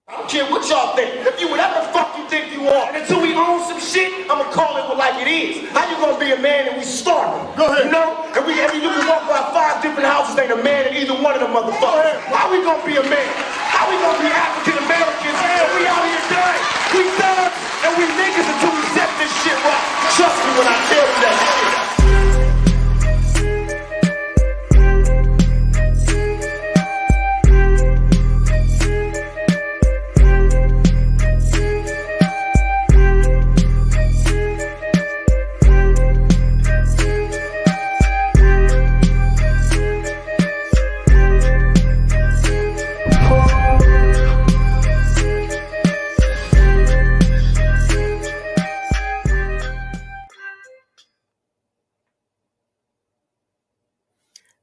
I don't care what y'all think. If you whatever the fuck you think you are, and until we own some shit, I'ma call it like it is. How you gonna be a man and we starving? Go ahead. You know? And you can walk by 5 different houses, ain't a man in either one of them motherfuckers. How we gonna be a man? How we gonna be African Americans? And we out here dying. We thugs and we niggas until we set this shit right. Trust me when I tell you that shit.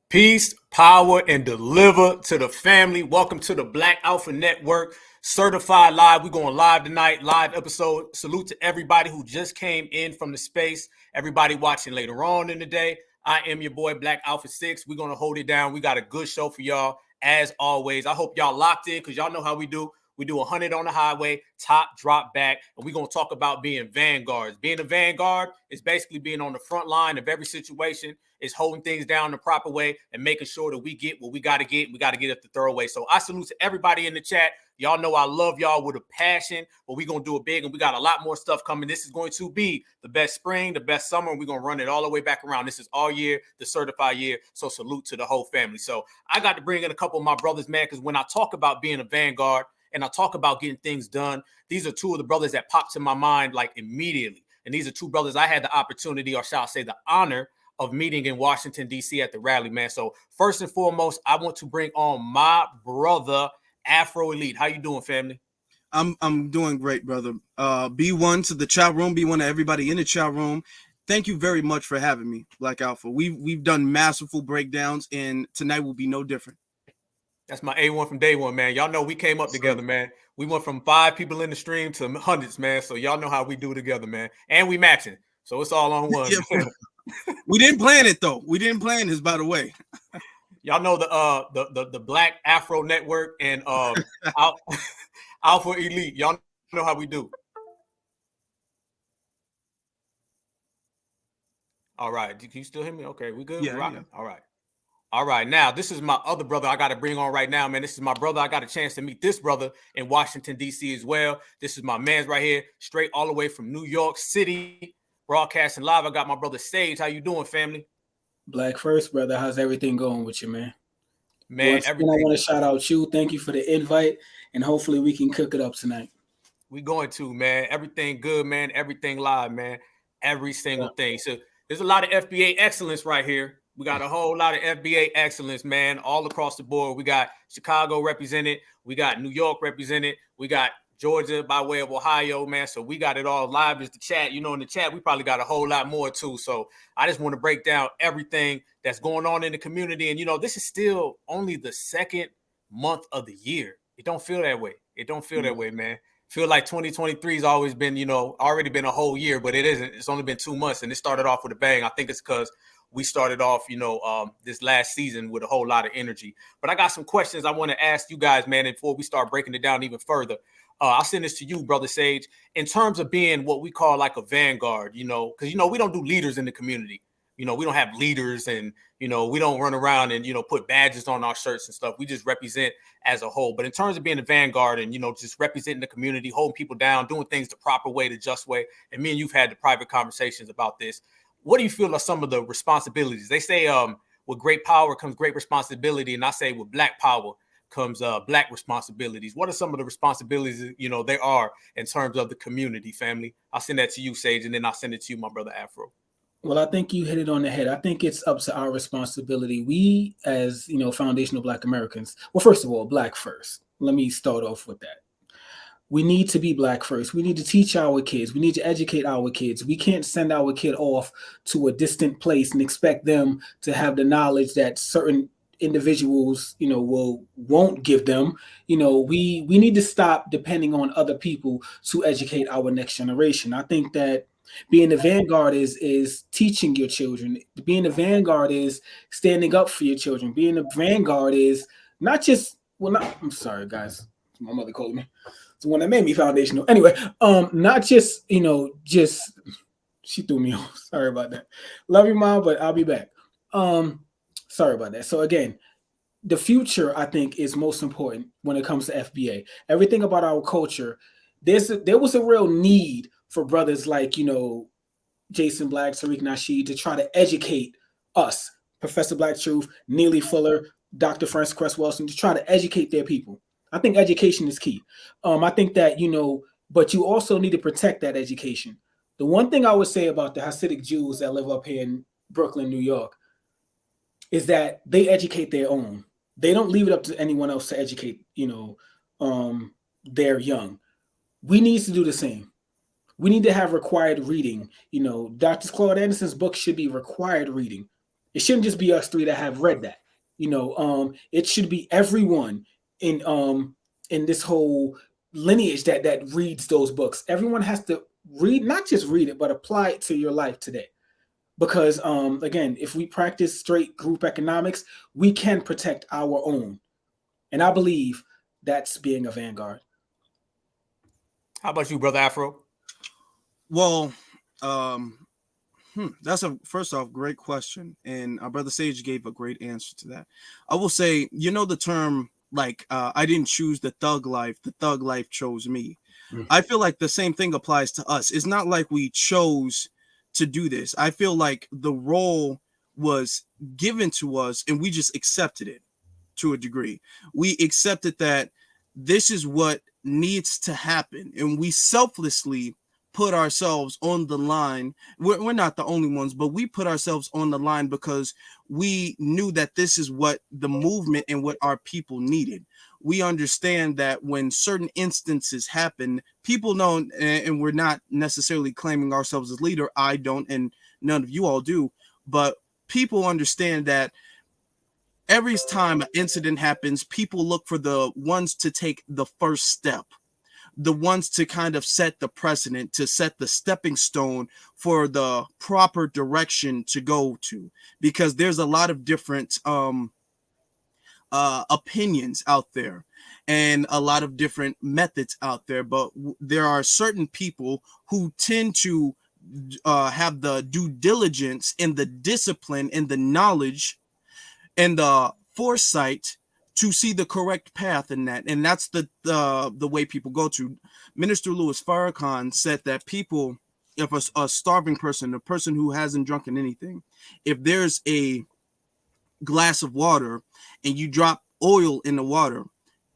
Peace, power, and deliver to the family. Welcome to the Black Alpha Network, certified live. We're going live tonight, live episode. Salute to everybody who just came in from the space, everybody watching later on in the day. I am your boy, Black Alpha 6. We're going to hold it down. We got a good show for y'all, as always. I hope y'all locked in because y'all know how we do. We do 100 on the highway, top, drop back, and we're going to talk about being vanguards. Being a vanguard is basically being on the front line of every situation. It's holding things down the proper way and making sure that we get what we got to get. We got to get it the thorough way. So I salute to everybody in the chat. Y'all know I love y'all with a passion, but we're going to do it big, and we got a lot more stuff coming. This is going to be the best spring, the best summer, and we're going to run it all the way back around. This is all year, the certified year, so salute to the whole family. So I got to bring in a couple of my brothers, man, because when I talk about being a vanguard and I talk about getting things done, these are two of the brothers that popped in my mind like immediately. And these are two brothers I had the opportunity, or shall I say the honor, of meeting in Washington, D.C. at the rally, man. So first and foremost, I want to bring on my brother, Afro Elite. How you doing, family? I'm doing great, brother. B1 to the chat room, B1 to everybody in the chat room. Thank you very much for having me, Black Alpha. We've done masterful breakdowns, and tonight will be no different. That's my A1 from day one, man. Y'all know we came up together, man. We went from 5 people in the stream to hundreds, man. So y'all know how we do together, man. And we matching. So it's all on one. Yeah, we didn't plan it though. We didn't plan this, by the way. Y'all know the Black Afro Network and Alpha Elite. Y'all know how we do. All right. Can you still hear me? Okay, we good? Yeah, yeah. All right. All right. Now, this is my other brother I got to bring on right now, man. This is my brother. I got a chance to meet this brother in Washington, D.C. as well. This is my man's right here, straight all the way from New York City, broadcasting live. I got my brother Sage. How you doing, family? Black first, brother. How's everything going with you, man? Man, everything. I want to shout out you. Thank you for the invite, and hopefully we can cook it up tonight. We going to, man. Everything good, man. Everything live, man. Every single thing. So there's a lot of FBA excellence right here. We got a whole lot of FBA excellence, man, all across the board. We got Chicago represented. We got New York represented. We got Georgia by way of Ohio, man. So we got it all live as the chat. You know, in the chat, we probably got a whole lot more too. So I just want to break down everything that's going on in the community. And, you know, this is still only the second month of the year. It don't feel that way. It don't feel that way, man. Feel like 2023 has always been, you know, already been a whole year, but it isn't. It's only been 2 months, and it started off with a bang. I think it's because we started off, you know, this last season with a whole lot of energy. But I got some questions I want to ask you guys, man, before we start breaking it down even further. I'll send this to you, Brother Sage, in terms of being what we call like a vanguard, you know, because, you know, we don't do leaders in the community. You know, we don't have leaders, and, you know, we don't run around and, you know, put badges on our shirts and stuff. We just represent as a whole. But in terms of being a vanguard and, you know, just representing the community, holding people down, doing things the proper way, the just way. And me and you've had the private conversations about this. What do you feel are some of the responsibilities? They say with great power comes great responsibility. And I say with Black power comes Black responsibilities. What are some of the responsibilities, you know, there are in terms of the community, family? I'll send that to you, Sage, and then I'll send it to you, my brother Afro. Well, I think you hit it on the head. I think it's up to our responsibility. We, as, you know, foundational Black Americans, well, first of all, Black first. Let me start off with that. We need to be Black first. We need to teach our kids. We need to educate our kids. We can't send our kid off to a distant place and expect them to have the knowledge that certain individuals, you know, won't give them. You know, we need to stop depending on other people to educate our next generation. I think that being a vanguard is teaching your children. Being a vanguard is standing up for your children. Being a vanguard is not just, I'm sorry, guys. My mother called me. It's the one that made me foundational. Anyway, not just, just she threw me off. Sorry about that. Love you, Mom, but I'll be back. Sorry about that. So again, the future, I think, is most important when it comes to FBA. Everything about our culture, there was a real need for brothers like, Jason Black, Tariq Nasheed, to try to educate us, Professor Black Truth, Neely Fuller, Dr. Francis Cress Wilson, to try to educate their people. I think education is key. I think that, but you also need to protect that education. The one thing I would say about the Hasidic Jews that live up here in Brooklyn, New York, is that they educate their own. They don't leave it up to anyone else to educate, their young. We need to do the same. We need to have required reading. Dr. Claude Anderson's book should be required reading. It shouldn't just be us three that have read that. It should be everyone in this whole lineage that reads those books. Everyone has to read, not just read it, but apply it to your life today. Because again, if we practice straight group economics, we can protect our own. And I believe that's being a vanguard. How about you, Brother Afro? Well, that's first off, great question. And our brother Sage gave a great answer to that. I will say, the term, I didn't choose the thug life chose me. Mm-hmm. I feel like the same thing applies to us. It's not like we chose to do this. I feel like the role was given to us and we just accepted it to a degree. We accepted that this is what needs to happen, and we selflessly put ourselves on the line. We're not the only ones, but we put ourselves on the line because we knew that this is what the movement and what our people needed. We understand that when certain instances happen, people know, and we're not necessarily claiming ourselves as leader. I don't, and none of you all do, but people understand that every time an incident happens, people look for the ones to take the first step, the ones to kind of set the precedent, to set the stepping stone for the proper direction to go to, because there's a lot of different opinions out there and a lot of different methods out there, but there are certain people who tend to have the due diligence and the discipline and the knowledge and the foresight to see the correct path in that. And that's the way people go to. Minister Louis Farrakhan said that people, if a starving person, a person who hasn't drunken anything, if there's a glass of water and you drop oil in the water,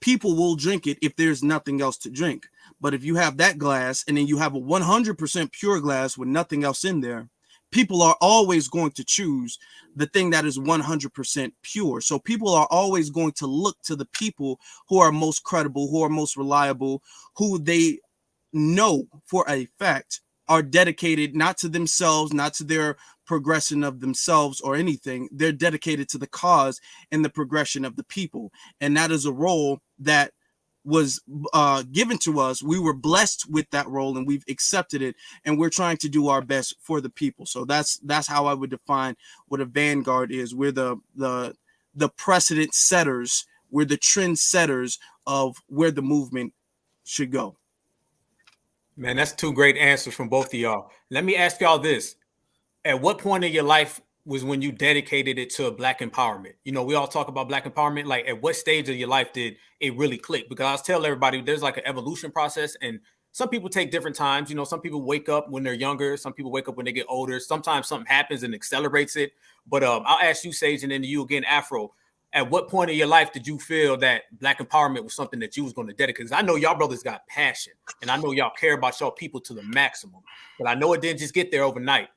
people will drink it if there's nothing else to drink. But if you have that glass and then you have a 100% pure glass with nothing else in there, people are always going to choose the thing that is 100% pure. So people are always going to look to the people who are most credible, who are most reliable, who they know for a fact are dedicated not to themselves, not to their progression of themselves or anything. They're dedicated to the cause and the progression of the people. And that is a role that was given to us. We were blessed with that role and we've accepted it, and we're trying to do our best for the people. So that's how I would define what a vanguard is. We're the precedent setters, we're the trend setters of where the movement should go. Man, that's two great answers from both of y'all. Let me ask y'all this. At what point in your life was when you dedicated it to Black empowerment? We all talk about Black empowerment. Like, at what stage of your life did it really click? Because I was telling everybody there's like an evolution process, and some people take different times. Some people wake up when they're younger. Some people wake up when they get older. Sometimes something happens and accelerates it. But I'll ask you, Sage, and then you again, Afro. At what point in your life did you feel that Black empowerment was something that you was going to dedicate? Because I know y'all brothers got passion, and I know y'all care about y'all people to the maximum. But I know it didn't just get there overnight.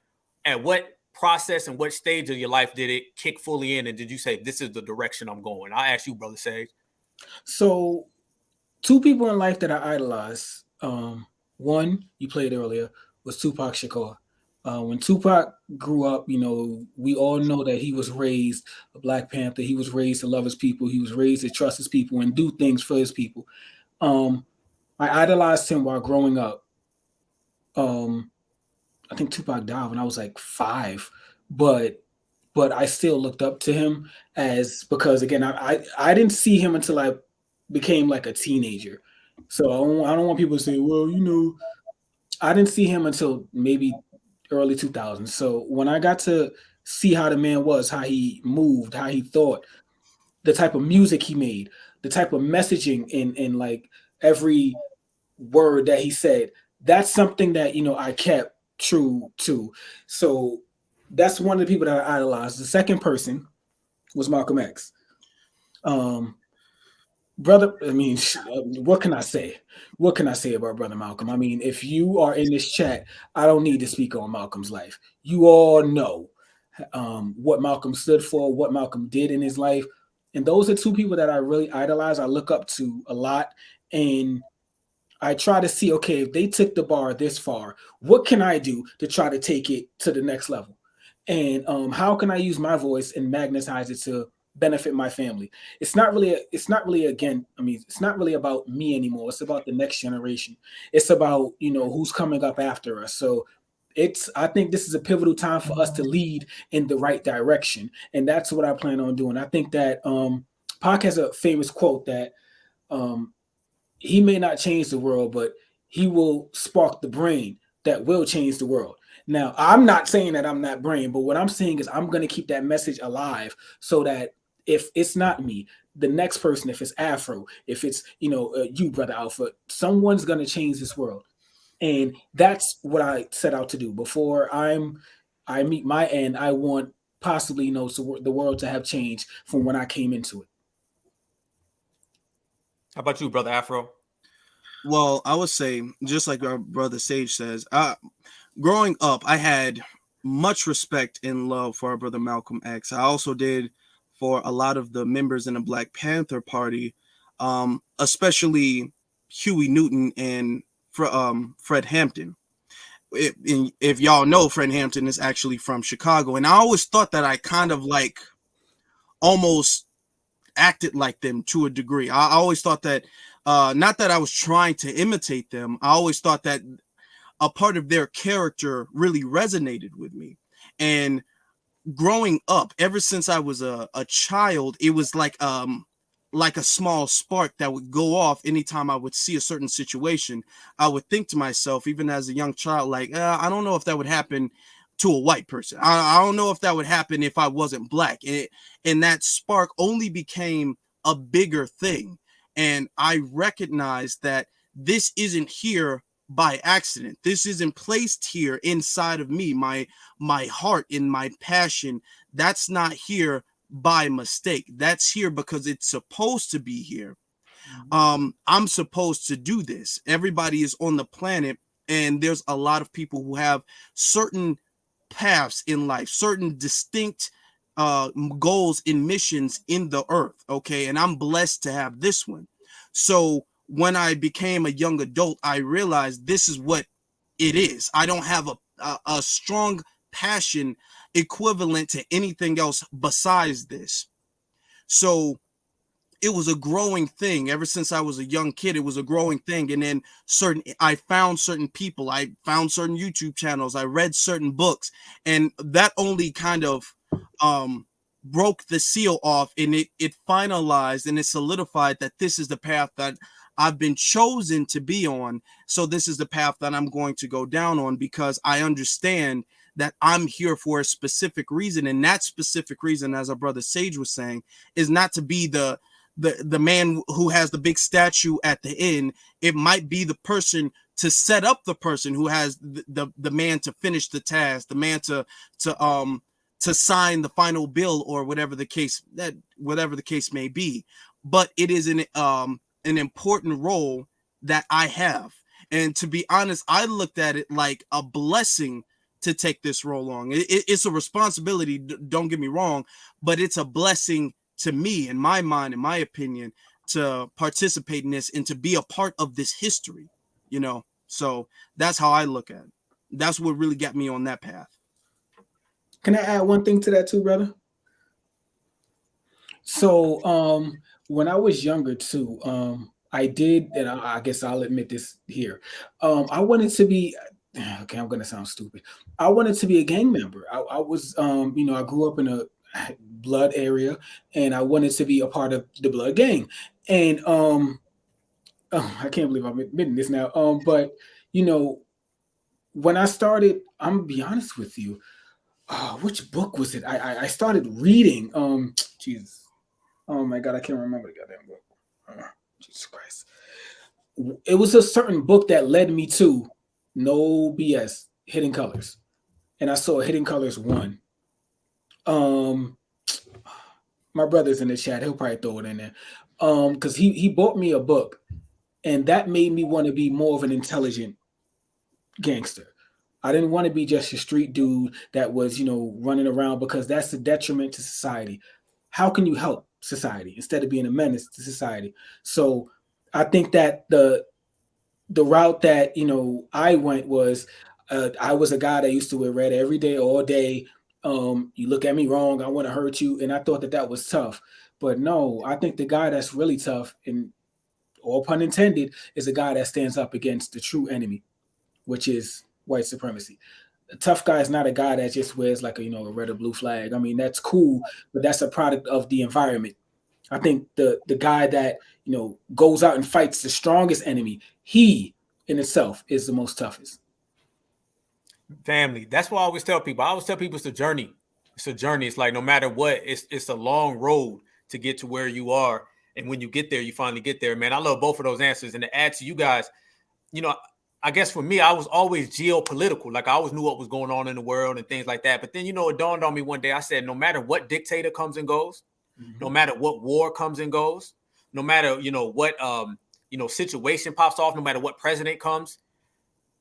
At what process and what stage of your life did it kick fully in, and did you say, this is the direction I'm going? I'll ask you, Brother Sage. So, two people in life that I idolize. One, you played earlier, was Tupac Shakur. When Tupac grew up, we all know that he was raised a Black Panther. He was raised to love his people. He was raised to trust his people and do things for his people. I idolized him while growing up. I think Tupac died when I was like 5, but I still looked up to him because again, I didn't see him until I became like a teenager. So I don't want people to say, well, you know, I didn't see him until maybe early 2000s. So when I got to see how the man was, how he moved, how he thought, the type of music he made, the type of messaging in like every word that he said, that's something that, you know, I kept true to. So that's one of the people that I idolized. The second person was Malcolm X. Brother, I mean, what can I say? What can I say about Brother Malcolm? I mean, if you are in this chat, I don't need to speak on Malcolm's life. You all know what Malcolm stood for, what Malcolm did in his life. And those are two people that I really idolize, I look up to a lot. And I try to see, okay, if they took the bar this far, what can I do to try to take it to the next level? And how can I use my voice and magnetize it to benefit my family? It's not really about me anymore. It's about the next generation. It's about, you know, who's coming up after us. So I think this is a pivotal time for us to lead in the right direction. And that's what I plan on doing. I think that Pac has a famous quote that he may not change the world, but he will spark the brain that will change the world. Now, I'm not saying that I'm that brain, but what I'm saying is I'm going to keep that message alive so that if it's not me, the next person, if it's Afro, if it's, you know, you, Brother Alpha, someone's going to change this world. And that's what I set out to do. Before I meet my end, I want possibly, you know, so the world to have changed from when I came into it. How about you, Brother Afro? Well, I would say, just like our brother Sage says, growing up, I had much respect and love for our brother Malcolm X. I also did for a lot of the members in the Black Panther Party, especially Huey Newton and Fred Hampton. If y'all know, Fred Hampton is actually from Chicago. And I always thought that I kind of like almost acted like them to a degree. I always thought that, not that I was trying to imitate them. I always thought that a part of their character really resonated with me. And growing up, ever since I was a child, it was like a small spark that would go off anytime I would see a certain situation. I would think to myself, even as a young child, like, I don't know if that would happen to a white person. I don't know if that would happen if I wasn't black. And that spark only became a bigger thing. And I recognized that this isn't here by accident. This isn't placed here inside of me. My heart and my passion, that's not here by mistake. That's here because it's supposed to be here. I'm supposed to do this. Everybody is on the planet, and there's a lot of people who have certain paths in life, certain distinct goals and missions in the earth. Okay. And I'm blessed to have this one. So when I became a young adult, I realized this is what it is. I don't have a strong passion equivalent to anything else besides this. So it was a growing thing. Ever since I was a young kid, it was a growing thing. And then I found certain people, I found certain YouTube channels, I read certain books, and that only kind of broke the seal off, and it finalized and it solidified that this is the path that I've been chosen to be on. So this is the path that I'm going to go down on, because I understand that I'm here for a specific reason. And that specific reason, as our brother Sage was saying, is not to be the man who has the big statue at the end. It might be the person to set up the person who has the man to finish the task, the man to sign the final bill, or whatever the case may be. But it is an important role that I have. And to be honest, I looked at it like a blessing to take this role on. It's a responsibility, don't get me wrong, but it's a blessing to me, in my mind, in my opinion, to participate in this and to be a part of this history, you know? So that's how I look at it. That's what really got me on that path. Can I add one thing to that too, brother? So when I was younger too, I did, and I guess I'll admit this here. I wanted to be, okay, I'm gonna sound stupid. I wanted to be a gang member. I was, I grew up in a blood area, and I wanted to be a part of the blood gang. And I can't believe I'm admitting this now. But you know, when I started, I'm gonna be honest with you. Which book was it? I started reading. Jesus. Oh my God, I can't remember the goddamn book. Jesus Christ. It was a certain book that led me to no BS, Hidden Colors. And I saw Hidden Colors 1. My brother's in the chat, he'll probably throw it in there. Because he bought me a book, and that made me want to be more of an intelligent gangster. I didn't want to be just a street dude that was, running around, because that's a detriment to society. How can you help society instead of being a menace to society? So I think that the route that I went was, I was a guy that used to wear red every day, all day. You look at me wrong, I want to hurt you, and I thought that was tough. But no, I think the guy that's really tough, and all pun intended, is a guy that stands up against the true enemy, which is white supremacy. A tough guy is not a guy that just wears like a red or blue flag. I mean, that's cool, but that's a product of the environment. I think the guy that goes out and fights the strongest enemy, he in itself is the most toughest. Family. That's what I always tell people. I always tell people it's a journey. It's a journey. It's like no matter what, it's a long road to get to where you are. And when you get there, you finally get there, man. I love both of those answers. And to add to you guys, I guess for me, I was always geopolitical. Like I always knew what was going on in the world and things like that. But then, it dawned on me one day. I said, no matter what dictator comes and goes, no matter what war comes and goes, no matter, what, situation pops off, no matter what president comes,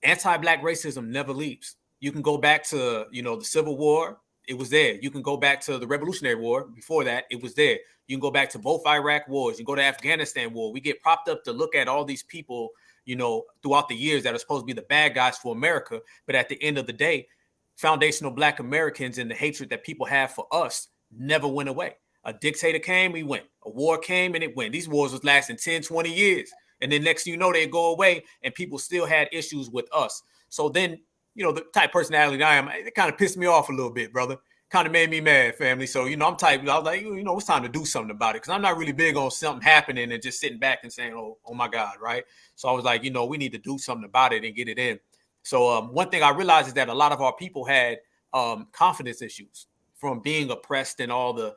anti-Black racism never leaves. You can go back to, the Civil War. It was there. You can go back to the Revolutionary War. Before that, it was there. You can go back to both Iraq wars. You can go to Afghanistan war. We get propped up to look at all these people, throughout the years that are supposed to be the bad guys for America. But at the end of the day, foundational Black Americans and the hatred that people have for us never went away. A dictator came, we went. A war came, and it went. These wars was lasting 10, 20 years. And then next thing you know, they go away, and people still had issues with us. So then, the type of personality I am, it kind of pissed me off a little bit, brother. Kind of made me mad, family. So, I'm type, I was like, it's time to do something about it. Because I'm not really big on something happening and just sitting back and saying, oh my God, right? So I was like, we need to do something about it and get it in. So one thing I realized is that a lot of our people had confidence issues from being oppressed and all the,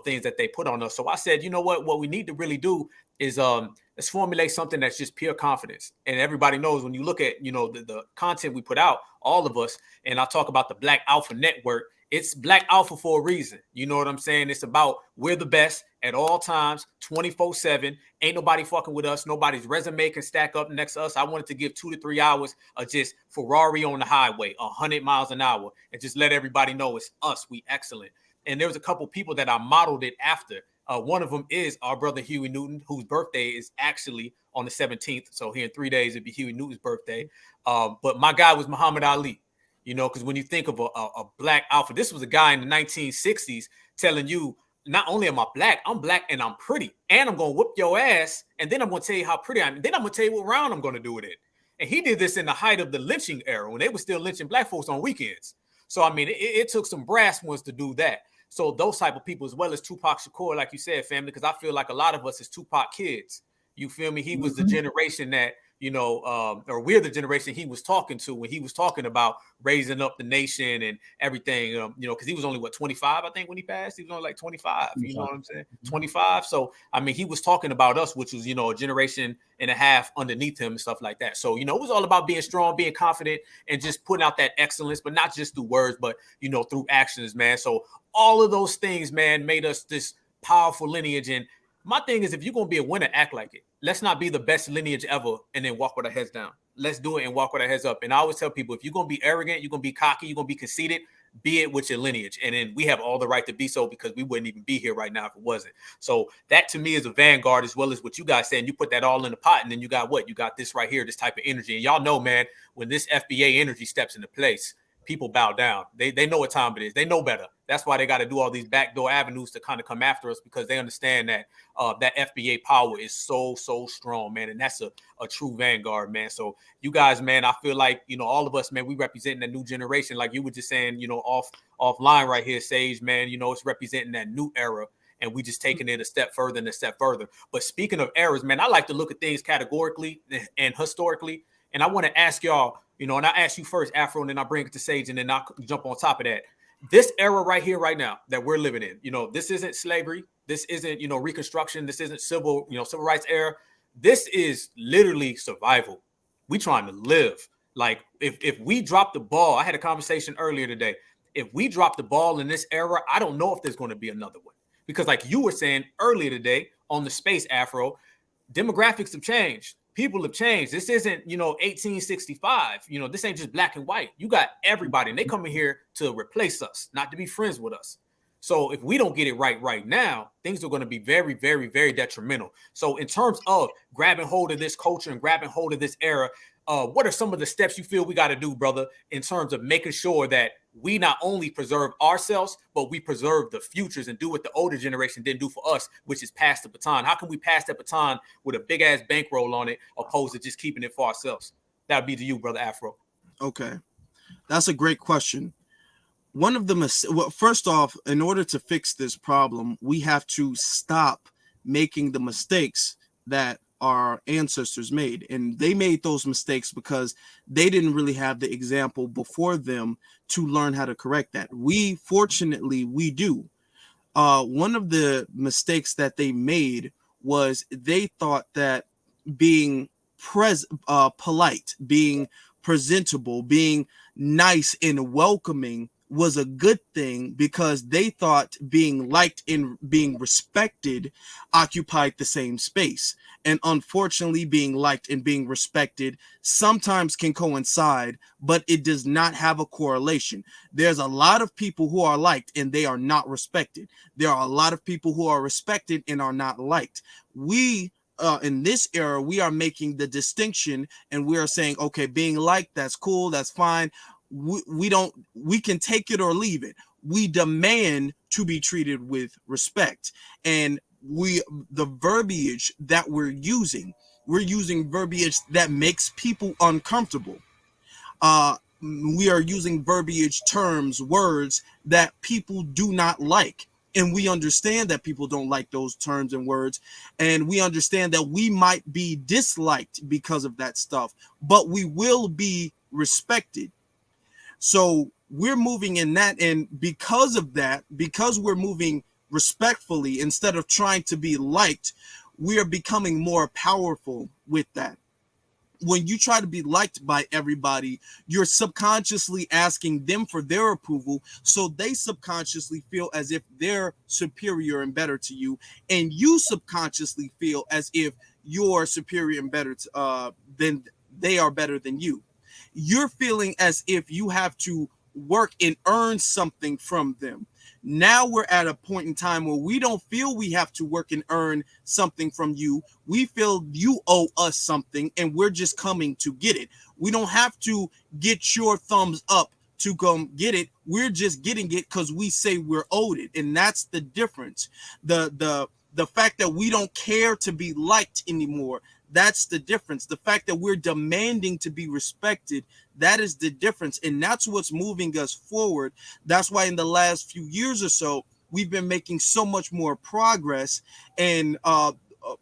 things that they put on us. So I said, what we need to really do is let's formulate something that's just pure confidence. And everybody knows when you look at, the content we put out, all of us, and I talk about the Black Alpha Network, it's Black Alpha for a reason. You know what I'm saying? It's about we're the best at all times, 24/7. Ain't nobody fucking with us. Nobody's resume can stack up next to us. I wanted to give 2 to 3 hours of just Ferrari on the highway, 100 miles an hour, and just let everybody know it's us. We excellent. And there was a couple people that I modeled it after. One of them is our brother Huey Newton, whose birthday is actually on the 17th. So here in 3 days, it'd be Huey Newton's birthday. But my guy was Muhammad Ali. Because when you think of a Black Alpha, this was a guy in the 1960s telling you, not only am I Black, I'm Black and I'm pretty. And I'm going to whoop your ass. And then I'm going to tell you how pretty I am. Then I'm going to tell you what round I'm going to do it in. And he did this in the height of the lynching era when they were still lynching Black folks on weekends. So, I mean, it took some brass ones to do that. So those type of people, as well as Tupac Shakur, like you said, family, because I feel like a lot of us is Tupac kids. You feel me? He was the generation that, or we're the generation he was talking to when he was talking about raising up the nation and everything, because he was only, 25, I think, when he passed? He was only like 25, you know what I'm saying? 25. So, I mean, he was talking about us, which was, a generation and a half underneath him and stuff like that. So, it was all about being strong, being confident, and just putting out that excellence, but not just through words, but, through actions, man. So all of those things, man, made us this powerful lineage. And my thing is, if you're going to be a winner, act like it. Let's not be the best lineage ever and then walk with our heads down. Let's do it and walk with our heads up. And I always tell people, if you're going to be arrogant, you're going to be cocky, you're going to be conceited, be it with your lineage. And then we have all the right to be so, because we wouldn't even be here right now if it wasn't. So that to me is a vanguard, as well as what you guys saying. You put that all in the pot, and then you got what? You got this right here, this type of energy. And y'all know, man, when this FBA energy steps into place, people bow down. They know what time it is. They know better. That's why they got to do all these backdoor avenues to kind of come after us, because they understand that that FBA power is so strong, man. And that's a true vanguard, man. So you guys, man, I feel like, all of us, man, we representing that new generation. Like you were just saying, offline right here, Sage, man, it's representing that new era. and we just taking it a step further and a step further. But speaking of errors, man, I like to look at things categorically and historically. And I want to ask y'all, you know, and I ask you first, Afro, and then I bring it to Sage, and then I'll jump on top of that. This era right here, right now, that we're living in, you know, this isn't slavery. This isn't, you know, Reconstruction. This isn't civil rights era. This is literally survival. We trying to live. Like, if we drop the ball, I had a conversation earlier today. If we drop the ball in this era, I don't know if there's going to be another one. Because like you were saying earlier today on the space, Afro, demographics have changed. People have changed. This isn't, you know, 1865. You know, this ain't just black and white. You got everybody, and they come in here to replace us, not to be friends with us. So if we don't get it right now, things are going to be very, very, very detrimental. So in terms of grabbing hold of this culture and grabbing hold of this era, what are some of the steps you feel we got to do, brother, in terms of making sure that we not only preserve ourselves, but we preserve the futures and do what the older generation didn't do for us, which is pass the baton? How can we pass that baton with a big ass bankroll on it, opposed to just keeping it for ourselves? That would be to you, brother Afro. Okay, that's a great question. One of the first off, in order to fix this problem, we have to stop making the mistakes that our ancestors made. And they made those mistakes because they didn't really have the example before them to learn how to correct that. Fortunately, we do. One of the mistakes that they made was they thought that being polite, being presentable, being nice and welcoming was a good thing, because they thought being liked and being respected occupied the same space. And unfortunately, being liked and being respected sometimes can coincide, but it does not have a correlation. There's a lot of people who are liked and they are not respected. There are a lot of people who are respected and are not liked. In this era, we are making the distinction, and we are saying, okay, being liked, that's cool, that's fine. We can take it or leave it. We demand to be treated with respect. And the verbiage that we're using verbiage that makes people uncomfortable. We are using verbiage, terms, words that people do not like. And we understand that people don't like those terms and words. And we understand that we might be disliked because of that stuff, but we will be respected. So we're moving in that, and because of that, because we're moving respectfully instead of trying to be liked, we are becoming more powerful with that. When you try to be liked by everybody, you're subconsciously asking them for their approval, so they subconsciously feel as if they're superior and better to you, and you subconsciously feel as if you're superior and better than they are better than you. You're feeling as if you have to work and earn something from them. Now we're at a point in time where we don't feel we have to work and earn something from you. We feel you owe us something, and we're just coming to get it. We don't have to get your thumbs up to come get it. We're just getting it because we say we're owed it. And that's the difference. The fact that we don't care to be liked anymore, that's the difference. The fact that we're demanding to be respected, that is the difference. And that's what's moving us forward. That's why in the last few years or so, we've been making so much more progress, and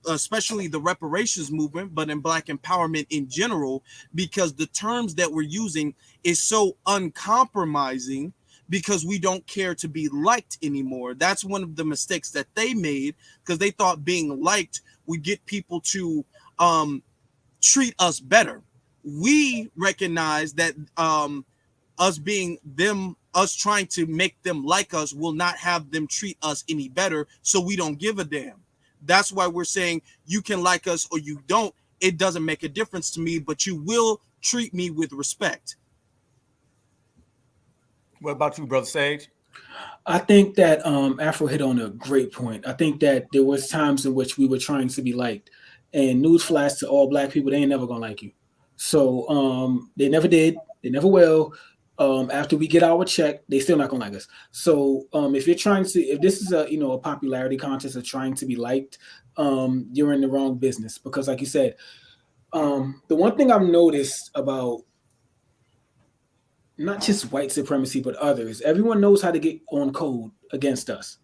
especially the reparations movement, but in Black empowerment in general, because the terms that we're using is so uncompromising, because we don't care to be liked anymore. That's one of the mistakes that they made, because they thought being liked would get people to treat us better. We recognize that us trying to make them like us will not have them treat us any better, so we don't give a damn. That's why we're saying you can like us or you don't. It doesn't make a difference to me, but you will treat me with respect. What about you, brother Sage? I think that Afro hit on a great point. I think that there was times in which we were trying to be liked, and newsflash to all Black people, they ain't never gonna like you. So they never did, they never will. After we get our check, they still not gonna like us. So if this is a popularity contest of trying to be liked, you're in the wrong business, because like you said, the one thing I've noticed about not just white supremacy, but others, everyone knows how to get on code against us.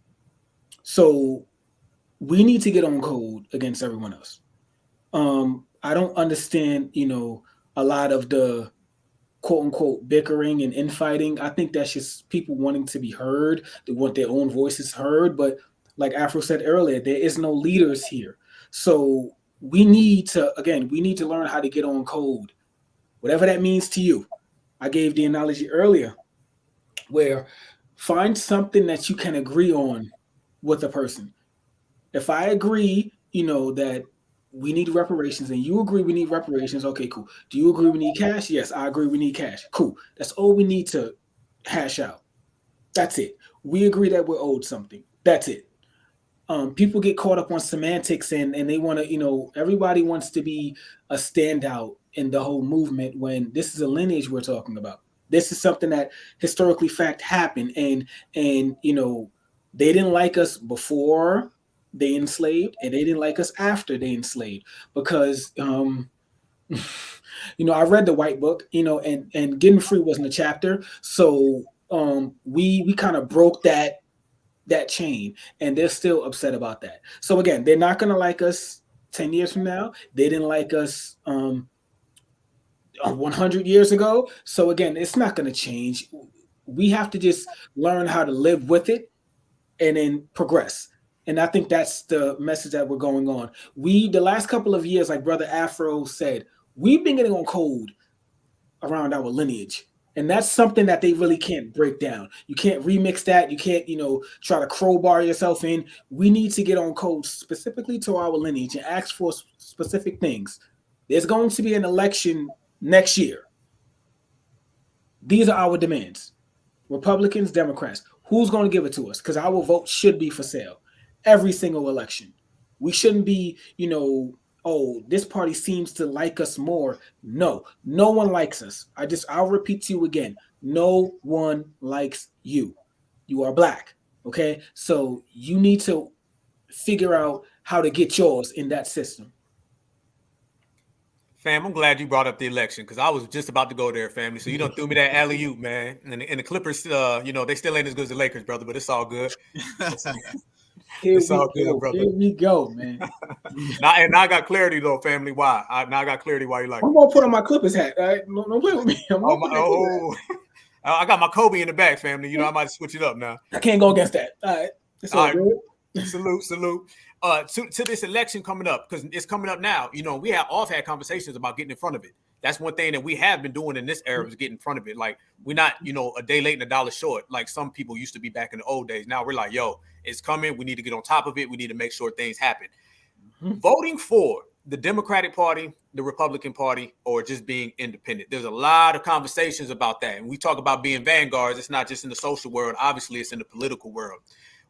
So we need to get on code against everyone else. I don't understand, a lot of the quote unquote bickering and infighting. I think that's just people wanting to be heard. They want their own voices heard. But like Afro said earlier, there is no leaders here. So we need to learn how to get on code, whatever that means to you. I gave the analogy earlier where find something that you can agree on with a person. If I agree, that we need reparations and you agree we need reparations, okay, cool. Do you agree we need cash? Yes, I agree we need cash. Cool. That's all we need to hash out. That's it. We agree that we're owed something. That's it. People get caught up on semantics and they want to, everybody wants to be a standout in the whole movement when this is a lineage we're talking about. This is something that historically fact happened and they didn't like us before they enslaved and they didn't like us after they enslaved because I read the white book, and getting free wasn't a chapter. So we kind of broke that chain and they're still upset about that. So again, they're not going to like us 10 years from now. They didn't like us 100 years ago. So again, it's not going to change. We have to just learn how to live with it and then progress. And I think that's the message that we're going on. The last couple of years, like Brother Afro said, we've been getting on code around our lineage. And that's something that they really can't break down. You can't remix that. You can't, try to crowbar yourself in. We need to get on code specifically to our lineage and ask for specific things. There's going to be an election next year. These are our demands. Republicans, Democrats. Who's going to give it to us? Because our vote should be for sale. Every single election. We shouldn't be, this party seems to like us more. No one likes us. I'll repeat to you again. No one likes you. You are black. Okay. So you need to figure out how to get yours in that system. Fam, I'm glad you brought up the election because I was just about to go there, family. So you don't threw me that alley-oop, man. And the Clippers, they still ain't as good as the Lakers, brother, but it's all good. It's all good, brother. Here we go, man. Now I got clarity though, family. Why? I got clarity why you like it. I'm gonna put on my Clippers hat. All right? Don't play with me. I got my Kobe in the back, family. I might switch it up now. I can't go against that. All right. It's all good. Salute. To this election coming up, because it's coming up now. We have all had conversations about getting in front of it. That's one thing that we have been doing in this era is getting in front of it. Like we're not, a day late and a dollar short, like some people used to be back in the old days. Now we're like, yo, it's coming. We need to get on top of it. We need to make sure things happen. Mm-hmm. Voting for the Democratic Party, the Republican Party, or just being independent. There's a lot of conversations about that. And we talk about being vanguards. It's not just in the social world. Obviously, it's in the political world.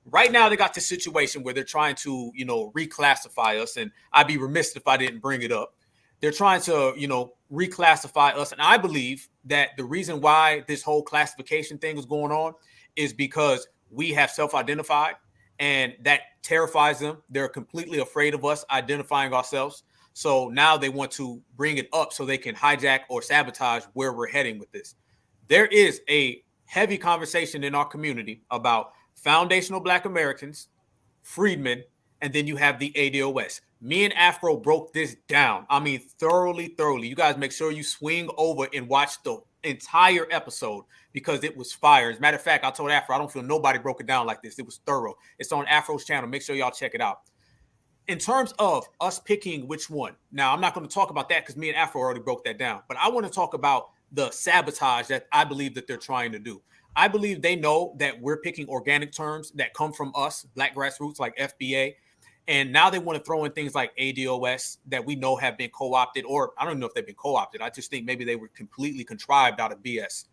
Right now, they got this situation where they're trying to, reclassify us. And I'd be remiss if I didn't bring it up. They're trying to, reclassify us. And I believe that the reason why this whole classification thing is going on is because we have self-identified and that terrifies them. They're completely afraid of us identifying ourselves. So now they want to bring it up so they can hijack or sabotage where we're heading with this. There is a heavy conversation in our community about foundational Black Americans, freedmen, and then you have the ADOS. Me and Afro broke this down. I mean, thoroughly. You guys make sure you swing over and watch the entire episode because it was fire. As a matter of fact, I told Afro, I don't feel nobody broke it down like this. It was thorough. It's on Afro's channel. Make sure y'all check it out. In terms of us picking which one, now I'm not going to talk about that because me and Afro already broke that down, but I want to talk about the sabotage that I believe that they're trying to do. I believe they know that we're picking organic terms that come from us, Black grassroots like FBA. And now they want to throw in things like ADOS that we know have been co-opted, or I don't know if they've been co-opted. I just think maybe they were completely contrived out of BS.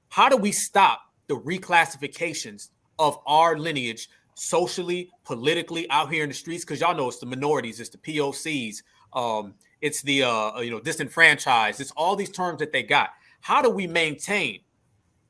How do we stop the reclassifications of our lineage socially, politically out here in the streets? Because y'all know it's the minorities, it's the POCs, it's the disenfranchised, it's all these terms that they got. How do we maintain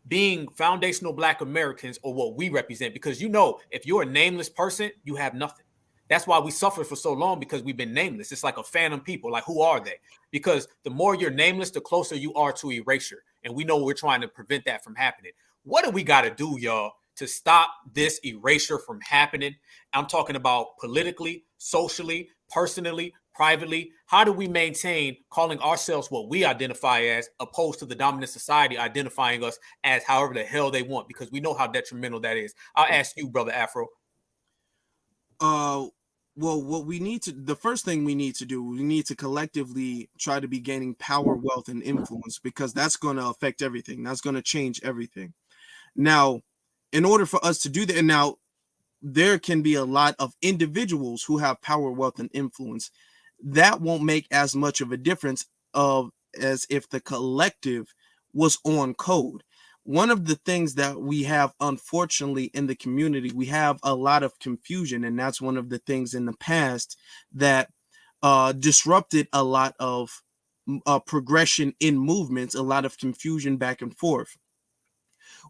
being foundational Black Americans or what we represent? Because if you're a nameless person, you have nothing. That's why we suffered for so long, because we've been nameless. It's like a phantom people. Like, who are they? Because the more you're nameless, the closer you are to erasure. And we know we're trying to prevent that from happening. What do we got to do, y'all, to stop this erasure from happening? I'm talking about politically, socially, personally, privately. How do we maintain calling ourselves what we identify as, opposed to the dominant society identifying us as however the hell they want? Because we know how detrimental that is. I'll ask you, Brother Afro. Well, what we need to, the first thing we need to do, we need to collectively try to be gaining power, wealth, and influence, because that's going to affect everything. That's going to change everything. Now, in order for us to do that, and now there can be a lot of individuals who have power, wealth, and influence. That won't make as much of a difference as if the collective was on code. One of the things that we have, unfortunately, in the community, we have a lot of confusion, and that's one of the things in the past that disrupted a lot of progression in movements, a lot of confusion back and forth.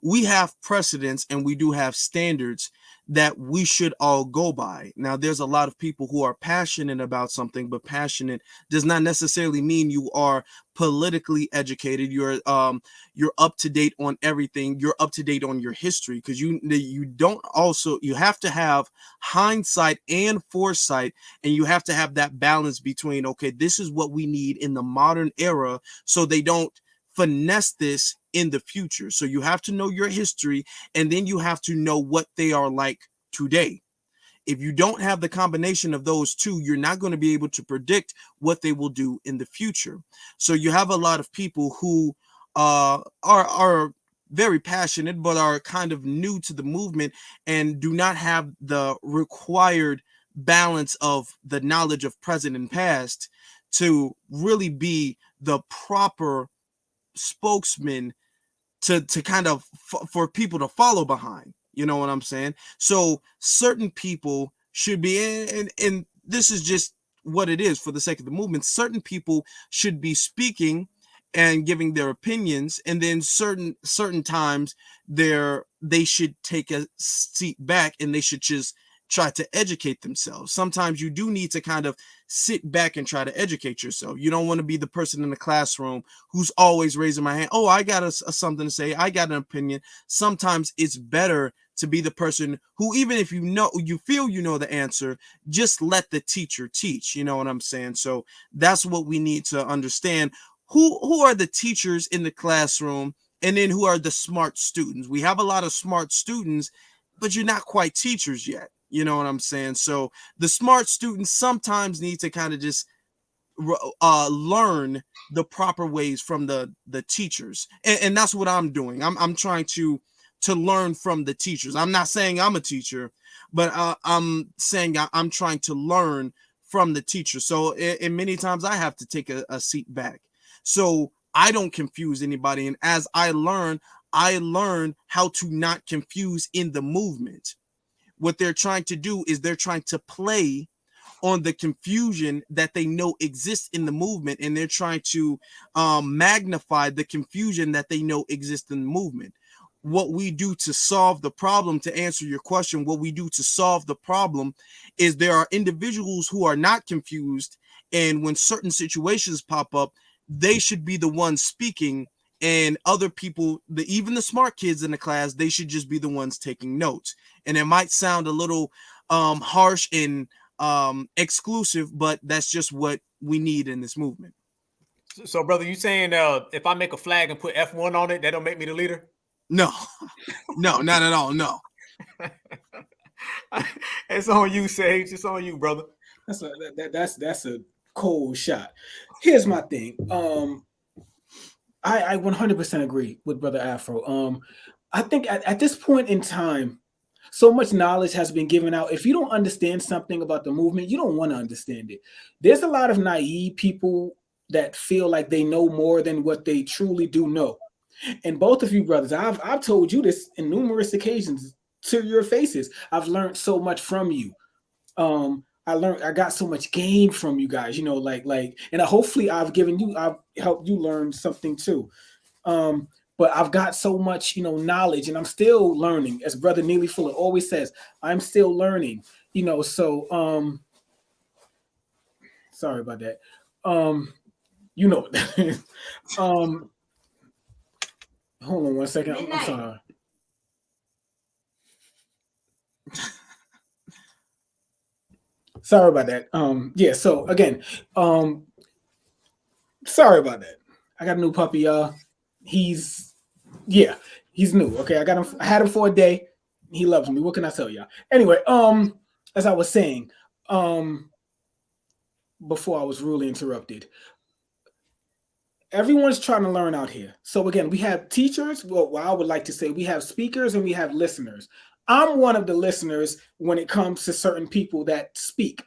We have precedents and we do have standards that we should all go by. Now, there's a lot of people who are passionate about something, but passionate does not necessarily mean you are politically educated. You're up to date on everything. You're up to date on your history, because you have to have hindsight and foresight, and you have to have that balance between, okay, this is what we need in the modern era, so they don't finesse this in the future. So you have to know your history, and then you have to know what they are like today. If you don't have the combination of those two, you're not going to be able to predict what they will do in the future. So you have a lot of people who are very passionate, but are kind of new to the movement and do not have the required balance of the knowledge of present and past to really be the proper spokesman to kind of for people to follow behind. You know what I'm saying? So certain people should be, and this is just what it is for the sake of the movement, certain people should be speaking and giving their opinions, and then certain times they should take a seat back and they should just try to educate themselves. Sometimes you do need to kind of sit back and try to educate yourself. You don't want to be the person in the classroom who's always raising my hand. Oh, I got something to say. I got an opinion. Sometimes it's better to be the person who, even if you feel you know the answer, just let the teacher teach. You know what I'm saying? So that's what we need to understand. Who are the teachers in the classroom, and then who are the smart students? We have a lot of smart students, but you're not quite teachers yet. You know what I'm saying? So the smart students sometimes need to kind of just learn the proper ways from the teachers, and that's what I'm doing. I'm trying to learn from the teachers. I'm not saying I'm a teacher, but I'm saying I'm trying to learn from the teacher. So and many times I have to take a seat back, so I don't confuse anybody. And as I learn how to not confuse in the movement. What they're trying to do is they're trying to play on the confusion that they know exists in the movement, and they're trying to magnify the confusion that they know exists in the movement. What we do to solve the problem, to answer your question, what we do to solve the problem is there are individuals who are not confused, and when certain situations pop up, they should be the ones speaking, and other people, even the smart kids in the class, they should just be the ones taking notes. And it might sound a little harsh and exclusive, but that's just what we need in this movement. So, brother, you saying if I make a flag and put F1 on it, that don't make me the leader? No, no, not at all. No. It's on you, Sage. It's on you, brother. That's a cold shot. Here's my thing. I 100% agree with Brother Afro. I think at this point in time, so much knowledge has been given out. If you don't understand something about the movement, you don't want to understand it. There's a lot of naive people that feel like they know more than what they truly do know. And both of you brothers, I've told you this in numerous occasions to your faces. I've learned so much from you. I got so much gain from you guys, and hopefully I've helped you learn something too. But I've got so much, knowledge, and I'm still learning. As Brother Neely Fuller always says, I'm still learning, so, sorry about that. Hold on one second. I'm sorry. Sorry about that. Yeah, so again, sorry about that. I got a new puppy, y'all. He's new. Okay, I had him for a day. He loves me. What can I tell y'all? Anyway, as I was saying, before I was rudely interrupted, everyone's trying to learn out here. So again, we have teachers. Well, I would like to say we have speakers and we have listeners. I'm one of the listeners when it comes to certain people that speak.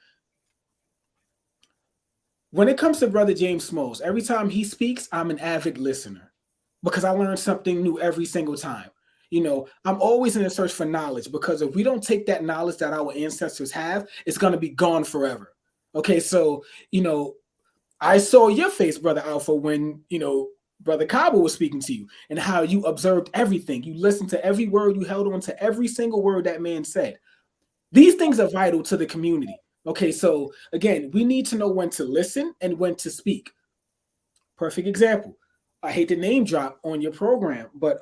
When it comes to Brother James Smalls, every time he speaks, I'm an avid listener because I learn something new every single time. You know, I'm always in a search for knowledge because if we don't take that knowledge that our ancestors have, it's going to be gone forever. Okay, so, you know, I saw your face, Brother Alpha, when, you know, Brother Cabo was speaking to you and how you observed everything. You listened to every word, you held on to every single word that man said. These things are vital to the community. Okay, so again, we need to know when to listen and when to speak. Perfect example. I hate to name drop on your program, but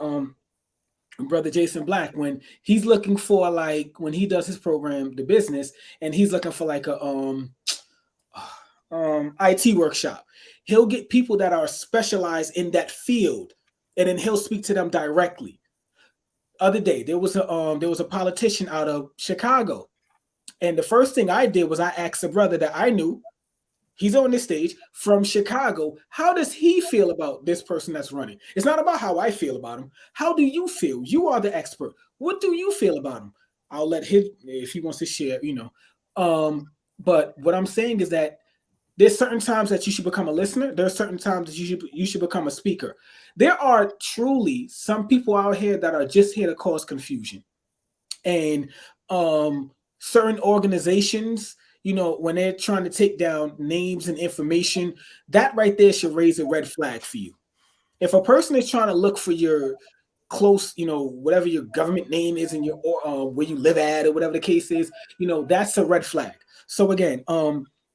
Brother Jason Black, when he's looking for, like, when he does his program, The Business, and he's looking for like a IT workshop, he'll get people that are specialized in that field, and then he'll speak to them directly. Other day, there was a politician out of Chicago. And the first thing I did was I asked a brother that I knew, he's on this stage from Chicago, how does he feel about this person that's running? It's not about how I feel about him. How do you feel? You are the expert. What do you feel about him? I'll let him, if he wants to share, you know. But what I'm saying is that there's certain times that you should become a listener. There are certain times that you should become a speaker. There are truly some people out here that are just here to cause confusion. And certain organizations, you know, when they're trying to take down names and information, that right there should raise a red flag for you. If a person is trying to look for your close, you know, whatever your government name is and your where you live at or whatever the case is, you know, that's a red flag. So again,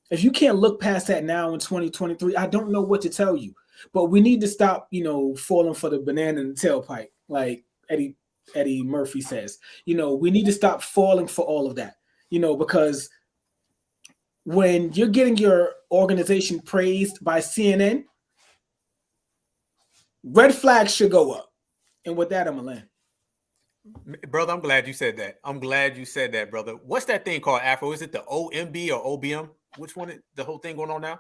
if you can't look past that now in 2023, I don't know what to tell you. But we need to stop, you know, falling for the banana in the tailpipe, like Eddie Murphy says. You know, we need to stop falling for all of that, you know, because when you're getting your organization praised by CNN, red flags should go up. And with that, I'm going to land. Brother, I'm glad you said that. I'm glad you said that, brother. What's that thing called, Afro? Is it the OMB or OBM? Which one is the whole thing going on now?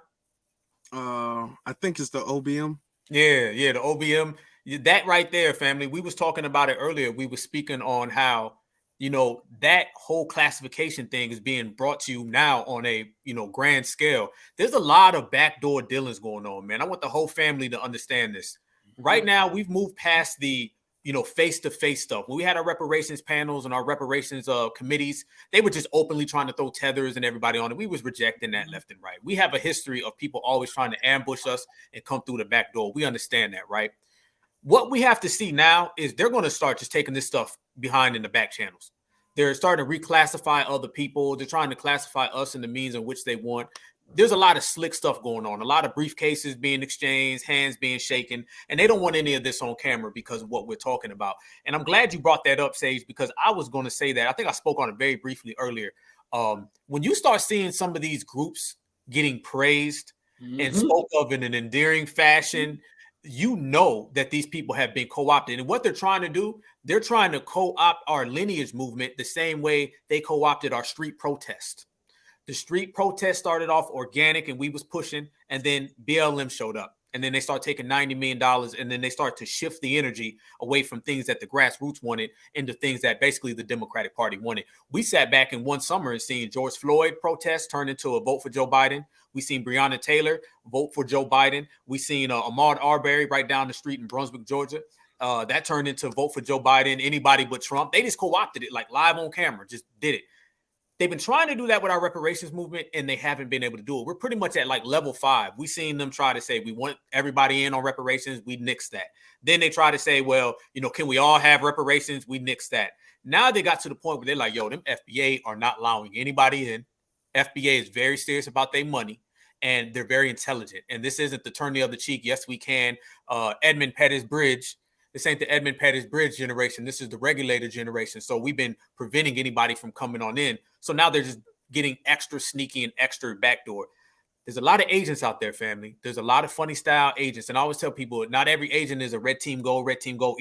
I think it's the OBM. Yeah, the OBM. That right there, family. We was talking about it earlier. We were speaking on how, you know, that whole classification thing is being brought to you now on a, you know, grand scale. There's a lot of backdoor dealings going on, man. I want the whole family to understand this. Right now, we've moved past the, you know, face-to-face stuff. When we had our reparations panels and our reparations committees, they were just openly trying to throw tethers and everybody on it. We was rejecting that left and right. We have a history of people always trying to ambush us and come through the back door. We understand that, right? What we have to see now is they're going to start just taking this stuff behind in the back channels. They're starting to reclassify other people. They're trying to classify us in the means in which they want. There's a lot of slick stuff going on, a lot of briefcases being exchanged, hands being shaken, and they don't want any of this on camera because of what we're talking about. And I'm glad you brought that up, Sage, because I was going to say that. I think I spoke on it very briefly earlier. When you start seeing some of these groups getting praised and spoke of in an endearing fashion, you know that these people have been co-opted. And what they're trying to do, they're trying to co-opt our lineage movement the same way they co-opted our street protest. The street protest started off organic and we was pushing, and then BLM showed up. And then they start taking $90 million, and then they start to shift the energy away from things that the grassroots wanted into things that basically the Democratic Party wanted. We sat back in one summer and seen George Floyd protest turn into a vote for Joe Biden. We seen Breonna Taylor vote for Joe Biden. We seen Ahmaud Arbery right down the street in Brunswick, Georgia. That turned into vote for Joe Biden, anybody but Trump. They just co-opted it, like live on camera, just did it. They've been trying to do that with our reparations movement, and they haven't been able to do it. We're pretty much at like level 5. We've seen them try to say we want everybody in on reparations. We nixed that. Then they try to say, well, you know, can we all have reparations? We nixed that. Now they got to the point where they're like, yo, them FBA are not allowing anybody in. FBA is very serious about their money, and they're very intelligent. And this isn't the turn the other cheek. Yes, we can. Edmund Pettus Bridge, This ain't the Edmund Pettus Bridge generation. This is the regulator generation. So we've been preventing anybody from coming on in. So now they're just getting extra sneaky and extra backdoor. There's a lot of agents out there, family. There's a lot of funny style agents. And I always tell people, not every agent is a red team gold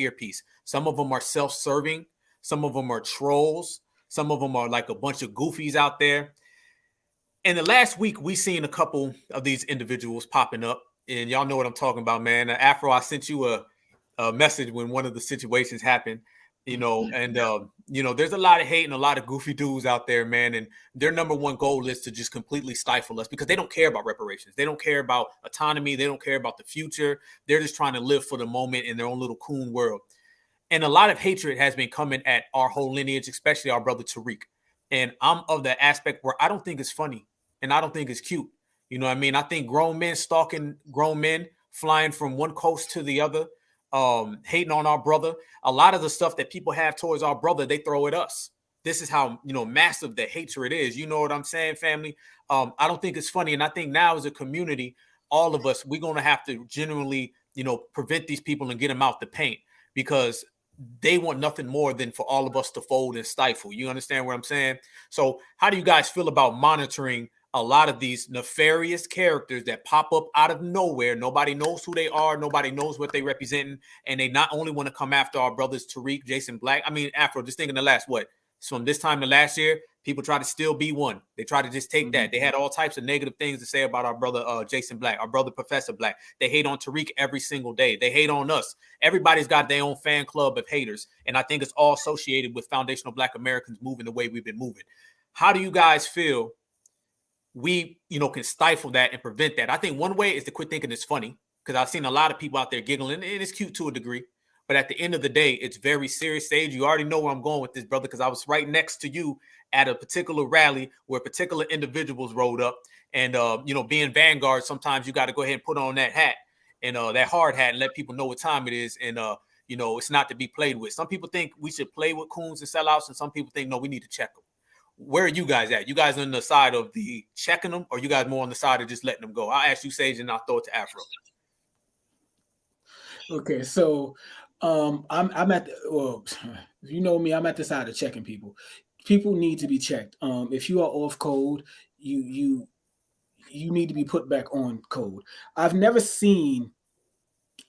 earpiece. Some of them are self-serving. Some of them are trolls. Some of them are like a bunch of goofies out there. In the last week, we've seen a couple of these individuals popping up. And y'all know what I'm talking about, man. Afro, I sent you a message when one of the situations happened. You know, and, you know, there's a lot of hate and a lot of goofy dudes out there, man. And their number one goal is to just completely stifle us because they don't care about reparations. They don't care about autonomy. They don't care about the future. They're just trying to live for the moment in their own little coon world. And a lot of hatred has been coming at our whole lineage, especially our brother Tariq. And I'm of the aspect where I don't think it's funny and I don't think it's cute. You know what I mean? I think grown men stalking grown men, flying from one coast to the other, hating on our brother. A lot of the stuff that people have towards our brother, they throw at us. This is how, you know, massive the hatred is. You know what I'm saying, family? I don't think it's funny. And I think now as a community, all of us, we're going to have to genuinely, you know, prevent these people and get them out the paint because they want nothing more than for all of us to fold and stifle. You understand what I'm saying? So how do you guys feel about monitoring a lot of these nefarious characters that pop up out of nowhere? Nobody knows who they are. Nobody knows what they representing. And they not only want to come after our brothers, Tariq, Jason Black. I mean, Afro, just thinking the last, from this time to last year, people try to steal B1. They try to just take that. They had all types of negative things to say about our brother, Jason Black, our brother, Professor Black. They hate on Tariq every single day. They hate on us. Everybody's got their own fan club of haters. And I think it's all associated with foundational Black Americans moving the way we've been moving. How do you guys feel we, you know, can stifle that and prevent that? I think one way is to quit thinking it's funny, because I've seen a lot of people out there giggling, and it's cute to a degree. But at the end of the day, it's very serious. Sage, you already know where I'm going with this, brother, because I was right next to you at a particular rally where particular individuals rolled up. And, you know, being Vanguard, sometimes you got to go ahead and put on that hat and that hard hat and let people know what time it is. And, you know, it's not to be played with. Some people think we should play with coons and sellouts, and some people think, no, we need to check them. Where are you guys at? You guys on the side of the checking them, or you guys more on the side of just letting them go? I'll ask you, Sage, and I'll throw it to Afro. Okay, so I'm at the, well, you know me, I'm at the side of checking people. People need to be checked. If you are off code, you need to be put back on code. I've never seen,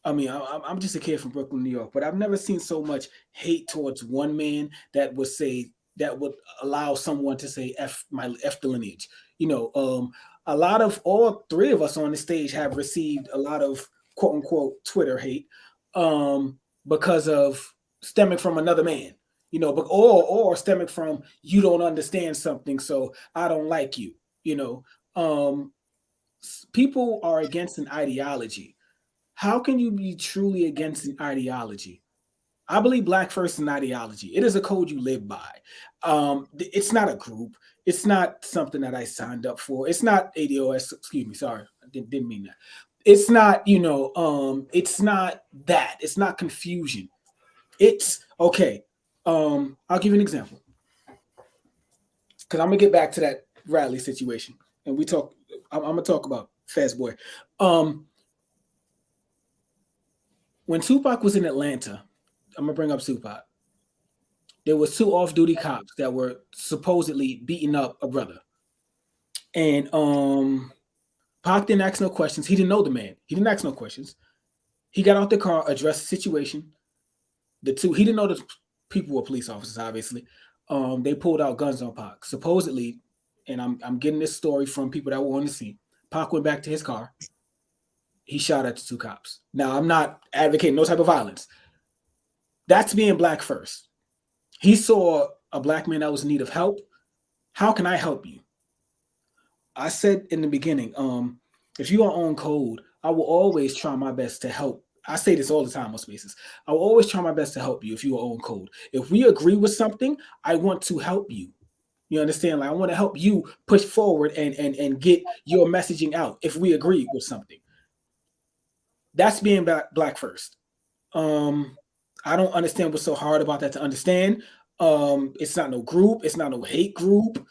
I mean, I'm just a kid from Brooklyn, New York, but I've never seen so much hate towards one man that would allow someone to say F the lineage. You know, a lot of, all three of us on the stage have received a lot of quote unquote Twitter hate because of stemming from another man, you know, but or stemming from you don't understand something, so I don't like you. You know, people are against an ideology. How can you be truly against an ideology? I believe Black first is an ideology. It is a code you live by. It's not a group. It's not something that I signed up for. It's not ADOS. Excuse me. Sorry, I didn't mean that. It's not, you know, it's not that. It's not confusion. It's okay. I'll give you an example, because I'm gonna get back to that rally situation, and I'm gonna talk about Fast Boy. When Tupac was in Atlanta, I'm gonna bring up Tupac. There was 2 off-duty cops that were supposedly beating up a brother, and Pac didn't ask no questions. He didn't know the man. He didn't ask no questions. He got out the car, addressed the situation. He didn't know the people were police officers, obviously. They pulled out guns on Pac. Supposedly, and I'm getting this story from people that were on the scene, Pac went back to his car. He shot at the 2 cops. Now, I'm not advocating no type of violence. That's being Black first. He saw a Black man that was in need of help. How can I help you? I said in the beginning, if you are on code, I will always try my best to help. I say this all the time on spaces. I will always try my best to help you if you are on code. If we agree with something, I want to help you. You understand? Like, I want to help you push forward and get your messaging out if we agree with something. That's being Black first. I don't understand what's so hard about that to understand. It's not no group. It's not no hate group.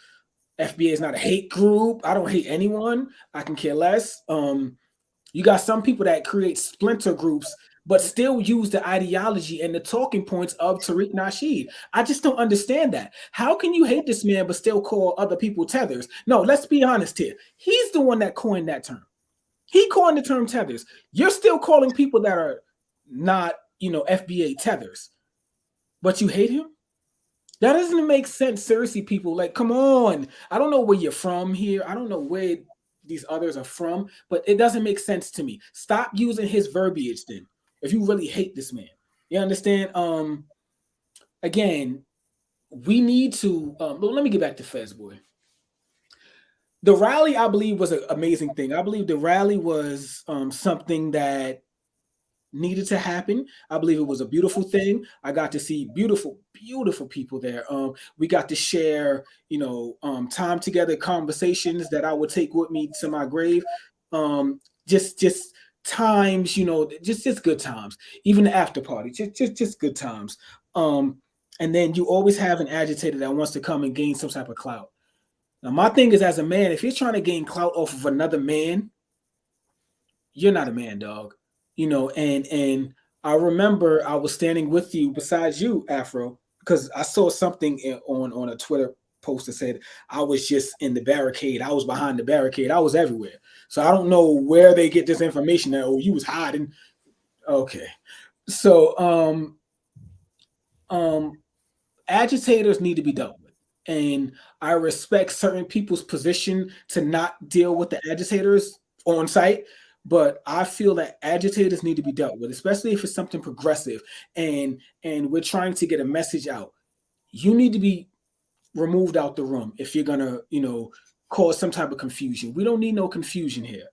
FBA is not a hate group. I don't hate anyone. I can care less. You got some people that create splinter groups but still use the ideology and the talking points of Tariq Nasheed. I just don't understand that. How can you hate this man but still call other people tethers? No, let's be honest here. He's the one that coined that term. He coined the term tethers. You're still calling people that are not, FBA tethers, but you hate him? That doesn't make sense. Seriously, people, like, come on. I don't know where you're from here. I don't know where these others are from, but it doesn't make sense to me. Stop using his verbiage then, if you really hate this man. You understand? Again, we need to, let me get back to Fez, boy. The rally, I believe, was an amazing thing. I believe the rally was something that needed to happen. I believe it was a beautiful thing. I got to see beautiful, beautiful people there. We got to share, time together, conversations that I would take with me to my grave. Just times, just good times. Even the after party, just good times. And then you always have an agitator that wants to come and gain some type of clout. Now, my thing is, as a man, if you're trying to gain clout off of another man, you're not a man, dog. And I remember I was standing with you besides you, Afro, because I saw something on a Twitter post that said I was just in the barricade. I was behind the barricade. I was everywhere. So I don't know where they get this information that, you was hiding. Okay. So agitators need to be dealt with. And I respect certain people's position to not deal with the agitators on site. But I feel that agitators need to be dealt with, especially if it's something progressive and we're trying to get a message out. You need to be removed out the room if you're gonna, cause some type of confusion. We don't need no confusion here.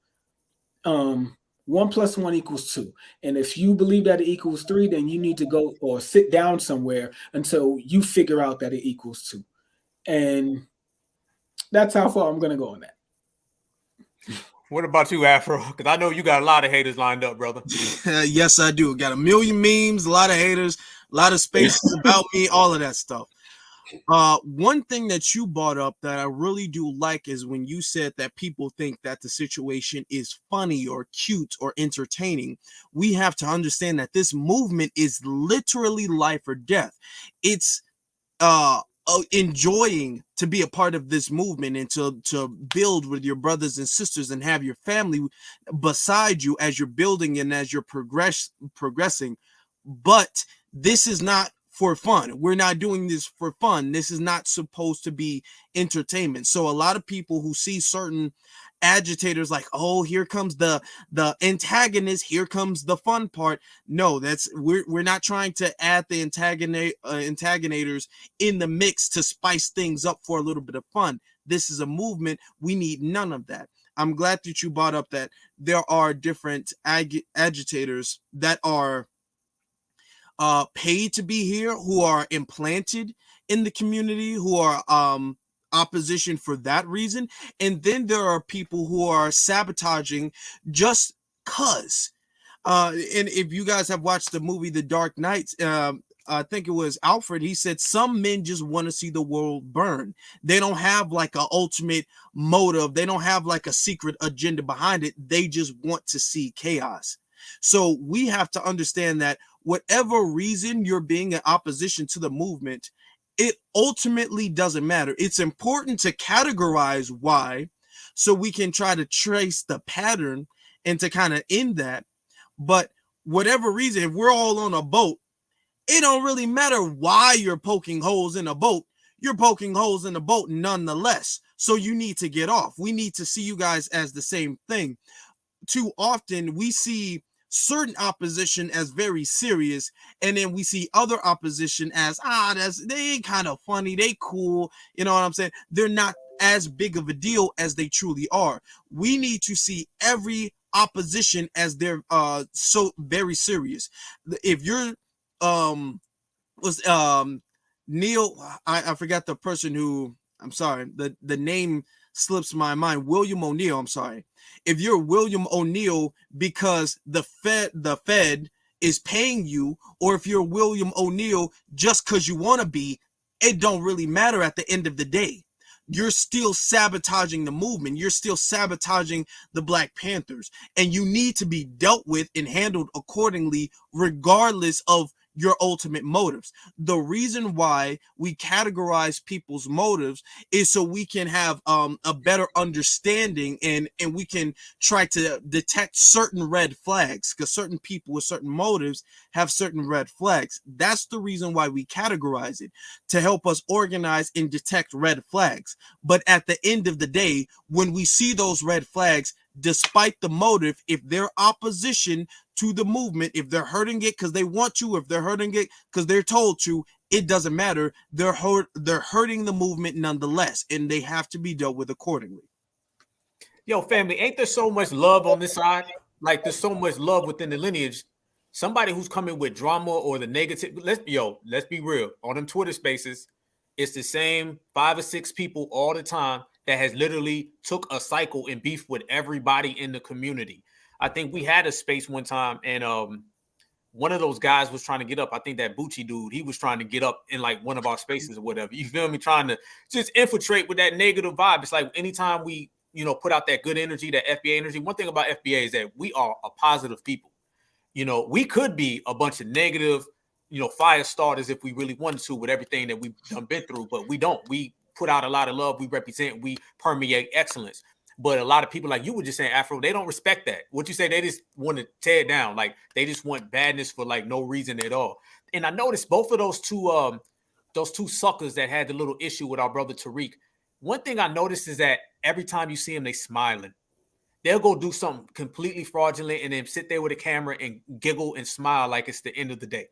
1 + 1 = 2. And if you believe that it equals 3, then you need to go or sit down somewhere until you figure out that it equals 2. And that's how far I'm gonna go on that. What about you, Afro? Because I know you got a lot of haters lined up, brother. Yes, I do. Got a million memes, a lot of haters, a lot of spaces about me, all of that stuff. One thing that you brought up that I really do like is when you said that people think that the situation is funny or cute or entertaining. We have to understand that this movement is literally life or death. It's enjoying to be a part of this movement and to build with your brothers and sisters and have your family beside you as you're building and as you're progressing. But this is not for fun. We're not doing this for fun. This is not supposed to be entertainment. So a lot of people who see certain agitators like, oh, here comes the antagonist, here comes the fun part. No, we're not trying to add the antagonators in the mix to spice things up for a little bit of fun. This is a movement. We need none of that. I'm glad that you brought up that there are different agitators that are paid to be here, who are implanted in the community, who are opposition for that reason. And then there are people who are sabotaging just cause. And if you guys have watched the movie The Dark Knight, I think it was Alfred, he said some men just want to see the world burn. They don't have like an ultimate motive. They don't have like a secret agenda behind it. They just want to see chaos. So we have to understand that whatever reason you're being in opposition to the movement, it ultimately doesn't matter. It's important to categorize why, so we can try to trace the pattern and to kind of end that. But whatever reason, if we're all on a boat, it don't really matter why you're poking holes in a boat. You're poking holes in the boat nonetheless. So you need to get off. We need to see you guys as the same thing. Too often we see certain opposition as very serious, and then we see other opposition as they kind of funny, they cool, you know what I'm saying? They're not as big of a deal as they truly are. We need to see every opposition as they're so very serious. If you're Neil, I forgot the person who, I'm sorry, the name slips my mind, William O'Neill, I'm sorry. If you're William O'Neill because the Fed is paying you, or if you're William O'Neill just because you want to be, it don't really matter at the end of the day. you're still sabotaging the movement. You're still sabotaging the Black Panthers, and you need to be dealt with and handled accordingly, regardless of your ultimate motives. The reason why we categorize people's motives is so we can have a better understanding, and we can try to detect certain red flags, because certain people with certain motives have certain red flags. That's the reason why we categorize it, to help us organize and detect red flags. But at the end of the day, when we see those red flags, despite the motive, if they're opposition to the movement, if they're hurting it because they want to, if they're hurting it because they're told to, it doesn't matter. They're hurting the movement nonetheless, and they have to be dealt with accordingly. Yo, family, ain't there so much love on this side? Like, there's so much love within the lineage. Somebody who's coming with drama or the negative, let's be real. On them Twitter spaces, it's the same 5 or 6 people all the time that has literally took a cycle and beef with everybody in the community. I think we had a space one time, and one of those guys was trying to get up. I think that Bucci dude, he was trying to get up in like one of our spaces or whatever. You feel me? Trying to just infiltrate with that negative vibe. It's like anytime we, put out that good energy, that FBA energy. One thing about FBA is that we are a positive people. We could be a bunch of negative, fire starters if we really wanted to with everything that we've been through, but we don't. We put out a lot of love. We represent, we permeate excellence. But a lot of people, like you were just saying, Afro, they don't respect that. What you say, they just want to tear it down. Like, they just want badness for like no reason at all. And I noticed both of those two suckers that had the little issue with our brother Tariq. One thing I noticed is that every time you see them, they smiling. They'll go do something completely fraudulent and then sit there with a camera and giggle and smile like it's the end of the day.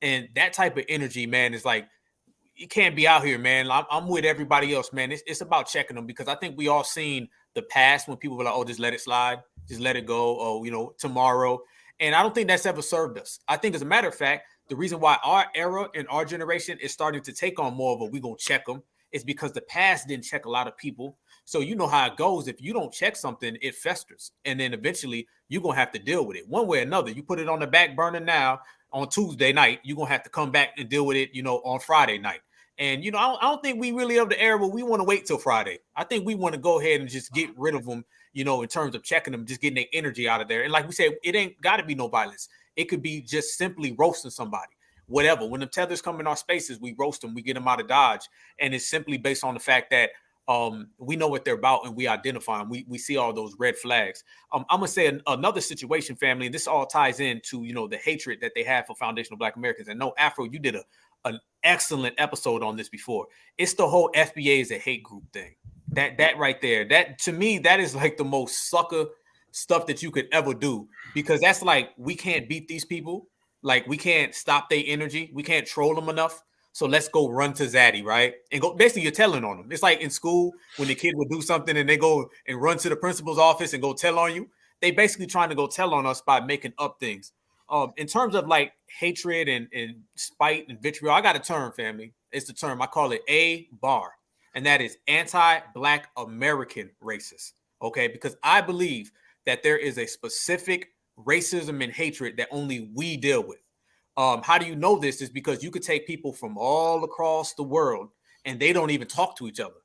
And that type of energy, man, is like, you can't be out here, man. I'm with everybody else, man. It's about checking them, because I think we all seen the past when people were like, oh, just let it slide, just let it go, oh, tomorrow. And I don't think that's ever served us. I think, as a matter of fact, the reason why our era and our generation is starting to take on more of a we gonna check them is because the past didn't check a lot of people. So you know how it goes. If you don't check something, it festers. And then eventually you're going to have to deal with it one way or another. You put it on the back burner now on Tuesday night, you're going to have to come back and deal with it, on Friday night. And, I don't think we really of the era where we want to wait till Friday. I think we want to go ahead and just get rid of them, in terms of checking them, just getting their energy out of there. And like we said, it ain't got to be no violence. It could be just simply roasting somebody, whatever. When the tethers come in our spaces, we roast them, we get them out of Dodge. And it's simply based on the fact that we know what they're about and we identify them. We see all those red flags. I'm going to say another situation, family, and this all ties into, the hatred that they have for foundational Black Americans. And no, Afro, you did an excellent episode on this before. It's the whole FBA is a hate group thing. That right there, that to me, that is like the most sucker stuff that you could ever do, because that's like, we can't beat these people. Like, we can't stop their energy. We can't troll them enough. So let's go run to Zaddy, right? And go, basically, you're telling on them. It's like in school when the kid would do something and they go and run to the principal's office and go tell on you. They basically trying to go tell on us by making up things. In terms of like hatred and spite and vitriol, I got a term, family. It's the term, I call it A-bar. And that is anti-Black American racist. Okay, because I believe that there is a specific racism and hatred that only we deal with. How do you know this? Is because you could take people from all across the world and they don't even talk to each other,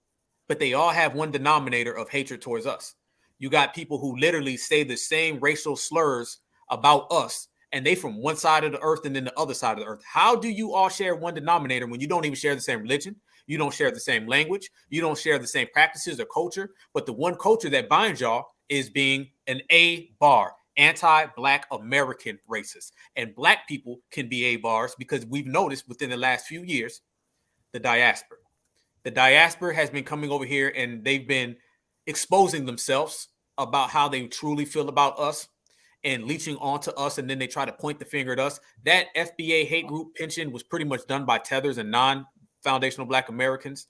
but they all have one denominator of hatred towards us. You got people who literally say the same racial slurs about us, and they from one side of the earth and then the other side of the earth. How do you all share one denominator when you don't even share the same religion? You don't share the same language. You don't share the same practices or culture, but the one culture that binds y'all is being an A-bar. Anti-Black American racist. And Black people can be A-bars because we've noticed within the last few years, the diaspora. The diaspora has been coming over here and they've been exposing themselves about how they truly feel about us and leeching onto us, and then they try to point the finger at us. That FBA hate group pension was pretty much done by tethers and non-foundational Black Americans.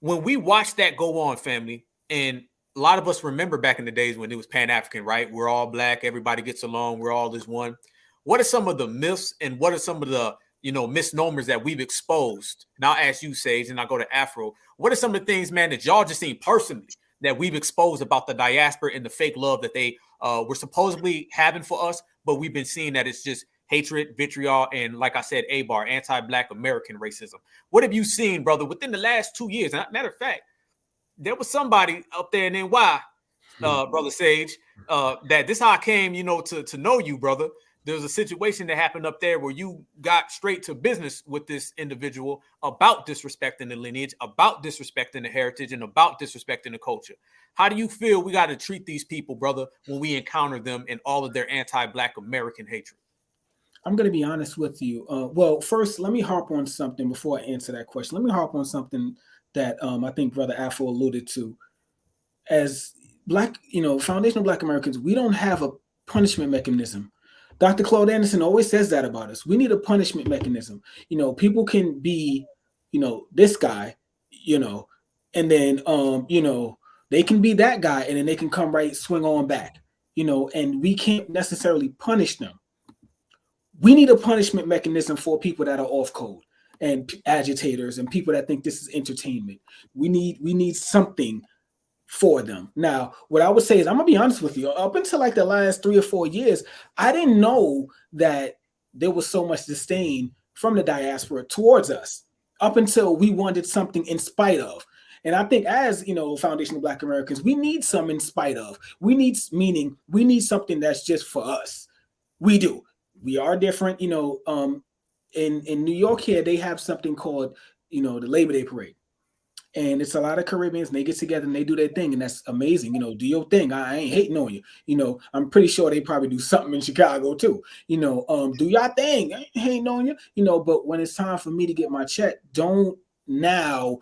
When we watched that go on, family, and a lot of us remember back in the days when it was pan-African, right? We're all Black, everybody gets along, we're all as one. What are some of the myths and what are some of the, misnomers that we've exposed? And I'll ask you, Sage, and I'll go to Afro. What are some of the things, man, that y'all just seen personally that we've exposed about the diaspora and the fake love that they were supposedly having for us, but we've been seeing that it's just hatred, vitriol, and like I said, A-bar, anti-Black American racism. What have you seen, brother, within the last 2 years? And matter of fact, there was somebody up there in NY, brother Sage, that this how I came, to know you, brother. There was a situation that happened up there where you got straight to business with this individual about disrespecting the lineage, about disrespecting the heritage, and about disrespecting the culture. How do you feel we got to treat these people, brother, when we encounter them in all of their anti-Black American hatred? I'm going to be honest with you. Well, first, let me harp on something before I answer that question. Let me harp on something that I think Brother Afro alluded to. As Black, foundational Black Americans, we don't have a punishment mechanism. Dr. Claude Anderson always says that about us. We need a punishment mechanism. People can be, this guy, and then, they can be that guy, and then they can come right, swing on back, and we can't necessarily punish them. We need a punishment mechanism for people that are off code and agitators and people that think this is entertainment. We need something for them. Now, what I would say is, I'm gonna be honest with you, up until like the last 3 or 4 years, I didn't know that there was so much disdain from the diaspora towards us, up until we wanted something in spite of. And I think as, foundational Black Americans, we need some in spite of. We need something that's just for us. We do. We are different, in New York here, they have something called, the Labor Day Parade. And it's a lot of Caribbeans, and they get together and they do their thing, and that's amazing. Do your thing. I ain't hating on you. I'm pretty sure they probably do something in Chicago too. Do your thing. I ain't hating on you. But when it's time for me to get my check, don't now,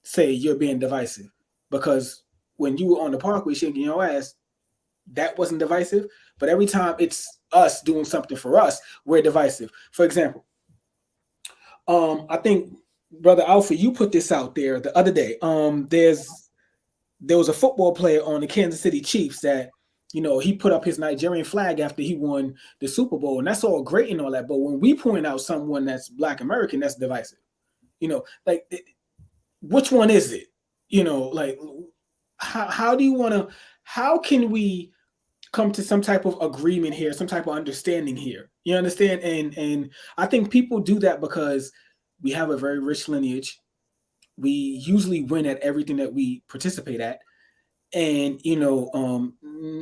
say you're being divisive. Because when you were on the parkway shaking your ass, that wasn't divisive. But every time it's us doing something for us, we're divisive. For example, I think Brother Alpha, you put this out there the other day. There was a football player on the Kansas City Chiefs that, he put up his Nigerian flag after he won the Super Bowl, and that's all great and all that. But when we point out someone that's Black American, that's divisive. Which one is it? How do you want to? How can we come to some type of agreement here, some type of understanding here? You understand? And I think people do that because we have a very rich lineage. We usually win at everything that we participate at. And,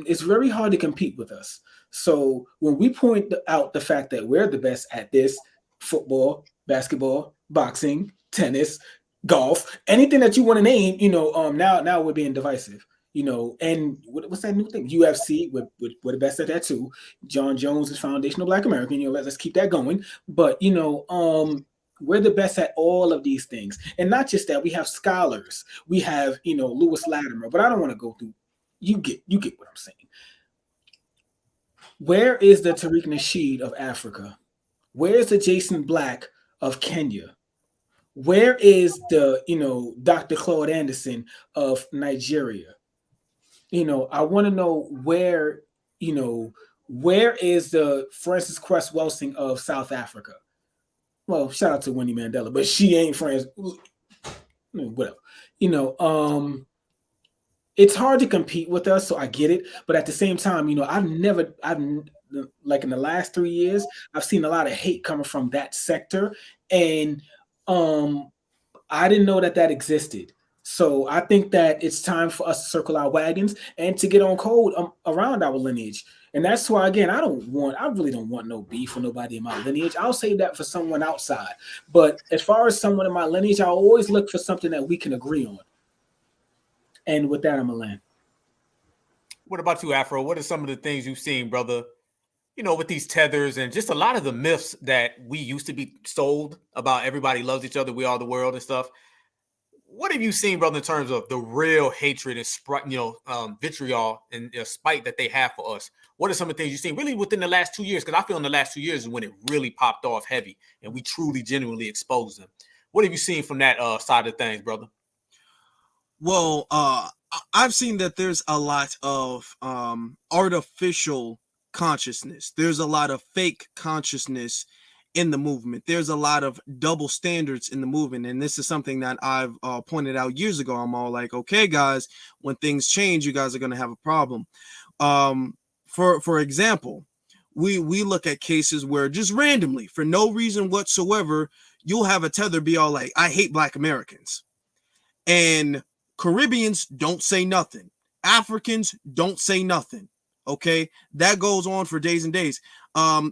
it's very hard to compete with us. So when we point out the fact that we're the best at this, football, basketball, boxing, tennis, golf, anything that you want to name, now we're being divisive. And what's that new thing? UFC, we're the best at that too. John Jones is foundational Black American. Let's keep that going. But we're the best at all of these things, and not just that. We have scholars. We have Lewis Latimer. But I don't want to go through. You get what I'm saying. Where is the Tariq Nasheed of Africa? Where is the Jason Black of Kenya? Where is the Dr. Claude Anderson of Nigeria? I want to know where is the Frances Cress Welsing of South Africa? Well, shout out to Winnie Mandela, but she ain't friends. Whatever. It's hard to compete with us, so I get it. But at the same time, I've like in the last 3 years, I've seen a lot of hate coming from that sector, and I didn't know that existed. So I think that it's time for us to circle our wagons and to get on code around our lineage. And that's why, again, I really don't want no beef with nobody in my lineage. I'll save that for someone outside. But as far as someone in my lineage, I always look for something that we can agree on. And with that, I'm gonna land. What about you, Afro? What are some of the things you've seen, brother? With these tethers and just a lot of the myths that we used to be sold about everybody loves each other, we are the world and stuff. What have you seen, brother, in terms of the real hatred and vitriol and spite that they have for us? What are some of the things you've seen really within the last 2 years? Because I feel in the last 2 years is when it really popped off heavy and we truly, genuinely exposed them. What have you seen from that side of things, brother? Well, I've seen that there's a lot of artificial consciousness. There's a lot of fake consciousness in the movement. There's a lot of double standards in the movement. And this is something that I've pointed out years ago. I'm all like, okay, guys, when things change, you guys are going to have a problem. For example, we look at cases where just randomly, for no reason whatsoever, you'll have a tether be all like, I hate Black Americans. And Caribbeans don't say nothing. Africans don't say nothing. Okay, that goes on for days and days.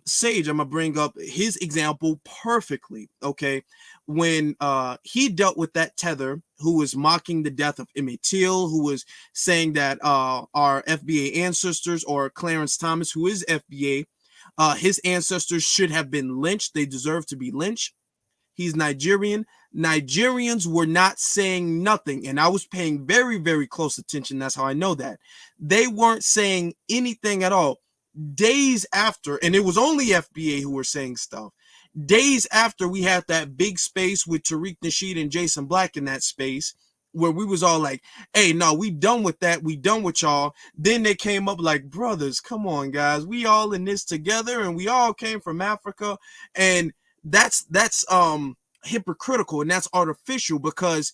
Sage, I'm gonna bring up his example perfectly. Okay, when he dealt with that tether who was mocking the death of Emmett Till, who was saying that our FBA ancestors, or Clarence Thomas, who is FBA, his ancestors should have been lynched. They deserve to be lynched. He's Nigerian. Nigerians were not saying nothing, and I was paying very, very close attention. That's how I know that. They weren't saying anything at all. Days after, and it was only FBA who were saying stuff. Days after we had that big space with Tariq Nasheed and Jason Black in that space, where we was all like, hey, no, we done with that. We done with y'all. Then they came up like, brothers, come on, guys. We all in this together, and we all came from Africa. And that's hypocritical, and that's artificial, because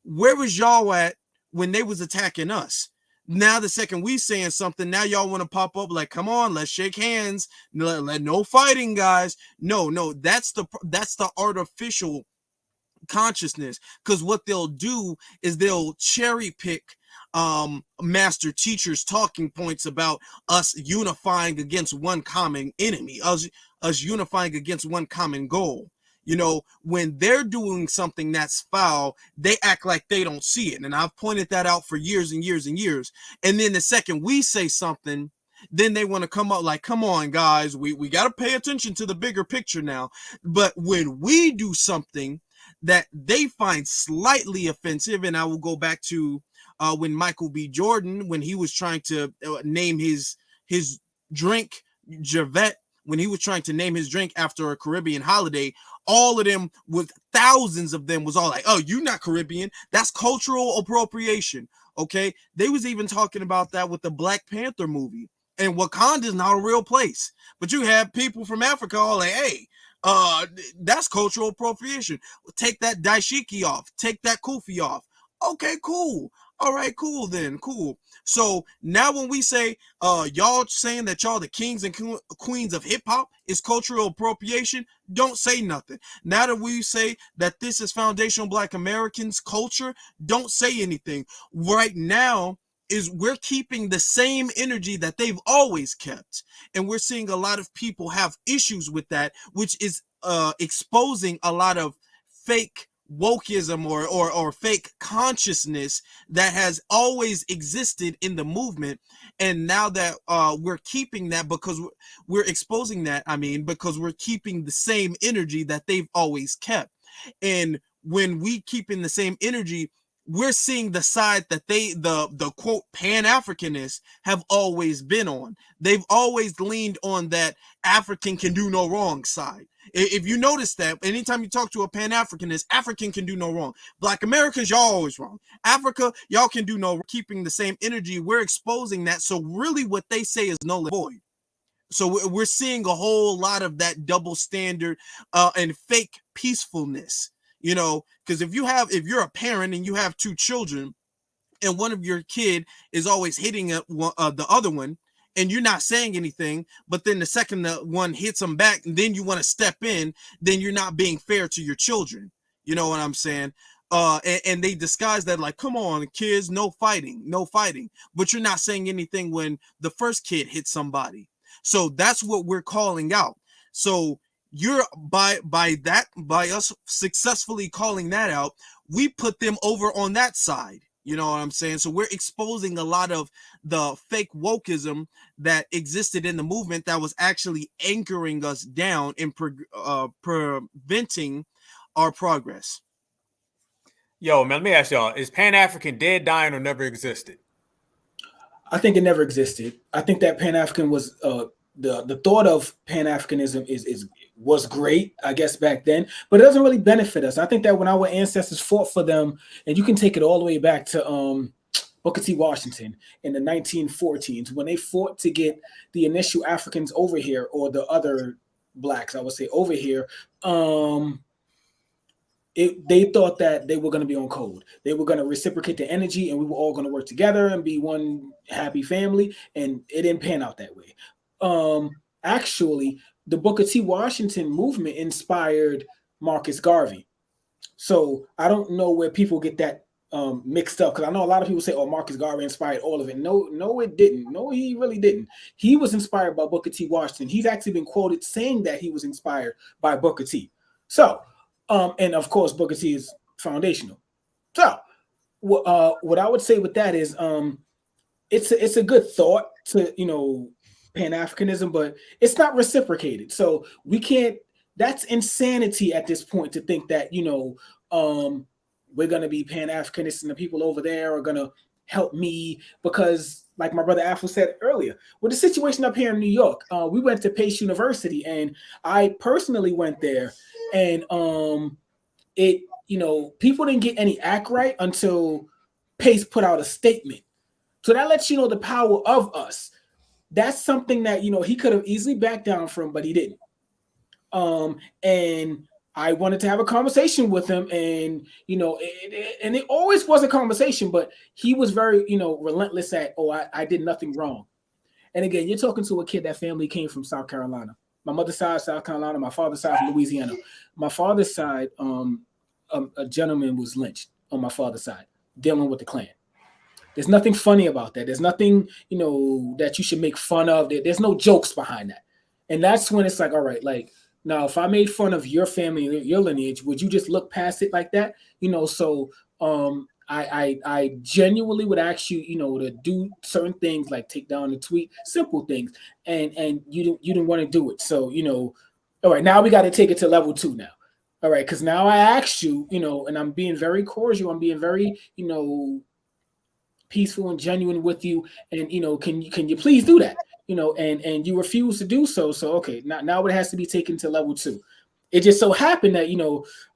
where was y'all at when they was attacking us? Now the second we saying something, now y'all want to pop up like, come on, let's shake hands, no fighting, guys. No, that's the artificial consciousness, because what they'll do is they'll cherry pick master teachers' talking points about us unifying against one common enemy, us unifying against one common goal. You know, when they're doing something that's foul, they act like they don't see it. And I've pointed that out for years and years and years. And then the second we say something, then they want to come out like, come on, guys, we got to pay attention to the bigger picture now. But when we do something that they find slightly offensive, and I will go back to when Michael B. Jordan, when he was trying to name his drink Javette, when he was trying to name his drink after a Caribbean holiday, all of them, with thousands of them, was all like, oh, you're not Caribbean. That's cultural appropriation. Okay. They was even talking about that with the Black Panther movie. And Wakanda is not a real place. But you have people from Africa all like, hey, that's cultural appropriation. Take that daishiki off. Take that kufi off. Okay, cool. All right, cool then. Cool. So now when we say y'all saying that y'all the kings and queens of hip hop is cultural appropriation, don't say nothing. Now that we say that this is foundational Black Americans culture, don't say anything. Right now is we're keeping the same energy that they've always kept. And we're seeing a lot of people have issues with that, which is exposing a lot of fake wokeism or fake consciousness that has always existed in the movement. And now that we're keeping that, because we're exposing that, because we're keeping the same energy that they've always kept. And when we keep in the same energy, we're seeing the side that the quote pan-Africanists have always been on. They've always leaned on that African can do no wrong side. If you notice that, anytime you talk to a pan-Africanist, African can do no wrong. Black Americans, y'all always wrong. Africa, y'all can do no wrong. Keeping the same energy, we're exposing that. So really what they say is null and void. So we're seeing a whole lot of that double standard and fake peacefulness. You know, because if you're a parent and you have two children, and one of your kid is always hitting the other one, and you're not saying anything, but then the second one hits them back, and then you want to step in, then you're not being fair to your children. You know what I'm saying? And they disguise that like, come on, kids, no fighting. But you're not saying anything when the first kid hits somebody. So that's what we're calling out. So you're by us successfully calling that out, we put them over on that side. You know what I'm saying? So we're exposing a lot of the fake wokeism that existed in the movement that was actually anchoring us down and preventing our progress. Yo, man, let me ask y'all, is Pan-African dead, dying, or never existed? I think it never existed. I think that Pan-African was the thought of Pan-Africanism was great, I guess, back then, but it doesn't really benefit us. I think that when our ancestors fought for them, and you can take it all the way back to Booker T. Washington in the 1914s, when they fought to get the initial Africans over here, or the other blacks, I would say, over here, they thought that they were going to be on code. They were going to reciprocate the energy, and we were all going to work together and be one happy family, and it didn't pan out that way. Actually, the Booker T. Washington movement inspired Marcus Garvey. So I don't know where people get that mixed up, because I know a lot of people say, "Oh, Marcus Garvey inspired all of it." No, it didn't. No, he really didn't. He was inspired by Booker T. Washington. He's actually been quoted saying that he was inspired by Booker T. So, and of course, Booker T is foundational. So, what I would say with that is, it's a good thought to, Pan-Africanism, but it's not reciprocated. So we can't. That's insanity at this point to think that we're going to be Pan-Africanists and the people over there are going to help me, because like my brother Afro said earlier, with the situation up here in New York, we went to Pace University, and I personally went there, and people didn't get any act right until Pace put out a statement. So that lets you know the power of us. That's something that, he could have easily backed down from, but he didn't. And I wanted to have a conversation with him, and and it always was a conversation, but he was very relentless at, I did nothing wrong. And again, you're talking to a kid that family came from South Carolina. My mother's side, South Carolina. My father's side, from Louisiana. My father's side, a gentleman was lynched on my father's side, dealing with the Klan. There's nothing funny about that. There's nothing that you should make fun of. There's no jokes behind that. And that's when it's like, all right, like, now, if I made fun of your family, your lineage, would you just look past it like that? So I genuinely would ask you, to do certain things like take down the tweet, simple things, and you didn't want to do it. So all right, now we got to take it to level 2 now. All right, because now I asked you, and I'm being very cordial, I'm being very peaceful and genuine with you, and can you please do that? And you refuse to do so. So, okay, now it has to be taken to level 2. It just so happened that,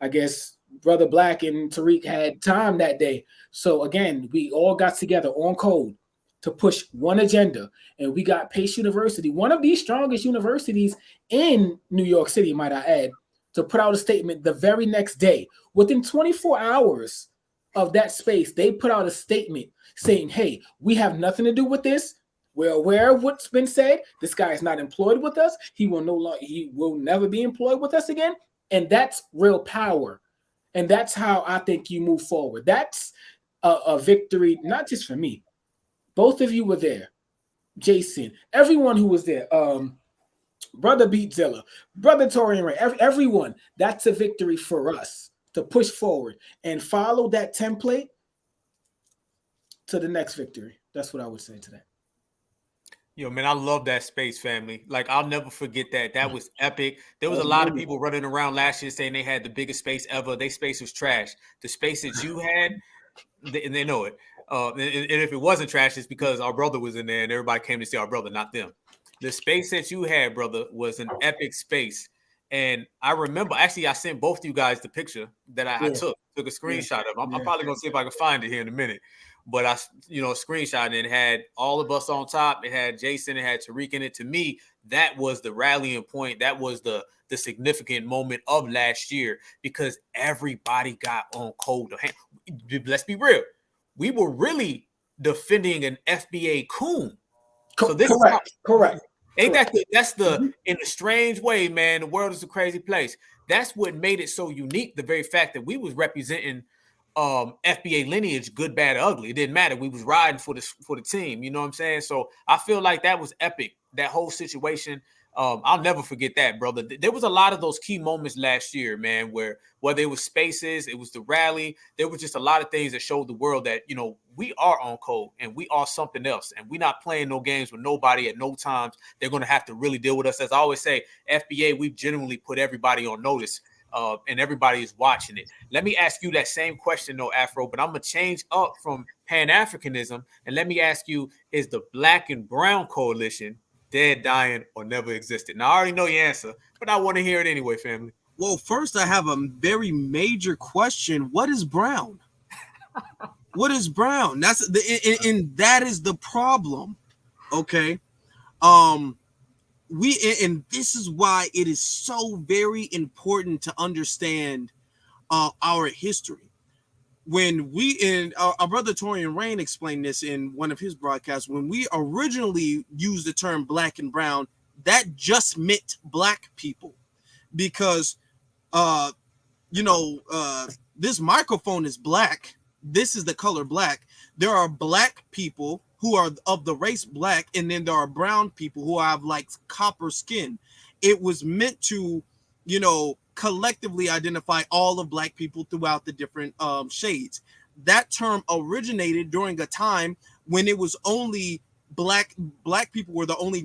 I guess Brother Black and Tariq had time that day. So again, we all got together on code to push one agenda, and we got Pace University, one of the strongest universities in New York City, might I add, to put out a statement the very next day. Within 24 hours of that space, they put out a statement saying, hey, we have nothing to do with this. We're aware of what's been said. This guy is not employed with us. He will never be employed with us again. And that's real power. And that's how I think you move forward. That's a victory, not just for me. Both of you were there. Jason, everyone who was there. Brother Beatzilla, Brother Torian Ray, everyone. That's a victory for us to push forward and follow that template to the next victory. That's what I would say to that. Yo, man, I love that space, family. Like, I'll never forget that. That was epic. There was a lot of people running around last year saying they had the biggest space ever. Their space was trash. The space that you had, they know it. And if it wasn't trash, it's because our brother was in there and everybody came to see our brother, not them. The space that you had, brother, was an epic space. And I remember, actually, I sent both of you guys the picture that I took a screenshot of. I'm probably going to see if I can find it here in a minute. But I, screenshot, and it had all of us on top. It had Jason, it had Tariq in it. To me, that was the rallying point. That was the significant moment of last year, because everybody got on code. Let's be real. We were really defending an FBA coon. So this correct. Ain't that's in a strange way, man. The world is a crazy place. That's what made it so unique. The very fact that we was representing FBA lineage, good, bad, or ugly. It didn't matter. We was riding for the team. You know what I'm saying? So I feel like that was epic. That whole situation. I'll never forget that, brother. There was a lot of those key moments last year, man, where whether it was spaces, it was the rally, there was just a lot of things that showed the world that, we are on code and we are something else, and we're not playing no games with nobody at no times. They're going to have to really deal with us. As I always say, FBA, we've genuinely put everybody on notice. And everybody is watching it. Let me ask you that same question, though, Afro, but I'm going to change up from Pan-Africanism, and let me ask you, is the Black and Brown coalition dead, dying, or never existed? Now, I already know your answer, but I want to hear it anyway, family. Well, first, I have a very major question. What is brown? What is brown? That's and that is the problem. Okay. And this is why it is so very important to understand our history. When our brother Torian Rain explained this in one of his broadcasts, when we originally used the term Black and Brown, that just meant Black people, because this microphone is black, this is the color black. There are black people who are of the race black, and then there are brown people who have like copper skin. It was meant to, you know, collectively identify all of black people throughout the different shades. That term originated during a time when it was only black people were the only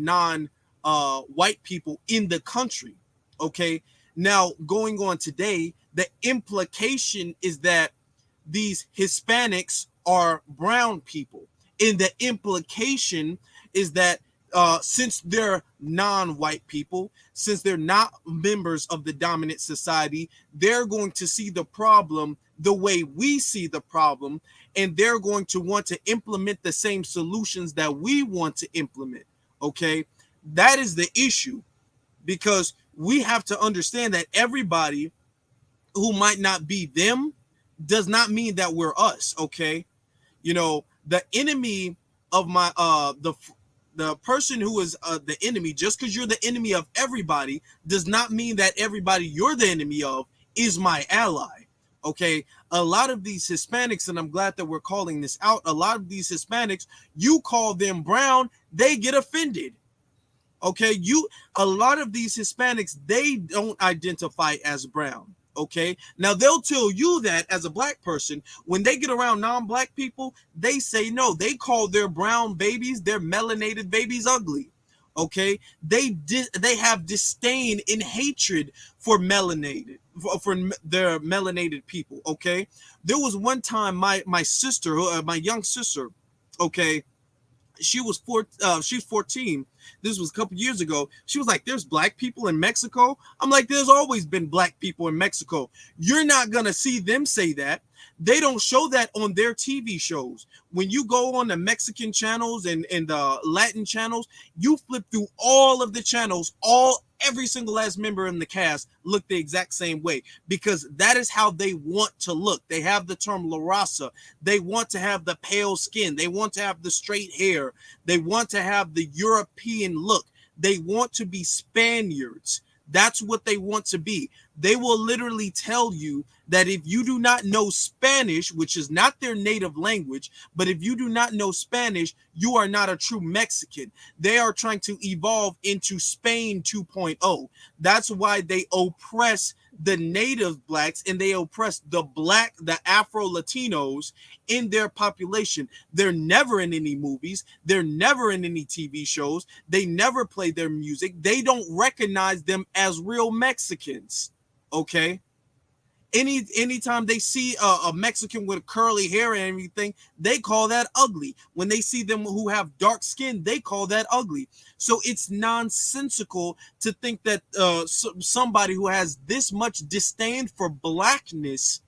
white people in the country. Okay, now going on today, the implication is that these Hispanics are brown people, and the implication is that since they're non-white people, since they're not members of the dominant society, they're going to see the problem the way we see the problem, and they're going to want to implement the same solutions that we want to implement. Okay, that is the issue, because we have to understand that everybody who might not be them does not mean that we're us. Okay, you know, the enemy of my the person who is the enemy, just because you're the enemy of everybody does not mean that everybody you're the enemy of is my ally. Okay, a lot of these Hispanics, and I'm glad that we're calling this out, a lot of these Hispanics, you call them brown, they get offended. Okay, a lot of these Hispanics, they don't identify as brown. Okay, now they'll tell you that as a black person, when they get around non-black people, they say no. They call their brown babies, their melanated babies, ugly. Okay, they have disdain and hatred for for their melanated people. Okay, there was one time my sister, my young sister, okay, she's 14. This was a couple years ago. She was like, there's black people in Mexico. I'm like, there's always been black people in Mexico. You're not going to see them say that. They don't show that on their TV shows. When you go on the Mexican channels and the Latin channels, you flip through all of the channels, every single last member in the cast look the exact same way, because that is how they want to look. They have the term La Raza. They want to have the pale skin. They want to have the straight hair. They want to have the European look. They want to be Spaniards. That's what they want to be. They will literally tell you that if you do not know Spanish, which is not their native language, but if you do not know Spanish, you are not a true Mexican. They are trying to evolve into Spain 2.0. That's why they oppress the native blacks and they oppress the Afro-Latinos in their population. They're never in any movies. They're never in any TV shows. They never play their music. They don't recognize them as real Mexicans. Okay? Anytime they see a Mexican with curly hair and everything, they call that ugly. When they see them who have dark skin, they call that ugly. So it's nonsensical to think that somebody who has this much disdain for blackness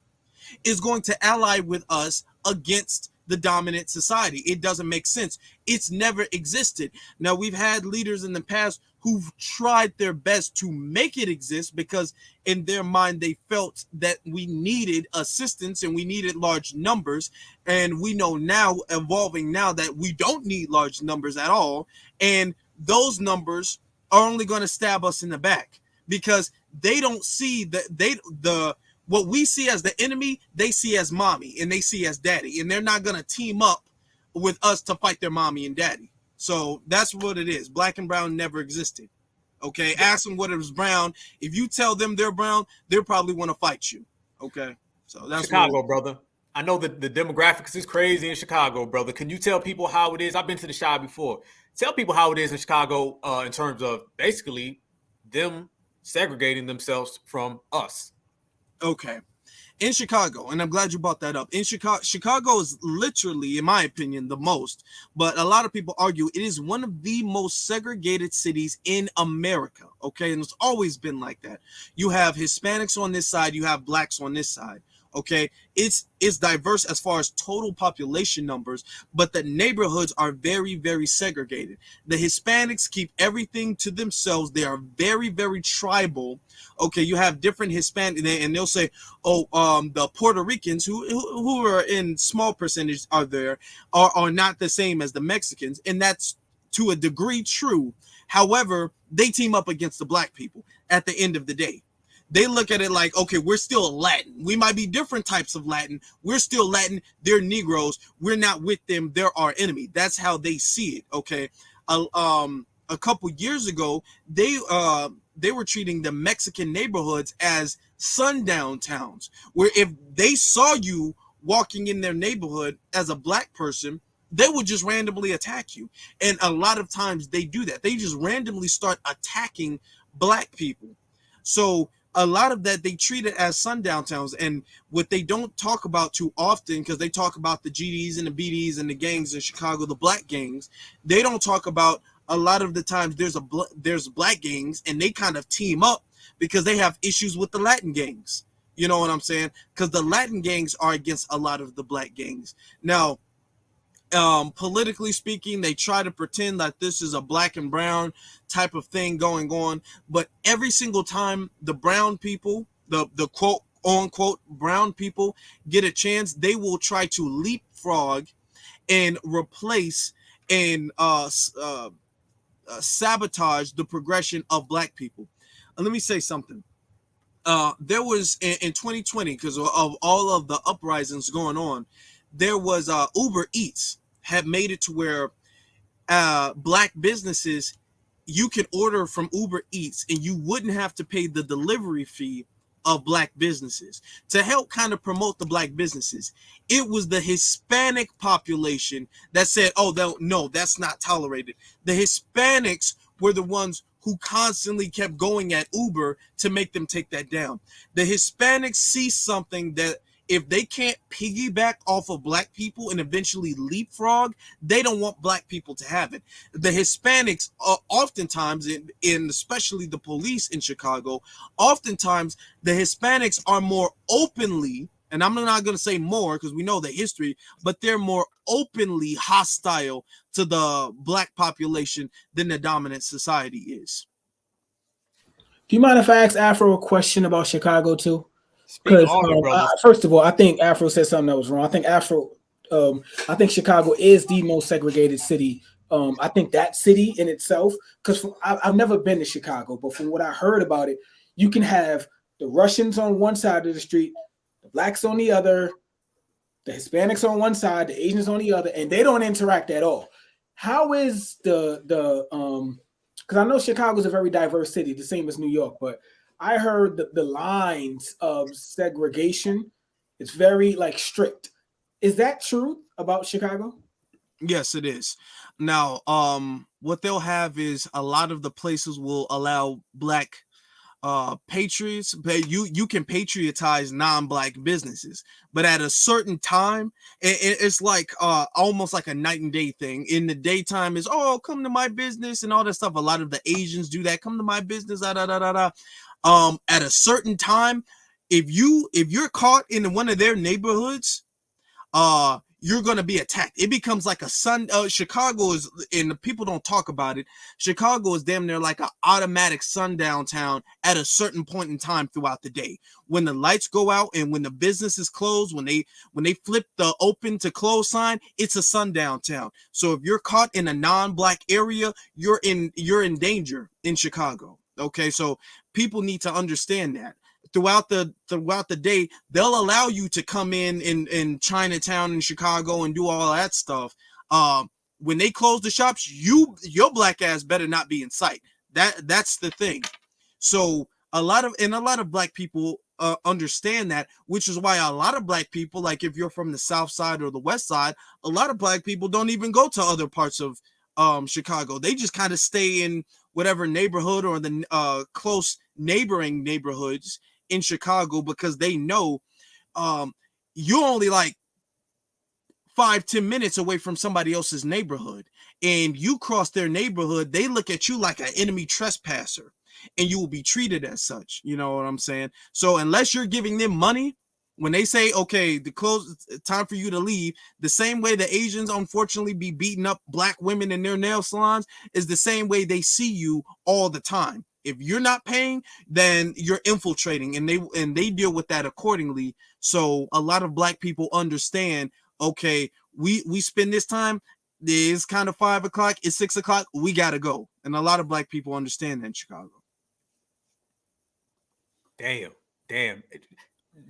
is going to ally with us against the dominant society. It doesn't make sense. It's never existed. Now, we've had leaders in the past who've tried their best to make it exist because in their mind they felt that we needed assistance and we needed large numbers, and we know now, evolving now, that we don't need large numbers at all, and those numbers are only going to stab us in the back because they don't see what we see as the enemy, they see as mommy and they see as daddy, and they're not going to team up with us to fight their mommy and daddy. So that's what it is. Black and brown never existed. Okay, ask them what it was brown. If you tell them they're brown, they'll probably want to fight you. Okay, so that's Chicago, brother. I know that the demographics is crazy in Chicago, brother. Can you tell people how it is? I've been to the Chi before. Tell people how it is in Chicago in terms of basically them segregating themselves from us. Okay. In Chicago, and I'm glad you brought that up. In Chicago is literally, in my opinion, the most, but a lot of people argue it is one of the most segregated cities in America. Okay, and it's always been like that. You have Hispanics on this side, you have blacks on this side. Okay, it's diverse as far as total population numbers, but the neighborhoods are very, very segregated. The Hispanics keep everything to themselves. They are very, very tribal. Okay, you have different Hispanic, and they'll say, the Puerto Ricans who are in small percentage are not the same as the Mexicans, and that's to a degree true. However, they team up against the black people at the end of the day. They look at it like, okay, we're still Latin. We might be different types of Latin. We're still Latin. They're Negroes. We're not with them. They're our enemy. That's how they see it. Okay. A couple years ago, they were treating the Mexican neighborhoods as sundown towns, where if they saw you walking in their neighborhood as a black person, they would just randomly attack you. And a lot of times they do that. They just randomly start attacking black people. So a lot of that, they treat it as sundown towns. And what they don't talk about too often, because they talk about the GDs and the BDs and the gangs in Chicago, the black gangs, they don't talk about a lot of the times there's black gangs, and they kind of team up because they have issues with the Latin gangs. You know what I'm saying? Because the Latin gangs are against a lot of the black gangs. Now, politically speaking, they try to pretend that this is a black and brown type of thing going on, but every single time the brown people, the quote unquote brown people, get a chance, they will try to leapfrog and replace and sabotage the progression of black people. And let me say something. There was in 2020, because of all of the uprisings going on, there was Uber Eats had made it to where black businesses, you can order from Uber Eats and you wouldn't have to pay the delivery fee of black businesses to help kind of promote the black businesses. It was the Hispanic population that said, oh, no, that's not tolerated. The Hispanics were the ones who constantly kept going at Uber to make them take that down. The Hispanics see something that if they can't piggyback off of black people and eventually leapfrog, they don't want black people to have it. The Hispanics, oftentimes, in especially the police in Chicago, oftentimes the Hispanics are more openly, and I'm not going to say more because we know the history, but they're more openly hostile to the black population than the dominant society is. Do you mind if I ask Afro a question about Chicago too? Because first of all, I think Afro said something that was wrong. I think I think Chicago is the most segregated city. I think that city in itself, because I've never been to Chicago, but from what I heard about it, you can have the Russians on one side of the street, the blacks on the other, the Hispanics on one side, the Asians on the other, and they don't interact at all. How is the because I know Chicago is a very diverse city, the same as New York, but I heard the lines of segregation, it's very like strict. Is that true about Chicago? Yes, it is. Now, what they'll have is a lot of the places will allow black patriots, but you can patriotize non-black businesses, but at a certain time, it's like almost like a night and day thing. In the daytime is, oh, come to my business and all that stuff. A lot of the Asians do that. Come to my business, da da da da da. At a certain time, if you're caught in one of their neighborhoods, you're going to be attacked. It becomes like a Chicago is, and people don't talk about it, Chicago is damn near like an automatic sundown town at a certain point in time throughout the day. When the lights go out and when the business is closed, when they flip the open to close sign, it's a sundown town. So if you're caught in a non-black area, you're in danger in Chicago. Okay, so people need to understand that. Throughout the day, they'll allow you to come in Chinatown in Chicago and do all that stuff. When they close the shops, your black ass better not be in sight. That's the thing. So a lot of black people understand that, which is why a lot of black people, like if you're from the South Side or the West Side, a lot of black people don't even go to other parts of Chicago. They just kind of stay in whatever neighborhood or the close neighboring neighborhoods in Chicago, because they know you're only like 5-10 minutes away from somebody else's neighborhood, and you cross their neighborhood, they look at you like an enemy trespasser, and you will be treated as such. You know what I'm saying? So unless you're giving them money, when they say, okay, time for you to leave, the same way the Asians unfortunately be beating up black women in their nail salons is the same way they see you all the time. If you're not paying, then you're infiltrating, and they deal with that accordingly. So a lot of black people understand, okay, we spend this time, it's kind of 5 o'clock, it's 6 o'clock, we gotta go. And a lot of black people understand that in Chicago. Damn.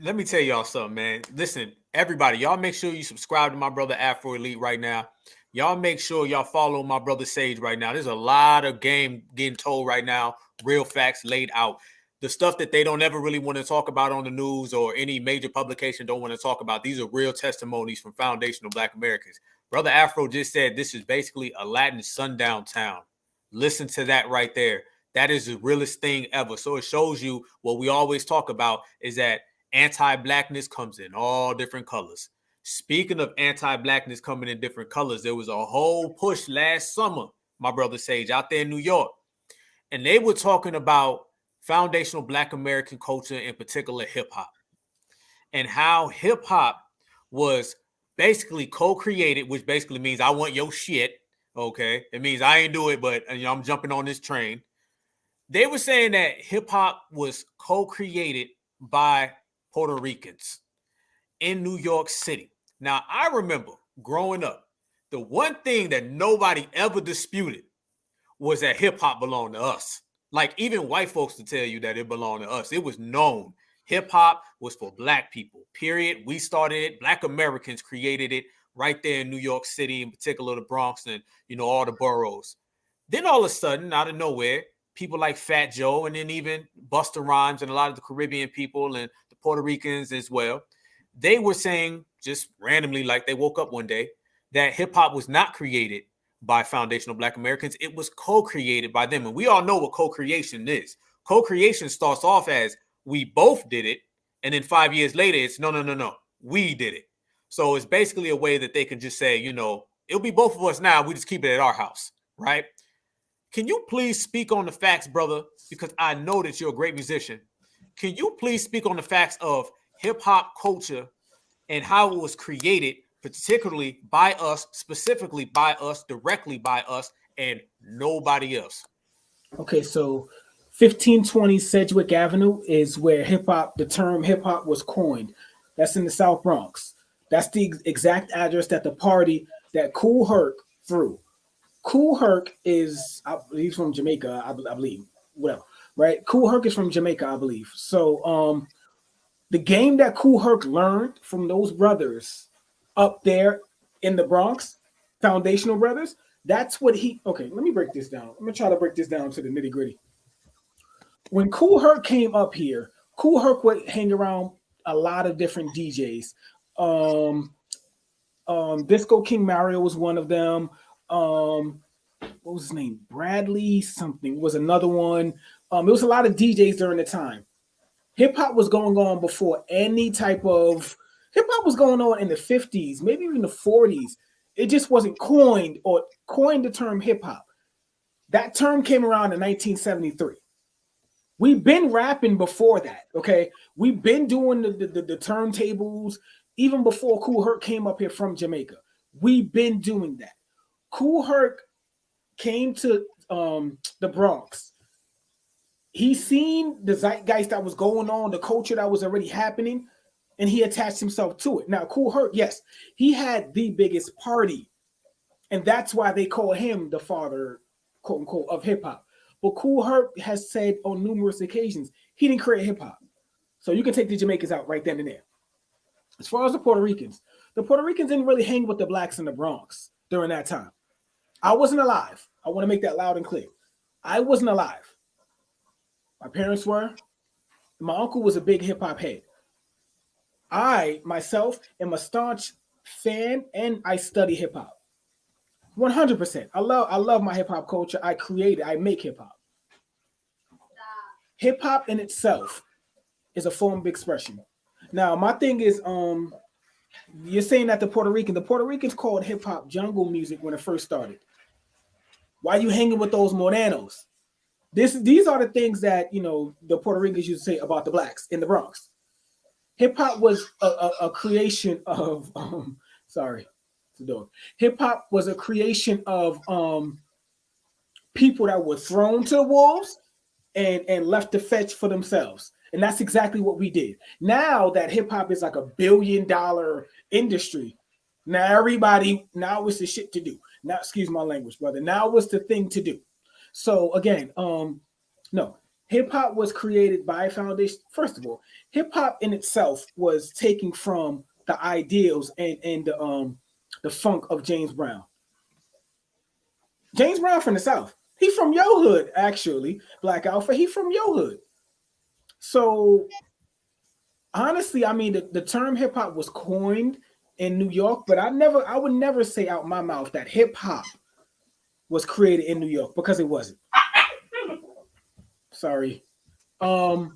Let me tell y'all something, man. Listen, everybody, y'all make sure you subscribe to my brother Afro Elite right now. Y'all make sure y'all follow my brother Sage right now. There's a lot of game getting told right now, real facts laid out. The stuff that they don't ever really want to talk about on the news or any major publication don't want to talk about. These are real testimonies from foundational Black Americans. Brother Afro just said this is basically a Latin sundown town. Listen to that right there. That is the realest thing ever. So it shows you what we always talk about is that anti-Blackness comes in all different colors. Speaking of anti-Blackness coming in different colors, there was a whole push last summer, my brother Sage, out there in New York. And they were talking about foundational Black American culture, in particular hip-hop, and how hip-hop was basically co-created, which basically means I want your shit, okay? It means I ain't do it, but I'm jumping on this train. They were saying that hip-hop was co-created by Puerto Ricans in New York City. Now, I remember growing up, the one thing that nobody ever disputed was that hip-hop belonged to us. Like, even white folks to tell you that it belonged to us. It was known. Hip-hop was for Black people, period. We started it. Black Americans created it right there in New York City, in particular the Bronx and, all the boroughs. Then all of a sudden, out of nowhere, people like Fat Joe and then even Busta Rhymes and a lot of the Caribbean people and the Puerto Ricans as well, they were saying just randomly, like they woke up one day, that hip-hop was not created by foundational Black Americans. It was co-created by them. And we all know what co-creation is. Co-creation starts off as we both did it. And then 5 years later, it's no. We did it. So it's basically a way that they can just say, it'll be both of us now. We just keep it at our house, right? Can you please speak on the facts, brother? Because I know that you're a great musician. Can you please speak on the facts of hip-hop culture and how it was created, particularly by us, specifically by us, directly by us, and nobody else? Okay, so 1520 Sedgwick Avenue is where the term hip-hop was coined. That's in the South Bronx. That's the exact address that the party that Kool Herc threw. Kool Herc is, he's from Jamaica, I believe, whatever, right? Kool Herc is from Jamaica, I believe. So the game that Kool Herc learned from those brothers up there in the Bronx, foundational brothers, that's what okay, let me break this down. I'm going to try to break this down to the nitty gritty. When Kool Herc came up here, Kool Herc would hang around a lot of different DJs. Disco King Mario was one of them. What was his name? Bradley something was another one. It was a lot of DJs during the time. Hip hop was going on before any type of hip hop was going on in the 50s, maybe even the 40s. It just wasn't coined the term hip hop. That term came around in 1973. We've been rapping before that. Okay, we've been doing the turntables even before Kool Herc came up here from Jamaica. We've been doing that. Kool Herc came to the Bronx. He seen the zeitgeist that was going on, the culture that was already happening, and he attached himself to it. Now, Kool Herc, yes, he had the biggest party, and that's why they call him the father, quote unquote, of hip hop. But Kool Herc has said on numerous occasions he didn't create hip hop. So you can take the Jamaicans out right then and there. As far as the Puerto Ricans didn't really hang with the Blacks in the Bronx during that time. I wasn't alive. I want to make that loud and clear. I wasn't alive. My parents were. My uncle was a big hip hop head. I, myself, am a staunch fan and I study hip hop. 100%. I love my hip hop culture. I make hip hop. Hip hop in itself is a form of expression. Now, my thing is, you're saying that the Puerto Ricans called hip hop jungle music when it first started. Why are you hanging with those morenos? These are the things that, the Puerto Ricans used to say about the Blacks in the Bronx. Hip hop was a creation of, hip hop was a creation of people that were thrown to the wolves and left to fetch for themselves. And that's exactly what we did. Now that hip hop is like $1 billion industry, now it's the shit to do. Now, excuse my language, brother. Now it's the thing to do. So again, no, Hip hop was created by a foundation. First of all, hip hop in itself was taking from the ideals and the funk of James Brown. James Brown from the South. He from your hood, actually. Black Alpha. He from your hood. So honestly, I mean, the term hip hop was coined in New York, but I would never say out my mouth that hip hop was created in New York, because it wasn't. Sorry. What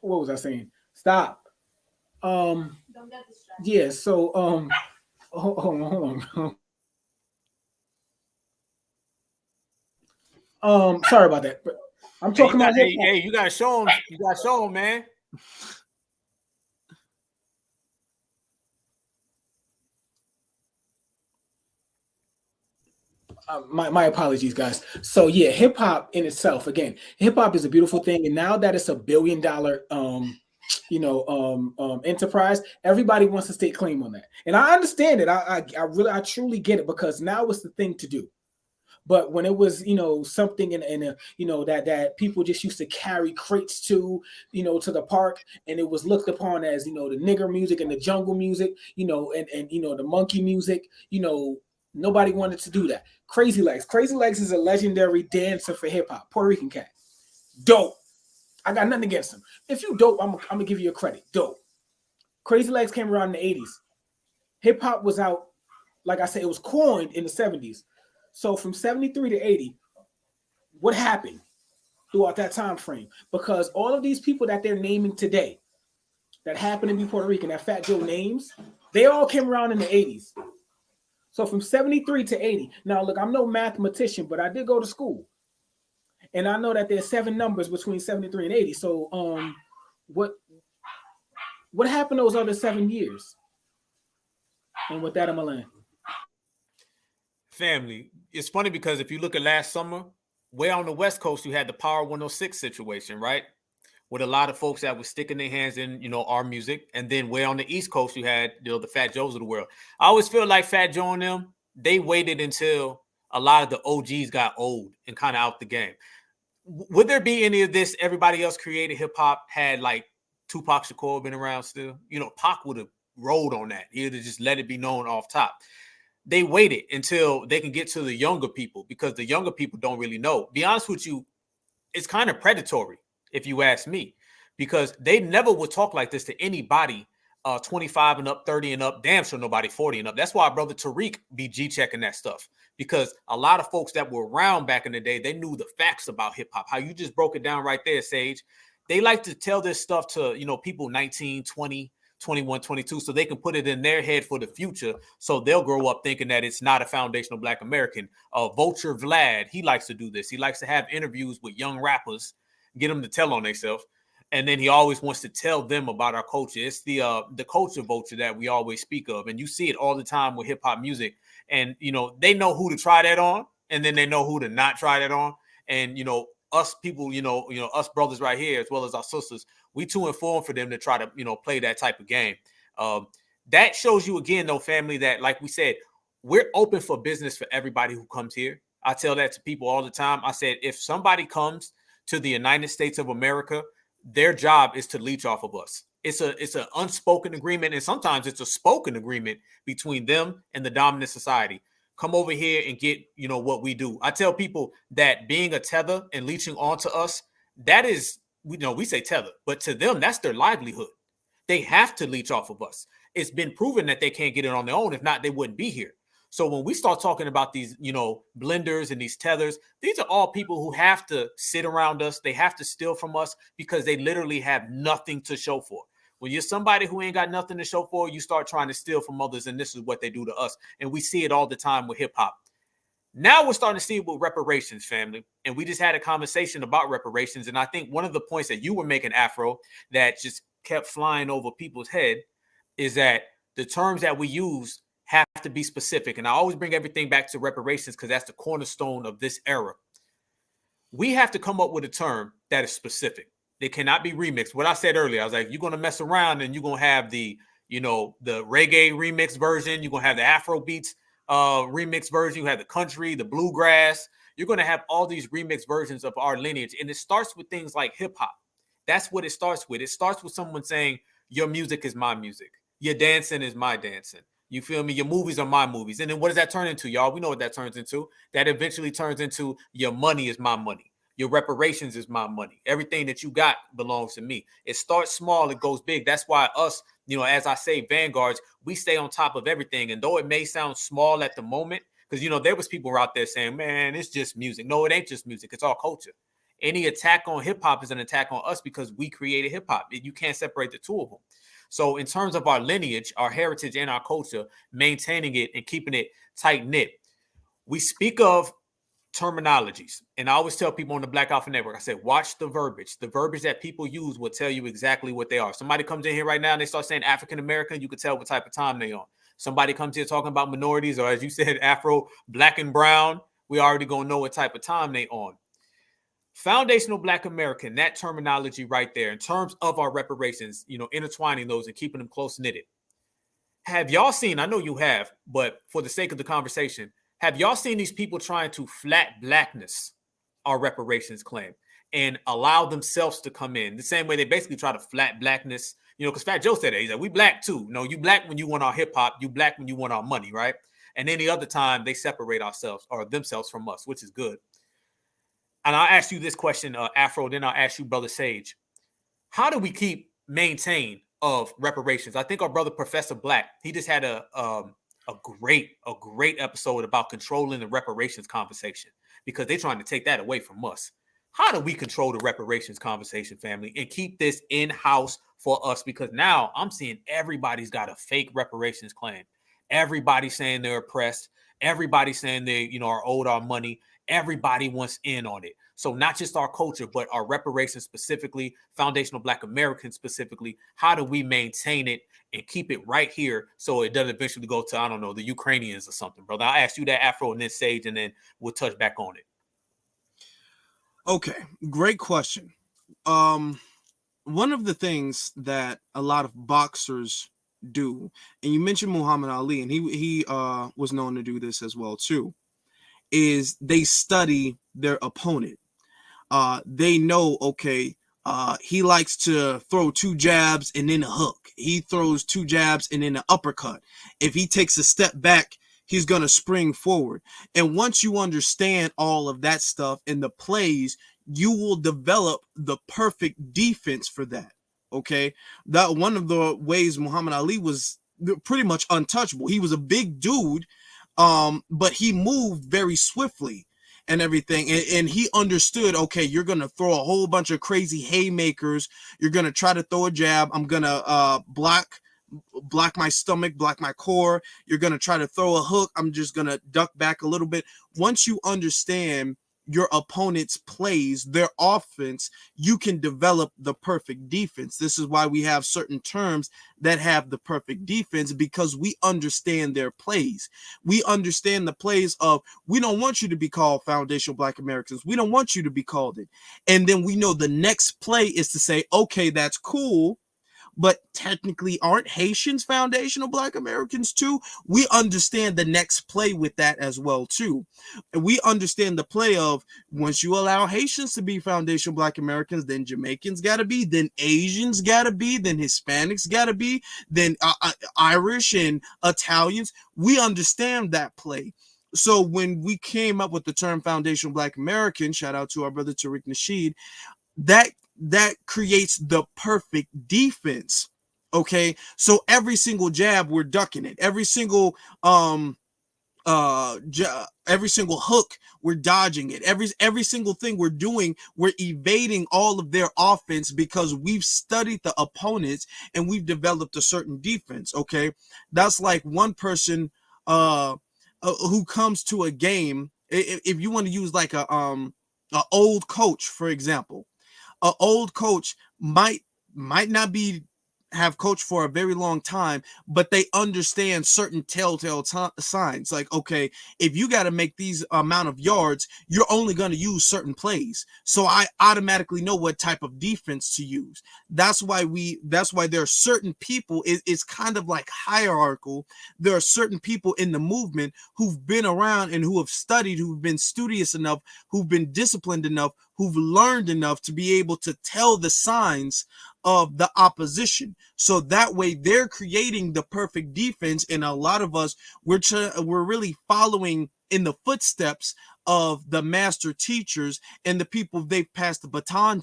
was I saying? Stop. Don't get distracted. Yeah, so hold on. Sorry about that. But I'm talking about hip hop. Hey, you gotta show him. You gotta show him, man. My apologies, guys. So yeah, hip hop in itself, again, hip hop is a beautiful thing, and now that it's a $1 billion enterprise, everybody wants to stake claim on that, and I understand it. I truly get it, because now it's the thing to do. But when it was, something in a, that people just used to carry crates to the park, and it was looked upon as, the nigger music and the jungle music, and the monkey music, nobody wanted to do that. Crazy Legs. Crazy Legs is a legendary dancer for hip hop. Puerto Rican cat. Dope. I got nothing against him. If you dope, I'm gonna give you a credit. Dope. Crazy Legs came around in the 80s. Hip hop was out, like I said, it was coined in the 70s. So from 73 to 80, what happened throughout that time frame? Because all of these people that they're naming today that happen to be Puerto Rican, that Fat Joe names, they all came around in the 80s. So from 73 to 80. Now, look, I'm no mathematician, but I did go to school. And I know that there's 7 numbers between 73 and 80. So what happened those other 7 years? And with that, I'm going to land. Family, it's funny because if you look at last summer, way on the West Coast, you had the Power 106 situation, right? With a lot of folks that were sticking their hands in, our music. And then way on the East Coast, you had, the Fat Joes of the world. I always feel like Fat Joe and them, they waited until a lot of the OGs got old and kind of out the game. Would there be any of this? Everybody else created hip hop, had like Tupac Shakur been around still? Pac would have rolled on that. He would have just let it be known off top. They waited until they can get to the younger people, because the younger people don't really know. Be honest with you, it's kind of predatory, if you ask me, because they never would talk like this to anybody 25 and up, 30 and up, damn sure nobody 40 and up. That's why brother Tariq be G-checking that stuff, because a lot of folks that were around back in the day, they knew the facts about hip hop. How you just broke it down right there, Sage. They like to tell this stuff to, people 19, 20, 21, 22, so they can put it in their head for the future, so they'll grow up thinking that it's not a foundational Black American. Vulture Vlad, he likes to do this. He likes to have interviews with young rappers, get them to tell on themselves, and then he always wants to tell them about our culture. It's the culture vulture that we always speak of, and you see it all the time with hip-hop music. And they know who to try that on, and then they know who to not try that on. And us people, us brothers right here, as well as our sisters, we too informed for them to try to, play that type of game. That shows you again, though, family, that like we said, we're open for business for everybody who comes here. I tell that to people all the time. I said, if somebody comes to the United States of America, their job is to leech off of us. It's an unspoken agreement, and sometimes it's a spoken agreement between them and the dominant society. Come over here and get, what we do. I tell people that being a tether and leeching onto us, that is, we say tether, but to them, that's their livelihood. They have to leech off of us. It's been proven that they can't get it on their own. If not, they wouldn't be here. So when we start talking about these, blenders and these tethers, these are all people who have to sit around us. They have to steal from us because they literally have nothing to show for. When you're somebody who ain't got nothing to show for, you start trying to steal from others, and this is what they do to us. And we see it all the time with hip hop. Now we're starting to see it with reparations, family. And we just had a conversation about reparations. And I think one of the points that you were making, Afro, that just kept flying over people's head is that the terms that we use have to be specific. And I always bring everything back to reparations because that's the cornerstone of this era. We have to come up with a term that is specific. They cannot be remixed. What I said earlier, I was like, you're going to mess around and you're going to have the reggae remix version. You're going to have the Afro beats remix version. You have the country, the bluegrass. you're going to have all these remix versions of our lineage. And it starts with things like hip hop. That's what it starts with. It starts with someone saying, your music is my music. Your dancing is my dancing. You feel me? Your movies are my movies. And then what does that turn into, y'all? We know what that turns into. That eventually turns into your money is my money. Your reparations is my money. Everything that you got belongs to me. It starts small, it goes big. That's why us, as I say, vanguards, we stay on top of everything. And though it may sound small at the moment, because, there was people out there saying, man, it's just music. No, it ain't just music. It's all culture. Any attack on hip hop is an attack on us because we created hip hop. You can't separate the two of them. So in terms of our lineage, our heritage, and our culture, maintaining it and keeping it tight knit, we speak of terminologies. And I always tell people on the Black Alpha Network, I said, watch the verbiage. The verbiage that people use will tell you exactly what they are. Somebody comes in here right now and they start saying African American, you can tell what type of time they're on. Somebody comes here talking about minorities, or as you said, Afro, black and brown, we already gonna know what type of time they on. Foundational Black American, that terminology right there, in terms of our reparations, intertwining those and keeping them close knitted. Have y'all seen, I know you have, but for the sake of the conversation, have y'all seen these people trying to flat blackness our reparations claim and allow themselves to come in the same way they basically try to flat blackness, because Fat Joe said that. He said, we black too. No, you black when you want our hip hop, you black when you want our money, right? And any other time they separate ourselves or themselves from us, which is good. And I'll ask you this question, Afro, then I'll ask you, Brother Sage. How do we maintain of reparations? I think our brother Professor Black, he just had a great episode about controlling the reparations conversation, because they're trying to take that away from us. How do we control the reparations conversation, family, and keep this in-house for us? Because now I'm seeing everybody's got a fake reparations claim. Everybody's saying they're oppressed. Everybody's saying they, are owed our money. Everybody wants in on it. So not just our culture, but our reparations specifically, foundational Black Americans specifically. How do we maintain it and keep it right here so it doesn't eventually go to, I don't know, the Ukrainians or something, brother? I'll ask you that, Afro, and then Sage, and then we'll touch back on it. Okay, great question. One of the things that a lot of boxers do, and you mentioned Muhammad Ali, and he was known to do this as well too, is they study their opponent. They know, okay, he likes to throw 2 jabs and then a hook. He throws 2 jabs and then an uppercut. If he takes a step back, he's going to spring forward. And once you understand all of that stuff in the plays, you will develop the perfect defense for that. Okay. That one of the ways Muhammad Ali was pretty much untouchable. He was a big dude, but he moved very swiftly and everything. And he understood, okay, you're going to throw a whole bunch of crazy haymakers. You're going to try to throw a jab. I'm going to block my stomach, block my core. You're going to try to throw a hook. I'm just going to duck back a little bit. Once you understand your opponent's plays, their offense, you can develop the perfect defense. This is why we have certain terms that have the perfect defense, because we understand their plays. We understand the plays of, we don't want you to be called foundational Black Americans. We don't want you to be called it. And then we know the next play is to say, okay, that's cool, but technically aren't Haitians foundational Black Americans too? We understand the next play with that as well too. And we understand the play of, once you allow Haitians to be foundational Black Americans, then Jamaicans got to be, then Asians got to be, then Hispanics got to be, then Irish and Italians. We understand that play. So when we came up with the term foundational Black American, shout out to our brother Tariq Nasheed, that creates the perfect defense. Okay, so every single jab we're ducking it, every single hook we're dodging it, every single thing we're doing, we're evading all of their offense, because we've studied the opponents and we've developed a certain defense. Okay, that's like one person who comes to a game. If you want to use like a old coach, for example, an old coach might not be have coached for a very long time, but they understand certain telltale signs. Like, okay, if you got to make these amount of yards, you're only going to use certain plays. So I automatically know what type of defense to use. That's why there are certain people, it's kind of like hierarchical. There are certain people in the movement who've been around and who have studied, who've been studious enough, who've been disciplined enough, who've learned enough to be able to tell the signs of the opposition. So that way they're creating the perfect defense. And a lot of us, we're really following in the footsteps of the master teachers and the people they've passed the baton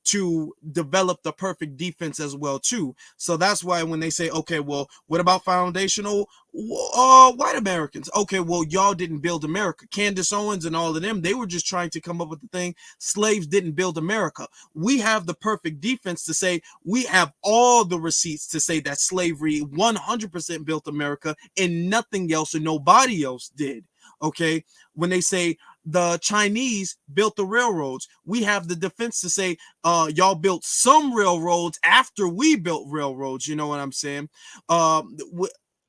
to develop the perfect defense as well too. So that's why when they say, okay, well, what about foundational white Americans? Okay, well, y'all didn't build America. Candace Owens and all of them, they were just trying to come up with the thing. Slaves didn't build America. We have the perfect defense to say we have all the receipts to say that slavery 100% built America and nothing else or nobody else did. Okay, when they say the Chinese built the railroads, we have the defense to say y'all built some railroads after we built railroads. You know what I'm saying? All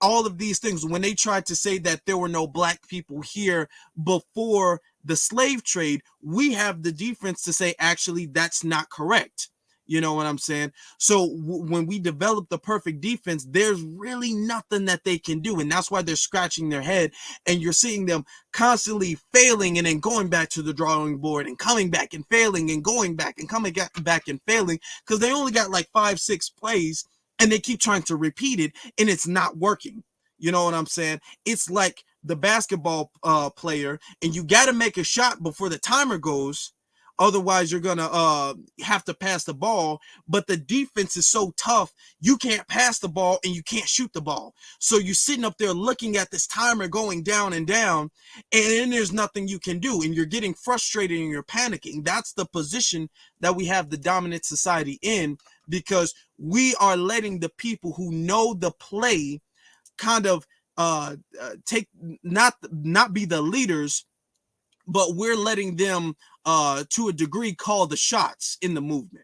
of these things, when they tried to say that there were no black people here before the slave trade, we have the defense to say actually that's not correct. You know what I'm saying? So when we develop the perfect defense, there's really nothing that they can do. And that's why they're scratching their head. And you're seeing them constantly failing and then going back to the drawing board and coming back and failing and going back and coming back and failing because they only got like 5-6 plays and they keep trying to repeat it and it's not working. You know what I'm saying? It's like the basketball player and you got to make a shot before the timer goes. Otherwise, you're going to have to pass the ball. But the defense is so tough, you can't pass the ball and you can't shoot the ball. So you're sitting up there looking at this timer going down and down, and then there's nothing you can do. And you're getting frustrated and you're panicking. That's the position that we have the dominant society in, because we are letting the people who know the play kind of take not be the leaders, but we're letting them to a degree call the shots in the movement.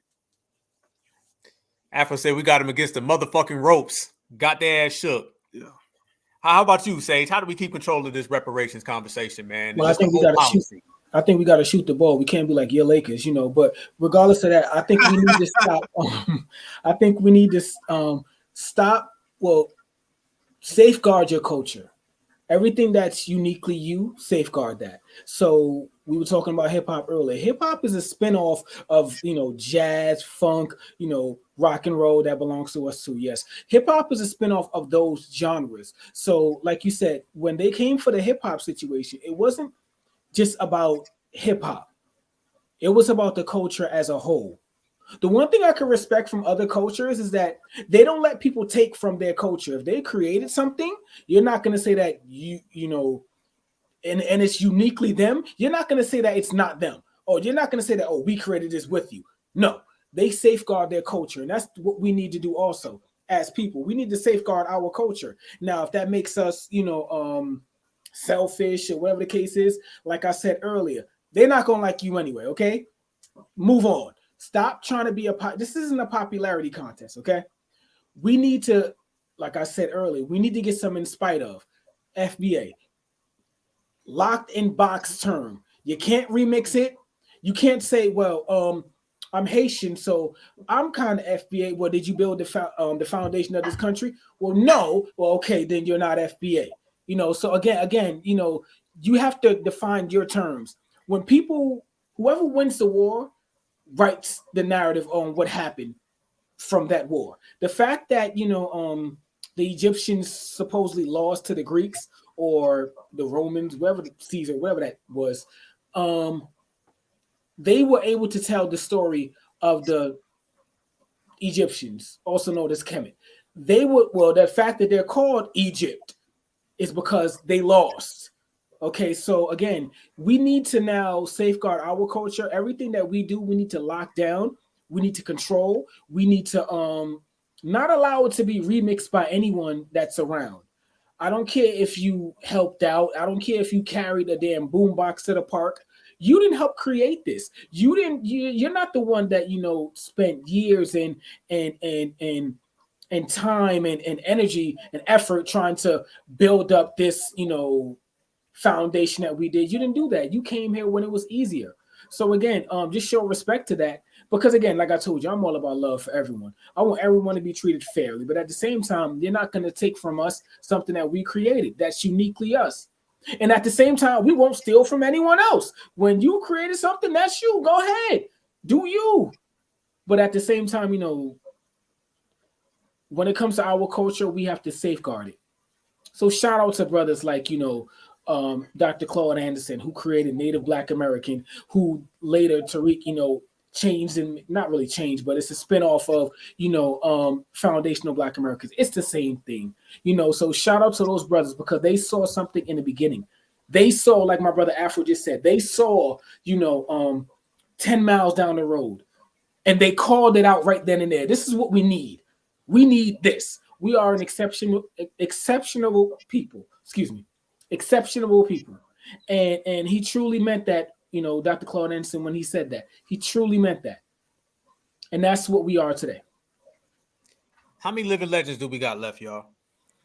Afro said we got him against the motherfucking ropes. Got their ass shook. Yeah. How about you, Sage? How do we keep control of this reparations conversation, man? Well, I think we got to shoot. I think we got to shoot the ball. We can't be like your Lakers, you know. But regardless of that, I think we need to stop. I think we need to stop. Well, safeguard your culture. Everything that's uniquely you, safeguard that. So we were talking about hip hop earlier. Hip hop is a spinoff of, jazz, funk, rock and roll that belongs to us too. Yes. Hip hop is a spinoff of those genres. So like you said, when they came for the hip hop situation, it wasn't just about hip hop. It was about the culture as a whole. The one thing I can respect from other cultures is that they don't let people take from their culture. If they created something, you're not going to say that and it's uniquely them. You're not going to say that it's not them. Or you're not going to say that, we created this with you. No, they safeguard their culture. And that's what we need to do also as people. We need to safeguard our culture. Now, if that makes us, selfish or whatever the case is, like I said earlier, they're not going to like you anyway, okay? Move on. Stop trying to be this isn't a popularity contest, okay? We need to, like I said earlier, we need to get some in spite of. FBA. Locked in box term. You can't remix it. You can't say, well, I'm Haitian, so I'm kind of FBA. Well, did you build the foundation of this country? Well, no. Well, okay, then you're not FBA. So again, you have to define your terms. When whoever wins the war writes the narrative on what happened from that war. The fact that, the Egyptians supposedly lost to the Greeks or the Romans, Caesar, whatever that was, they were able to tell the story of the Egyptians, also known as Kemet. The fact that they're called Egypt is because they lost. Okay, so again, we need to now safeguard our culture. Everything that we do, we need to lock down. We need to control. We need to not allow it to be remixed by anyone that's around. I don't care if you helped out. I don't care if you carried a damn boombox to the park. You didn't help create this. You're not the one that spent years and and time and energy and effort trying to build up this, foundation that we did. You didn't do that. You came here when it was easier. So again, just show respect to that. Because again, like I told you, I'm all about love for everyone. I want everyone to be treated fairly. But at the same time, you're not going to take from us something that we created that's uniquely us. And at the same time, we won't steal from anyone else. When you created something, that's you. Go ahead. Do you. But at the same time, when it comes to our culture, we have to safeguard it. So shout out to brothers like, Dr. Claude Anderson, who created Native Black American, who later Tariq, changed, and not really changed, but it's a spinoff of, Foundational Black Americans. It's the same thing, so shout out to those brothers because they saw something in the beginning. They saw, like my brother Afro just said, they saw, 10 miles down the road and they called it out right then and there. This is what we need. We need this. We are an exceptional people. Exceptional people. And he truly meant that, Dr. Claude Anderson, when he said that, he truly meant that. And that's what we are today. How many living legends do we got left, y'all?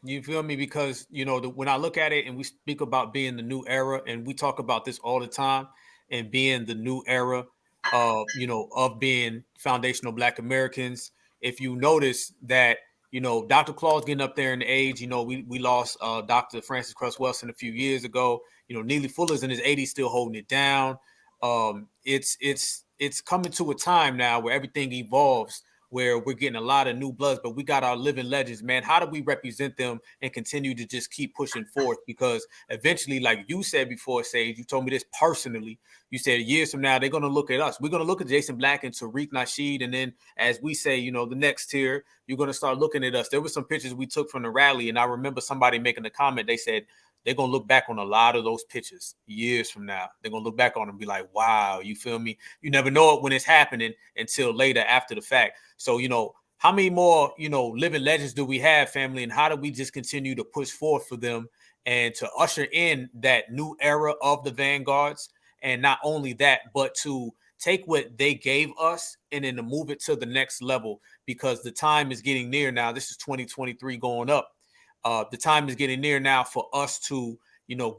You feel me? Because, when I look at it and we speak about being the new era, and we talk about this all the time, and being the new era of, of being foundational Black Americans, if you notice that, Dr. Claude's getting up there in the age, we lost Dr. Francis Cress Welsing a few years ago. Neely Fuller's in his 80s still holding it down. It's coming to a time now where everything evolves, where we're getting a lot of new bloods, but we got our living legends, man. How do we represent them and continue to just keep pushing forth? Because eventually, like you said before, Sage, you told me this personally. You said years from now, they're going to look at us. We're going to look at Jason Black and Tariq Nasheed. And then as we say, the next tier, you're going to start looking at us. There were some pictures we took from the rally. And I remember somebody making a comment. They said, they're going to look back on a lot of those pictures years from now. They're going to look back on them and be like, wow, you feel me? You never know it when it's happening until later after the fact. So, how many more, living legends do we have, family? And how do we just continue to push forth for them and to usher in that new era of the Vanguards? And not only that, but to take what they gave us and then to move it to the next level, because the time is getting near now. This is 2023 going up. The time is getting near now for us to,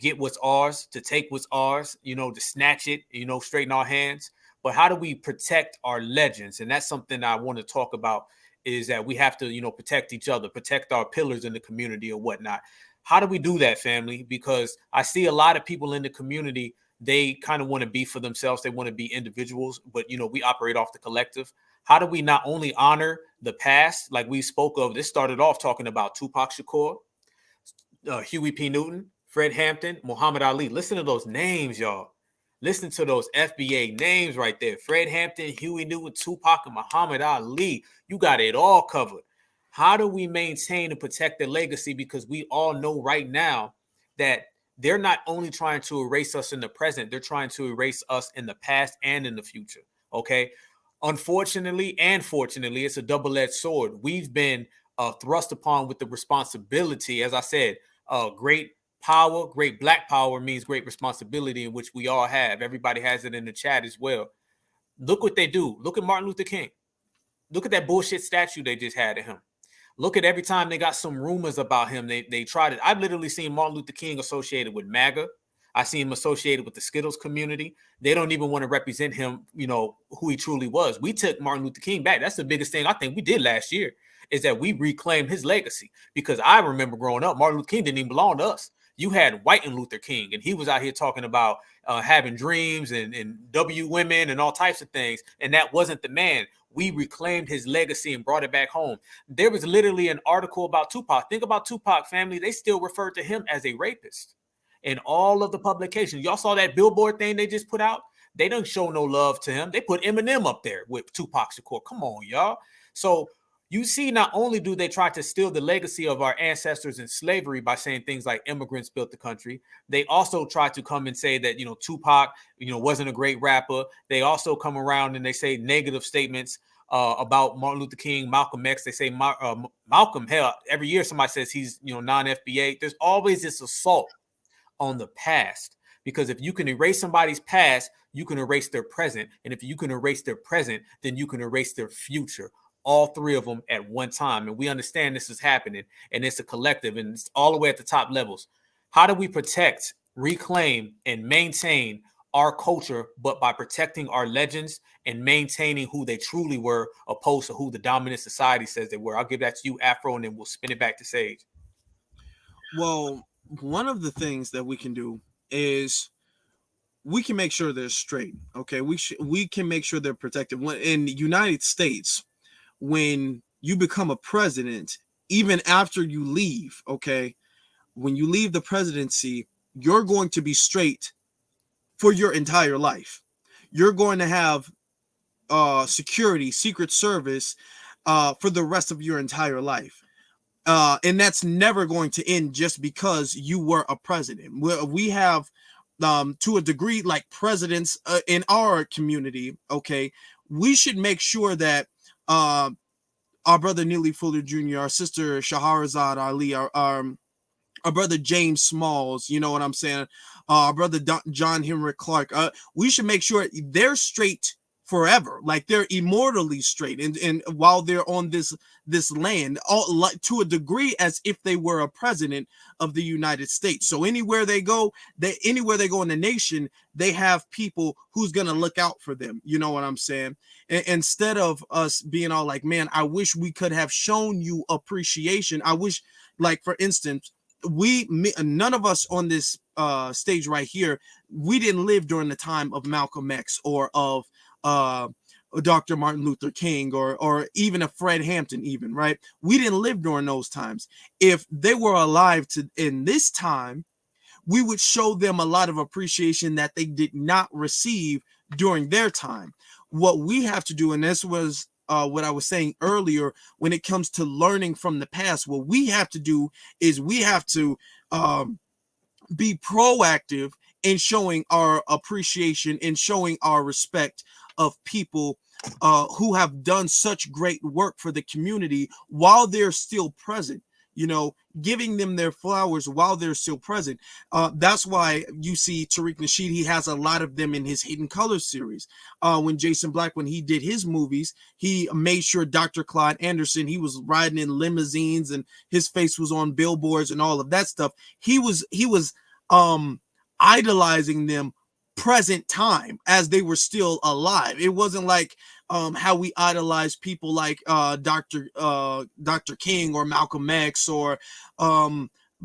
get what's ours, to take what's ours, to snatch it, straighten our hands. But how do we protect our legends? And that's something I want to talk about, is that we have to, protect each other, protect our pillars in the community or whatnot. How do we do that, family? Because I see a lot of people in the community, they kind of want to be for themselves. They want to be individuals, but, we operate off the collective. How do we not only honor the past, like we spoke of? This started off talking about Tupac Shakur, Huey P. Newton, Fred Hampton, Muhammad Ali. Listen to those names, y'all. Listen to those FBA names right there. Fred Hampton, Huey Newton, Tupac, and Muhammad Ali. You got it all covered. How do we maintain and protect their legacy? Because we all know right now that they're not only trying to erase us in the present, they're trying to erase us in the past and in the future. Okay. Unfortunately and fortunately, it's a double-edged sword. We've been thrust upon with the responsibility. As I said, great power, great Black power means great responsibility, in which we all have. Everybody has it in the chat as well. Look what they do. Look at Martin Luther King. Look at that bullshit statue they just had of him. Look at every time they got some rumors about him, they tried it. I've literally seen Martin Luther King associated with MAGA. I see him associated with the Skittles community. They don't even want to represent him, who he truly was. We took Martin Luther King back. That's the biggest thing I think we did last year, is that we reclaimed his legacy. Because I remember growing up, Martin Luther King didn't even belong to us. You had White and Luther King, and he was out here talking about having dreams and W women and all types of things. And that wasn't the man. We reclaimed his legacy and brought it back home. There was literally an article about Tupac. Think about Tupac, family. They still refer to him as a rapist in all of the publications. Y'all saw that Billboard thing they just put out? They don't show no love to him. They put Eminem up there with Tupac Shakur. Come on, y'all. So you see, not only do they try to steal the legacy of our ancestors in slavery by saying things like immigrants built the country, they also try to come and say that, Tupac, wasn't a great rapper. They also come around and they say negative statements about Martin Luther King, Malcolm X. They say Malcolm, hell, every year somebody says he's, non-FBA. There's always this assault on the past, because if you can erase somebody's past, you can erase their present. And if you can erase their present, then you can erase their future. all three of them at one time. And we understand this is happening, and it's a collective, and it's all the way at the top levels. How do we protect, reclaim, and maintain our culture, but by protecting our legends and maintaining who they truly were, opposed to who the dominant society says they were? I'll give that to you, Afro, and then we'll spin it back to Sage. Well, one of the things that we can do is we can make sure they're straight. Okay, we can make sure they're protected. When in the United States, when you become a president, even after you leave, okay, when you leave the presidency, you're going to be straight for your entire life. You're going to have security, Secret Service for the rest of your entire life. And that's never going to end just because you were a president. We have, to a degree, like presidents in our community, okay, we should make sure that our brother Neely Fuller Jr., our sister Shahrazad Ali, our brother James Smalls, you know what I'm saying? Our brother John Henry Clark. We should make sure they're straight forever, like they're immortally straight, and while they're on this land, all like to a degree as if they were a president of the United States. So anywhere they go in the nation, they have people who's gonna look out for them. You know what I'm saying? Instead of us being all like, man, I wish we could have shown you appreciation. I wish, like for instance, none of us on this stage right here, we didn't live during the time of Malcolm X or of Dr. Martin Luther King or even a Fred Hampton, even, right? We didn't live during those times. If they were alive in this time, we would show them a lot of appreciation that they did not receive during their time. What we have to do, and this was what I was saying earlier, when it comes to learning from the past, what we have to do is we have to be proactive in showing our appreciation and showing our respect of people who have done such great work for the community while they're still present, you know, giving them their flowers while they're still present. That's why you see Tariq Nasheed, he has a lot of them in his Hidden Colors series. When Jason Black, when he did his movies, he made sure Dr. Clyde Anderson, he was riding in limousines and his face was on billboards and all of that stuff. He was idolizing them present time as they were still alive. It wasn't like how we idolize people like Dr. King or Malcolm X or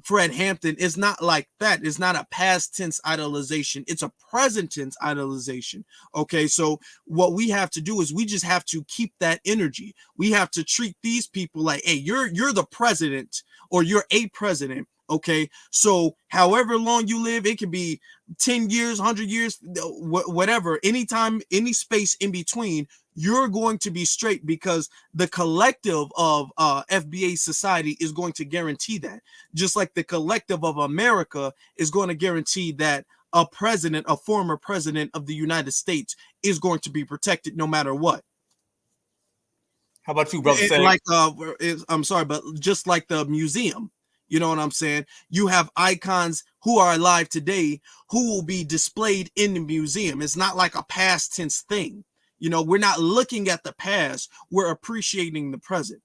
Fred Hampton. It's not like that. It's not a past tense idolization. It's a present tense idolization. Okay, so what we have to do is we just have to keep that energy. We have to treat these people like, hey, you're the president or you're a president. Okay, so however long you live, it can be 10 years, 100 years, whatever, anytime, any space in between, you're going to be straight because the collective of FBA society is going to guarantee that. Just like the collective of America is going to guarantee that a president, a former president of the United States is going to be protected no matter what. How about you, brother? Like, I'm sorry, but just like the museum. You know what I'm saying? You have icons who are alive today who will be displayed in the museum. It's not like a past tense thing. You know, we're not looking at the past. We're appreciating the present.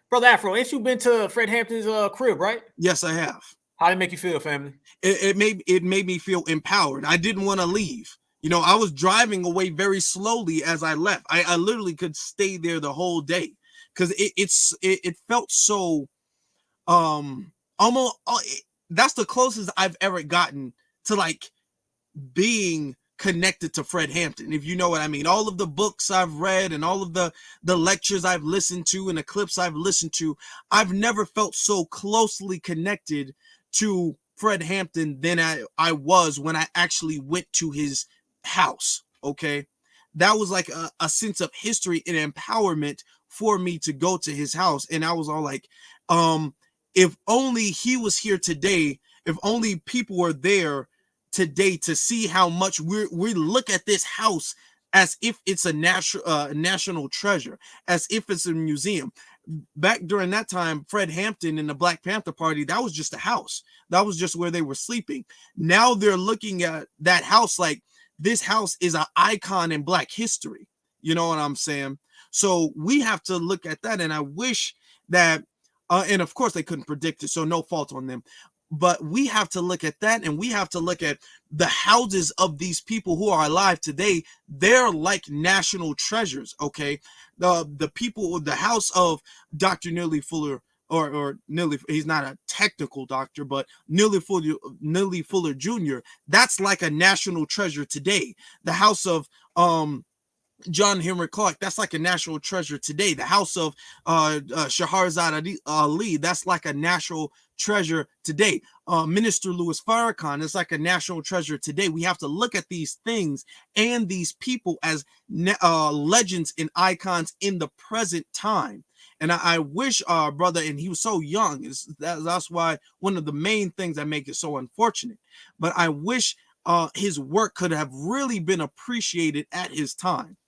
Brother Afro, ain't you been to Fred Hampton's crib, right? Yes, I have. How did it make you feel, family? It made me feel empowered. I didn't want to leave. You know, I was driving away very slowly as I left. I literally could stay there the whole day because it felt so almost that's the closest I've ever gotten to like being connected to Fred Hampton, if you know what I mean. All of the books I've read and all of the lectures I've listened to and the clips I've listened to, I've never felt so closely connected to Fred Hampton than I was when I actually went to his house. Okay, that was like a sense of history and empowerment for me to go to his house. And I was all like, if only he was here today, if only people were there today to see how much we look at this house as if it's a national treasure, as if it's a museum. Back during that time, Fred Hampton and the Black Panther Party, that was just a house. That was just where they were sleeping. Now they're looking at that house like this house is an icon in Black history. You know what I'm saying? So we have to look at that. And I wish that, and of course they couldn't predict it, so no fault on them. But we have to look at that, and we have to look at the houses of these people who are alive today. They're like national treasures, okay? The people, the house of Dr. Neely Fuller, or Neely, he's not a technical doctor, but Neely Fuller Jr., that's like a national treasure today. The house of John Henry Clark, that's like a national treasure today. The house of Shahrazad Ali, that's like a national treasure today. Minister Louis Farrakhan is like a national treasure today. We have to look at these things and these people as legends and icons in the present time. And I wish our brother, and he was so young, that's why one of the main things that make it so unfortunate. But I wish his work could have really been appreciated at his time.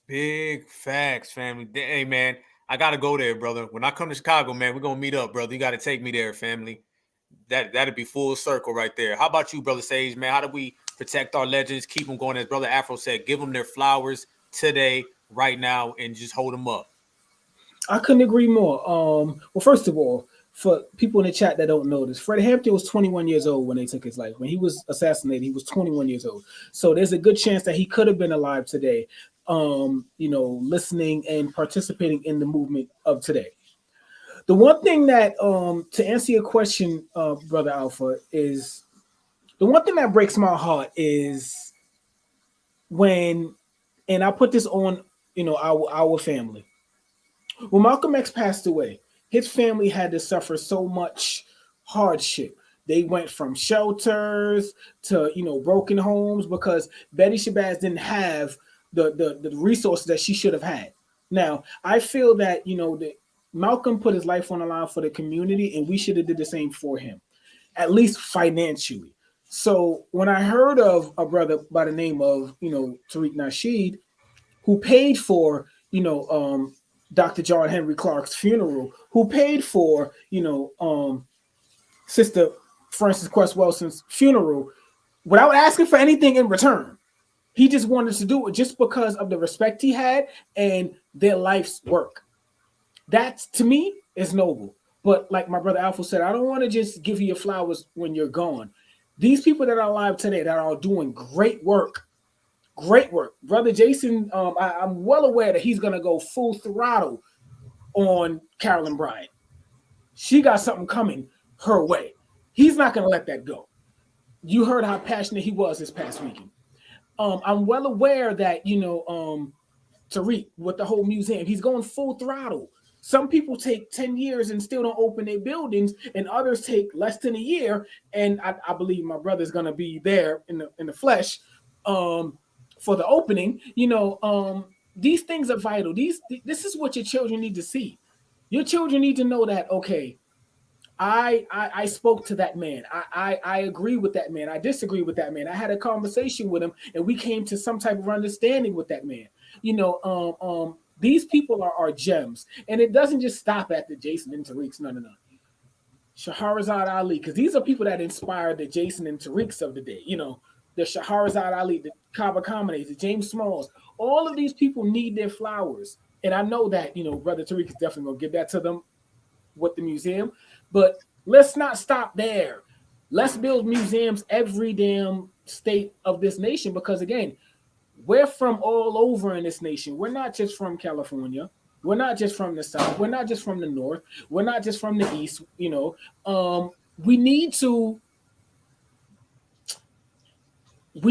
Big facts, family. Hey, man, I got to go there, brother. When I come to Chicago, man, we're going to meet up, brother. You got to take me there, family. That'd be full circle right there. How about you, Brother Sage, man? How do we protect our legends, keep them going? As Brother Afro said, give them their flowers today, right now, and just hold them up. I couldn't agree more. Well, first of all, for people in the chat that don't know this, Fred Hampton was 21 years old when they took his life. When he was assassinated, he was 21 years old. So there's a good chance that he could have been alive today, listening and participating in the movement of today. The one thing that, to answer your question, Brother Alpha, is the one thing that breaks my heart is when, and I put this on, our family. When Malcolm X passed away, his family had to suffer so much hardship. They went from shelters to, broken homes because Betty Shabazz didn't have the resources that she should have had. Now, I feel that, that Malcolm put his life on the line for the community, and we should have did the same for him, at least financially. So when I heard of a brother by the name of, Tariq Nasheed, who paid for, Dr. John Henry Clark's funeral, who paid for, Sister Frances Quest Wilson's funeral without asking for anything in return. He just wanted to do it just because of the respect he had and their life's work. That, to me, is noble. But like my brother Alpha said, I don't want to just give you your flowers when you're gone. These people that are alive today that are doing great work. Brother Jason, I'm well aware that he's going to go full throttle on Carolyn Bryant. She got something coming her way. He's not going to let that go. You heard how passionate he was this past weekend. I'm well aware that, Tariq, with the whole museum, he's going full throttle. Some people take 10 years and still don't open their buildings, and others take less than a year. And I believe my brother's going to be there in the flesh for the opening. These things are vital. This is what your children need to see. Your children need to know that, okay, I spoke to that man. I agree with that man. I disagree with that man. I had a conversation with him, and we came to some type of understanding with that man. These people are gems, and it doesn't just stop at the Jason and Tariqs. No. Shahrazad Ali, because these are people that inspired the Jason and Tariqs of the day. The Shahrazad Ali, the Kaba Khamenei, the James Smalls. All of these people need their flowers, and I know that Brother Tariq is definitely gonna give that to them with the museum. But let's not stop there. Let's build museums every damn state of this nation, because again, we're from all over in this nation. We're not just from California. We're not just from the South. We're not just from the North. We're not just from the East. We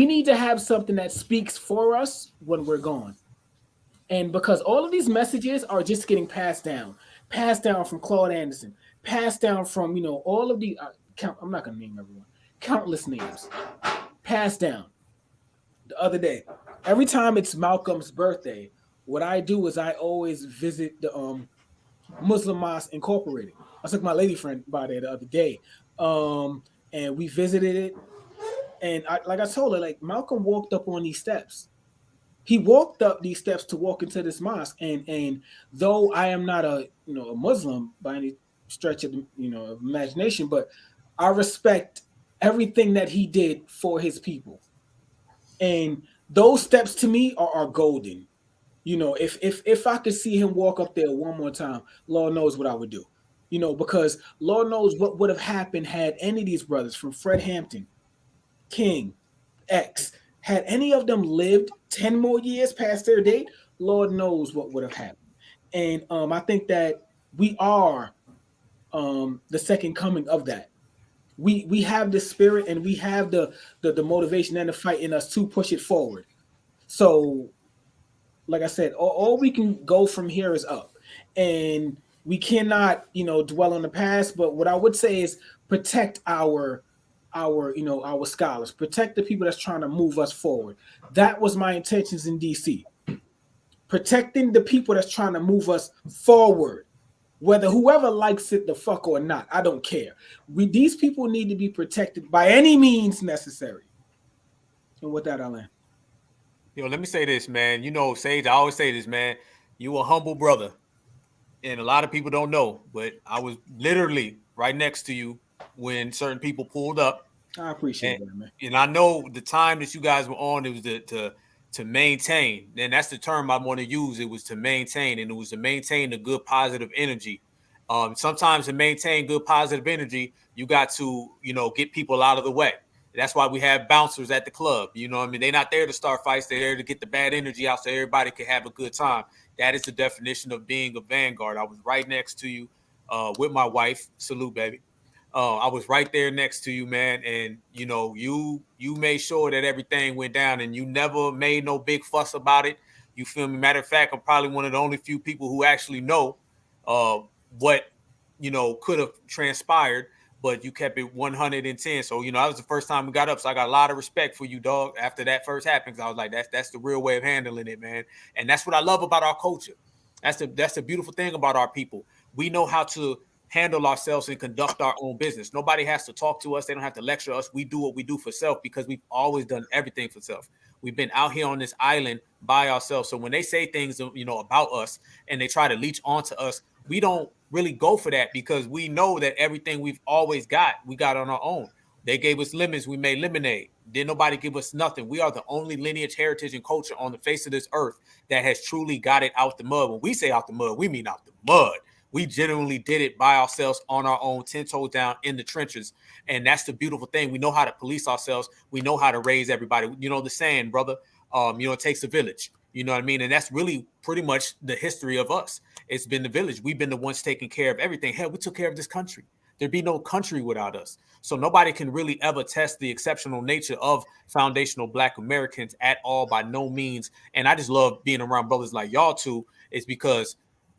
need to have something that speaks for us when we're gone. And because all of these messages are just getting passed down from Claude Anderson, passed down from, all of the, I'm not going to name everyone, countless names, passed down. The other day, every time it's Malcolm's birthday, what I do is I always visit the Muslim Mosque Incorporated. I took my lady friend by there the other day, and we visited it. And I told her, Malcolm walked up on these steps. He walked up these steps to walk into this mosque. And though I am not a Muslim by any stretch of imagination, but I respect everything that he did for his people. And those steps to me are golden. You know, if I could see him walk up there one more time, Lord knows what I would do. You know, because Lord knows what would have happened had any of these brothers from Fred Hampton, King, X, had any of them lived 10 more years past their date, Lord knows what would have happened. And I think that we are the second coming of that. We have the spirit and we have the motivation and the fight in us to push it forward. So, like I said, all we can go from here is up, and we cannot, you know, dwell on the past. But what I would say is protect our our scholars, protect the people that's trying to move us forward. That was my intentions in DC. Protecting the people that's trying to move us forward, whether whoever likes it the fuck or not, I don't care. These people need to be protected by any means necessary. And with that, I'll end. Yo, let me say this, man. You know, Sage, I always say this, man. You a humble brother. And a lot of people don't know, but I was literally right next to you when certain people pulled up. I appreciate that, man. And I know the time that you guys were on, it was to maintain. And that's the term I want to use. It was to maintain, and it was to maintain the good positive energy. Sometimes to maintain good positive energy, you got to, you know, get people out of the way. That's why we have bouncers at the club. You know what I mean? They're not there to start fights. They're there to get the bad energy out so everybody can have a good time. That is the definition of being a vanguard. I was right next to you with my wife. Salute, baby. I was right there next to you, man. And, you know, you made sure that everything went down and you never made no big fuss about it. You feel me? Matter of fact, I'm probably one of the only few people who actually know what, you know, could have transpired. But you kept it 110. So, you know, that was the first time we got up. So I got a lot of respect for you, dog, after that first happened. Because I was like, that's the real way of handling it, man. And that's what I love about our culture. That's the beautiful thing about our people. We know how to handle ourselves and conduct our own business. Nobody has to talk to us. They don't have to lecture us. We do what we do for self because we've always done everything for self. We've been out here on this island by ourselves. So when they say things, you know, about us and they try to leech onto us, we don't really go for that because we know that everything we've always got, we got on our own. They gave us lemons, we made lemonade. Didn't nobody give us nothing. We are the only lineage, heritage, and culture on the face of this earth that has truly got it out the mud. When we say out the mud, we mean out the mud. We genuinely did it by ourselves on our own, 10 toes down in the trenches. And that's the beautiful thing. We know how to police ourselves. We know how to raise everybody. You know the saying, brother, you know, it takes a village. You know what I mean? And that's really pretty much the history of us. It's been the village. We've been the ones taking care of everything. Hell, we took care of this country. There'd be no country without us. So nobody can really ever test the exceptional nature of foundational Black Americans at all, by no means. And I just love being around brothers like y'all two, is because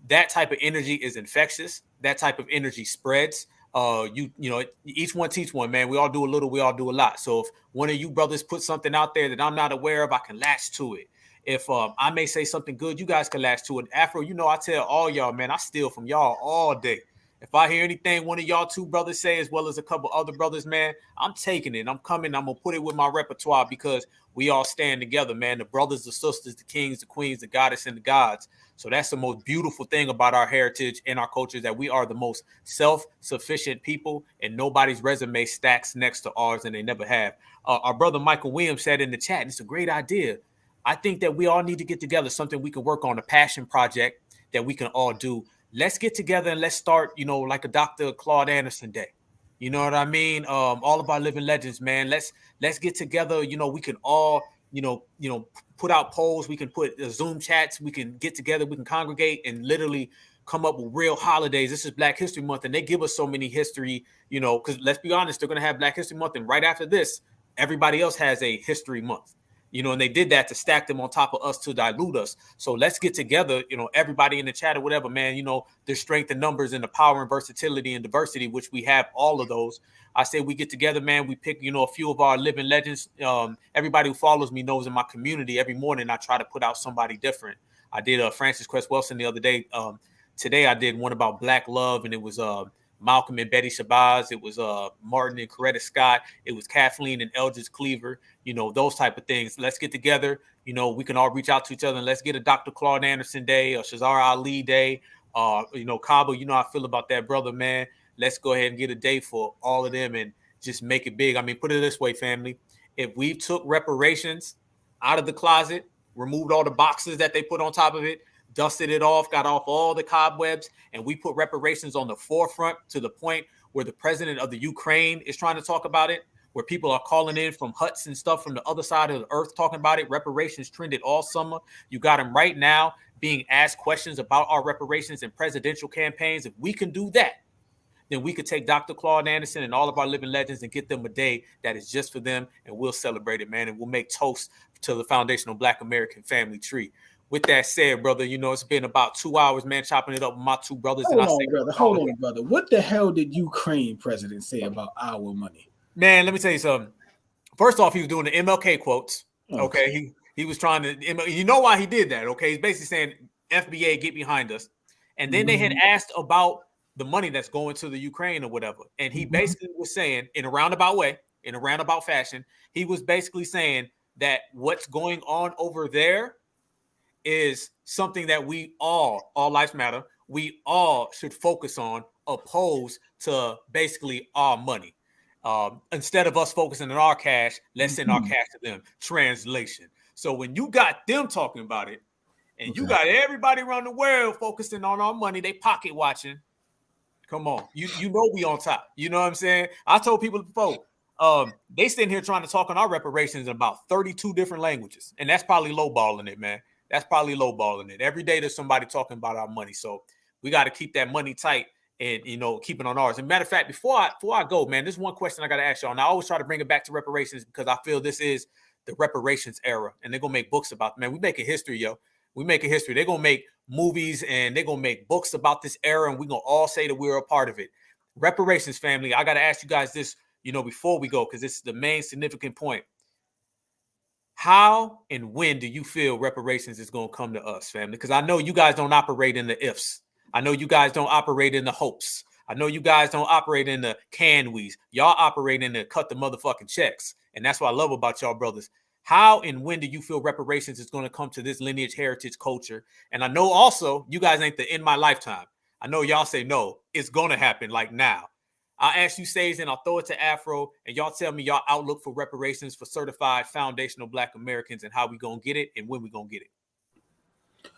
that type of energy is infectious. That type of energy spreads. You know, each one teach one, man. We all do a little, we all do a lot. So if one of you brothers put something out there that I'm not aware of, I can latch to it. If I may say something good, you guys can latch to it. Afro, you know, I tell all y'all, man, I steal from y'all all day. If I hear anything one of y'all two brothers say, as well as a couple other brothers, man, I'm taking it. I'm coming. I'm going to put it with my repertoire because we all stand together, man. The brothers, the sisters, the kings, the queens, the goddess, and the gods. So that's the most beautiful thing about our heritage and our culture, is that we are the most self-sufficient people, and nobody's resume stacks next to ours, and they never have. Our brother Michael Williams said in the chat, it's a great idea. I think that we all need to get together, something we can work on, a passion project that we can all do. Let's get together and let's start, you know, like a Dr. Claude Anderson Day. You know what I mean? All of our living legends, man. Let's get together. You know, we can all, you know, put out polls. We can put Zoom chats. We can get together. We can congregate and literally come up with real holidays. This is Black History Month, and they give us so many history, you know, because let's be honest, they're going to have Black History Month, and right after this, everybody else has a History Month. You know, and they did that to stack them on top of us to dilute us. So let's get together, you know, everybody in the chat or whatever, man. You know, there's strength in numbers and the power and versatility and diversity, which we have all of those. I say we get together, man. We pick, you know, a few of our living legends. Everybody who follows me knows in my community, every morning I try to put out somebody different. I did Francis Cress Welsing the other day. Today I did one about Black love, and it was Malcolm and Betty Shabazz. It was Martin and Coretta Scott. It was Kathleen and Eldridge Cleaver. You know, those type of things. Let's get together. You know, we can all reach out to each other, and let's get a Dr. Claude Anderson Day, or Shazar Ali Day. You know, Cabo, you know how I feel about that, brother, man. Let's go ahead and get a day for all of them and just make it big. I mean, put it this way, family. If we took reparations out of the closet removed all the boxes that they put on top of it, dusted it off, got off all the cobwebs, and we put reparations on the forefront to the point where the president of the Ukraine is trying to talk about it, where people are calling in from huts and stuff from the other side of the earth talking about it. Reparations trended all summer. You got them right now being asked questions about our reparations in presidential campaigns. If we can do that, then we could take Dr. Claude Anderson and all of our living legends and get them a day that is just for them, and we'll celebrate it, man, and we'll make toast to the foundational Black American family tree. With that said, brother, you know, it's been about 2 hours, man, chopping it up with my two brothers. Hold on, brother. What the hell did Ukraine president say about our money? Man, let me tell you something. First off, he was doing the MLK quotes. Okay. He was trying to, you know why he did that, okay? He's basically saying, FBA, get behind us. And then they had asked about the money that's going to the Ukraine or whatever. And he basically was saying, in a roundabout way, in a roundabout fashion, he was basically saying that what's going on over there is something that we all lives matter, we all should focus on, opposed to basically our money. Instead of us focusing on our cash, let's send our cash to them. Translation. So when you got them talking about it, and you got everybody around the world focusing on our money, they pocket watching. Come on, you know we on top. You know what I'm saying? I told people before, they sitting here trying to talk on our reparations in about 32 different languages, and that's probably lowballing it, man. That's probably lowballing it. Every day there's somebody talking about our money, so we got to keep that money tight and, you know, keep it on ours. As a matter of fact, before I go, man, there's one question I got to ask y'all. And I always try to bring it back to reparations because I feel this is the reparations era, and they're gonna make books about it. Man, we making history, yo. We making history. They're gonna make movies and they're gonna make books about this era, and we're gonna all say that we're a part of it. Reparations, family. I gotta ask you guys this, you know, before we go, because this is the main significant point. How and when do you feel reparations is gonna come to us, family? Because I know you guys don't operate in the ifs. I know you guys don't operate in the hopes. I know you guys don't operate in the can we's. Y'all operate in the cut the motherfucking checks. And that's what I love about y'all brothers. How and when do you feel reparations is going to come to this lineage heritage culture? And I know also you guys ain't the in my lifetime. I know y'all say no, it's going to happen like now. I'll ask you, Sage, and I'll throw it to Afro, and y'all tell me y'all outlook for reparations for certified foundational Black Americans and how we going to get it and when we going to get it.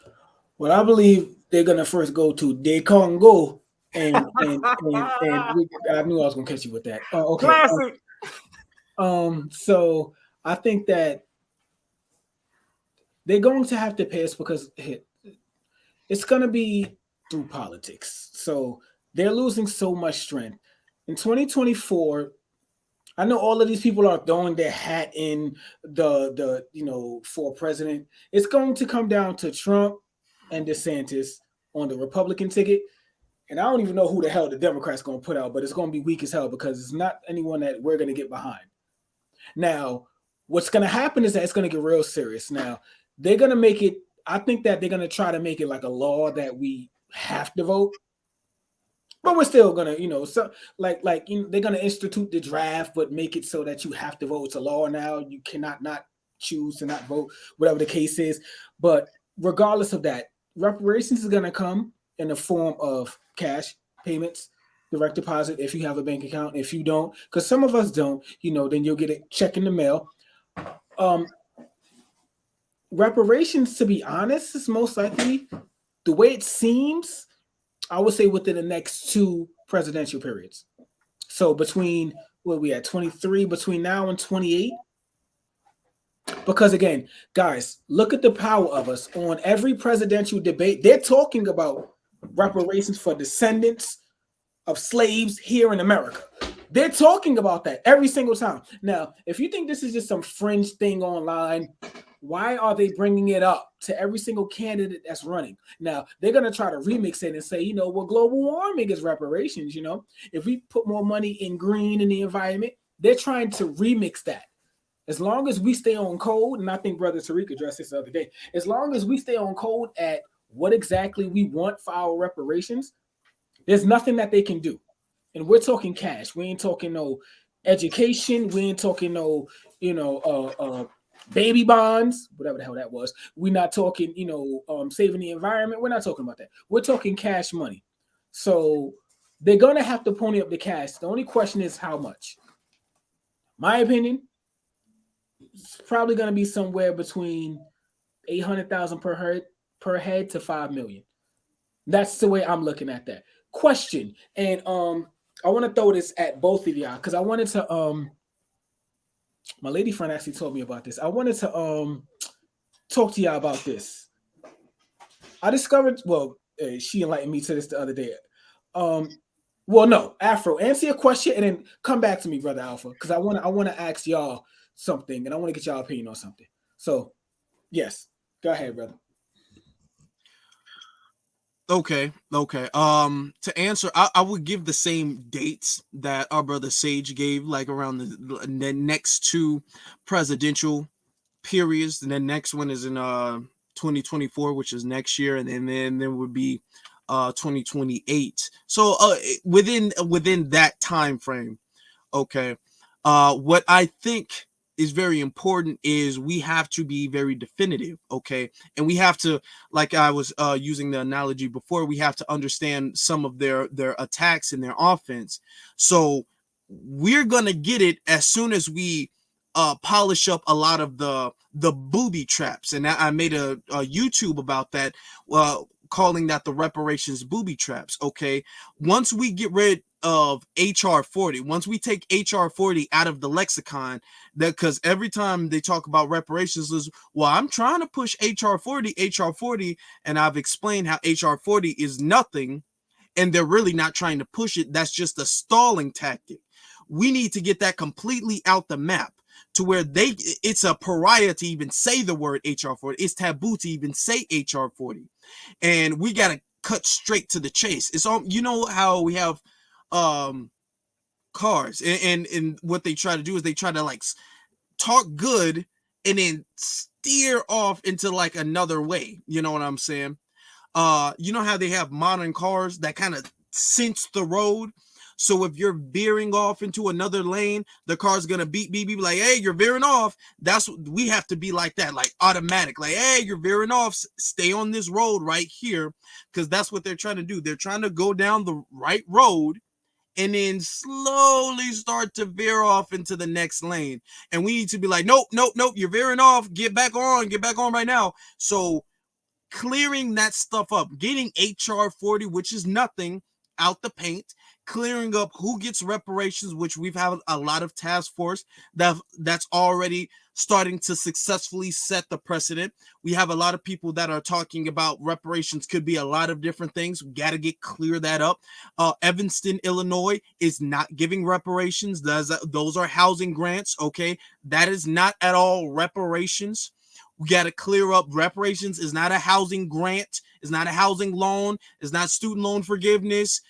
Well, I believe they're going to first go to De Congo. And I knew I was going to catch you with that. Okay. Classic. So I think that they're going to have to pay us because it's going to be through politics. So they're losing so much strength. In 2024, I know all of these people are throwing their hat in the for president. It's going to come down to Trump and DeSantis on the Republican ticket. And I don't even know who the hell the Democrats going to put out, but it's going to be weak as hell because it's not anyone that we're going to get behind. Now, what's going to happen is that it's going to get real serious. Now, they're going to make it, I think that they're going to try to make it like a law that we have to vote. But we're still going to, so they're going to institute the draft, but make it so that you have to vote. It's a law now. You cannot not choose to not vote, whatever the case is. But regardless of that, reparations is going to come in the form of cash payments, direct deposit if you have a bank account. If you don't, because some of us don't, then you'll get a check in the mail. Reparations, to be honest, is most likely, the way it seems, I would say within the next 2 presidential periods. So between, what we at, 23, between now and 28. Because again, guys, look at the power of us. On every presidential debate, they're talking about reparations for descendants of slaves here in America. They're talking about that every single time. Now, if you think this is just some fringe thing online, why are they bringing it up to every single candidate that's running? Now, they're going to try to remix it and say, well, global warming is reparations, If we put more money in green in the environment, they're trying to remix that. As long as we stay on code, and I think Brother Tariq addressed this the other day, as long as we stay on code at what exactly we want for our reparations, there's nothing that they can do. And we're talking cash. We ain't talking no education. We ain't talking no, baby bonds, whatever the hell that was. We're not talking, saving the environment. We're not talking about that. We're talking cash money. So they're going to have to pony up the cash. The only question is how much. My opinion, it's probably going to be somewhere between 800,000 per head to 5 million. That's the way I'm looking at that. Question, and I want to throw this at both of y'all because I wanted to my lady friend actually told me about this. I wanted to talk to y'all about this. I discovered, well, she enlightened me to this the other day. Well, no, Afro, answer your question and then come back to me, Brother Alpha, because I want to ask y'all something and I want to get y'all opinion on something. So, yes, go ahead, brother. Okay. To answer, I would give the same dates that our brother Sage gave, like around the next two presidential periods. And the next one is in 2024, which is next year, and then there would be 2028. So within that time frame. Okay. What I think is very important is we have to be very definitive, okay? And we have to, like I was using the analogy before, we have to understand some of their attacks and their offense. So we're gonna get it as soon as we polish up a lot of the booby traps. And I made a YouTube about that, calling that the reparations booby traps, okay? Once we get rid of HR 40, once we take HR 40 out of the lexicon, that because every time they talk about reparations is, well, I'm trying to push HR 40, and I've explained how HR 40 is nothing, and they're really not trying to push it. That's just a stalling tactic. We need to get that completely out the map to where it's a pariah to even say the word HR 40. It's taboo to even say HR 40. And we got to cut straight to the chase. It's all, you know how we have cars and what they try to do is they try to like talk good and then steer off into like another way. You know what I'm saying? You know how they have modern cars that kind of sense the road. So if you're veering off into another lane, the car's gonna beep like, hey, you're veering off. That's what we have to be, like that, like automatic, like, hey, you're veering off, stay on this road right here, because that's what they're trying to do. They're trying to go down the right road and then slowly start to veer off into the next lane. And we need to be like, nope, you're veering off, get back on right now. So clearing that stuff up, getting HR 40, which is nothing, out the paint, clearing up who gets reparations, which we've had a lot of task force that's already starting to successfully set the precedent. We have a lot of people that are talking about reparations could be a lot of different things. We got to clear that up. Evanston, Illinois is not giving reparations. Those are housing grants. Okay. That is not at all reparations. We got to clear up. Reparations is not a housing grant. It's not a housing loan. It's not student loan forgiveness.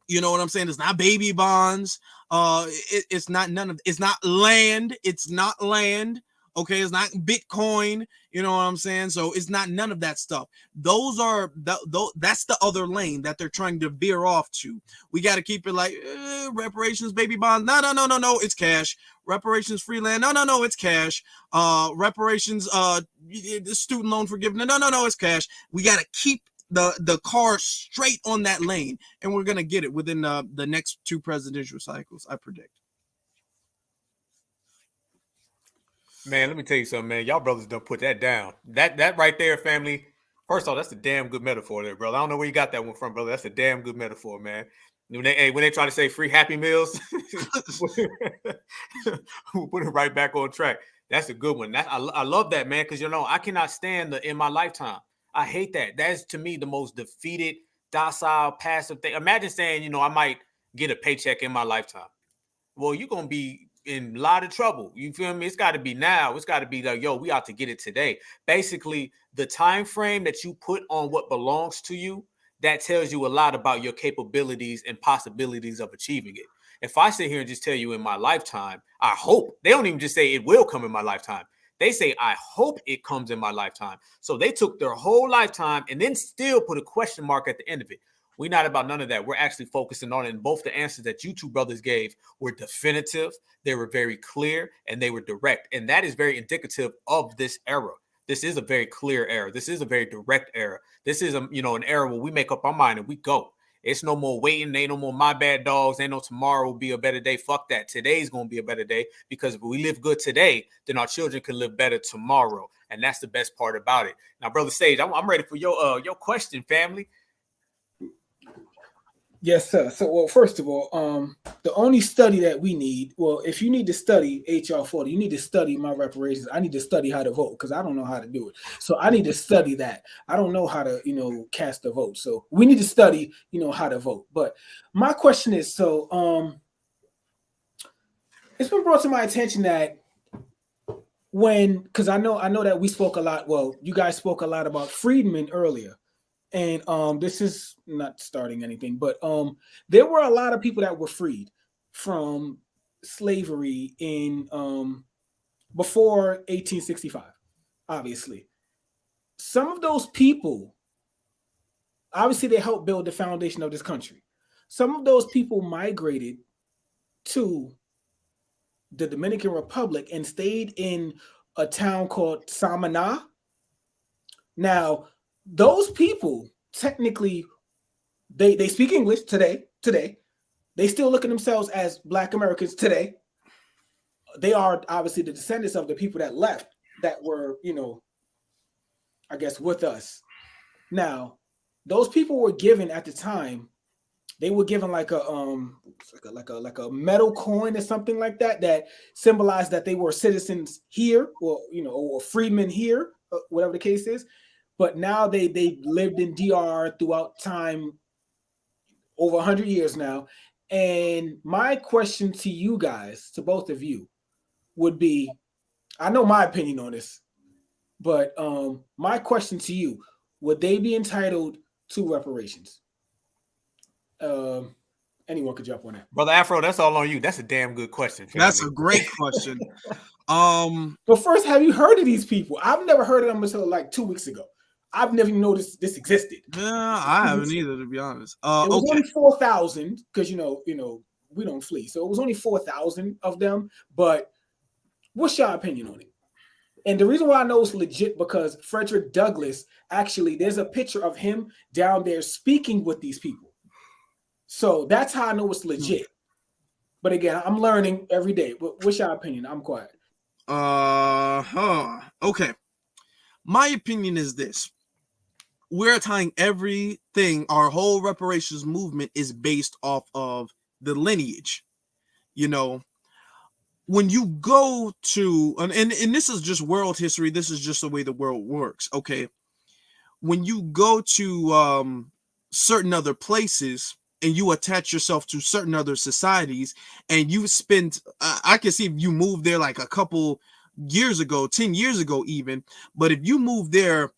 You know what I'm saying? It's not baby bonds. It's not it's not land. It's not land. Okay, it's not Bitcoin. You know what I'm saying? So it's not none of that stuff. Those are that's the other lane that they're trying to veer off to. We got to keep it like reparations, baby bonds. No. It's cash. Reparations, free land. No. It's cash. Reparations, student loan forgiveness. No. It's cash. We got to keep the car straight on that lane, and we're gonna get it within the next two presidential cycles, I predict. Man, let me tell you something, man. Y'all brothers don't put that down. That right there, family. First off, that's a damn good metaphor there, brother. I don't know where you got that one from, brother. That's a damn good metaphor, man. When they try to say free Happy Meals, we'll put it right back on track. That's a good one. I love that, man, because, you know, I cannot stand the in my lifetime. I hate that. That's, to me, the most defeated, docile, passive thing. Imagine saying, you know, I might get a paycheck in my lifetime. Well, you're going to be in a lot of trouble. You feel me? It's got to be now. It's got to be like, yo, we ought to get it today. Basically, the time frame that you put on what belongs to you, that tells you a lot about your capabilities and possibilities of achieving it. If I sit here and just tell you in my lifetime, I hope, they don't even just say it will come in my lifetime. They say, I hope it comes in my lifetime. So they took their whole lifetime and then still put a question mark at the end of it. We're not about none of that. We're actually focusing on it. And both the answers that you two brothers gave were definitive. They were very clear and they were direct. And that is very indicative of this era. This is a very clear era. This is a very direct era. This is an era where we make up our mind and we go. It's no more waiting. Ain't no more my bad dogs. Ain't no tomorrow will be a better day. Fuck that. Today's going to be a better day, because if we live good today, then our children can live better tomorrow. And that's the best part about it. Now, Brother Sage, I'm ready for your question, family. Yes, sir. So, well, first of all, the only study that we need, well, if you need to study HR 40, you need to study my reparations. I need to study how to vote, because I don't know how to do it. So I need to study that. I don't know how to, cast a vote. So we need to study, how to vote. But my question is, so it's been brought to my attention that because I know that we spoke a lot. Well, you guys spoke a lot about freedmen earlier. And this is not starting anything, but there were a lot of people that were freed from slavery in before 1865, obviously. Some of those people, obviously, they helped build the foundation of this country. Some of those people migrated to the Dominican Republic and stayed in a town called Samana. Now, those people, technically, they speak English today. They still look at themselves as Black Americans today. They are obviously the descendants of the people that left, that were, I guess, with us. Now, those people were given at the time, they were given like a metal coin or something like that, that symbolized that they were citizens here, or freedmen here, whatever the case is. But now they lived in DR throughout time, over 100 years now. And my question to you guys, to both of you, would be, I know my opinion on this, but my question to you, would they be entitled to reparations? Anyone could jump on that. Brother Afro, that's all on you. That's a damn good question. That's a great question. But first, have you heard of these people? I've never heard of them until like 2 weeks ago. I've never even noticed this existed. Yeah, I haven't either, to be honest. It was only 4,000, because we don't flee, so it was only 4,000 of them. But what's your opinion on it? And the reason why I know it's legit, because Frederick Douglass, actually, there's a picture of him down there speaking with these people. So that's how I know it's legit. But again, I'm learning every day. What's your opinion? I'm quiet. Okay. My opinion is this. We're tying everything, our whole reparations movement is based off of the lineage. When you go to, and this is just world history, this is just the way the world works, okay? When you go to certain other places and you attach yourself to certain other societies, and you spend, I can see if you moved there like a couple years ago, 10 years ago even, but if you moved there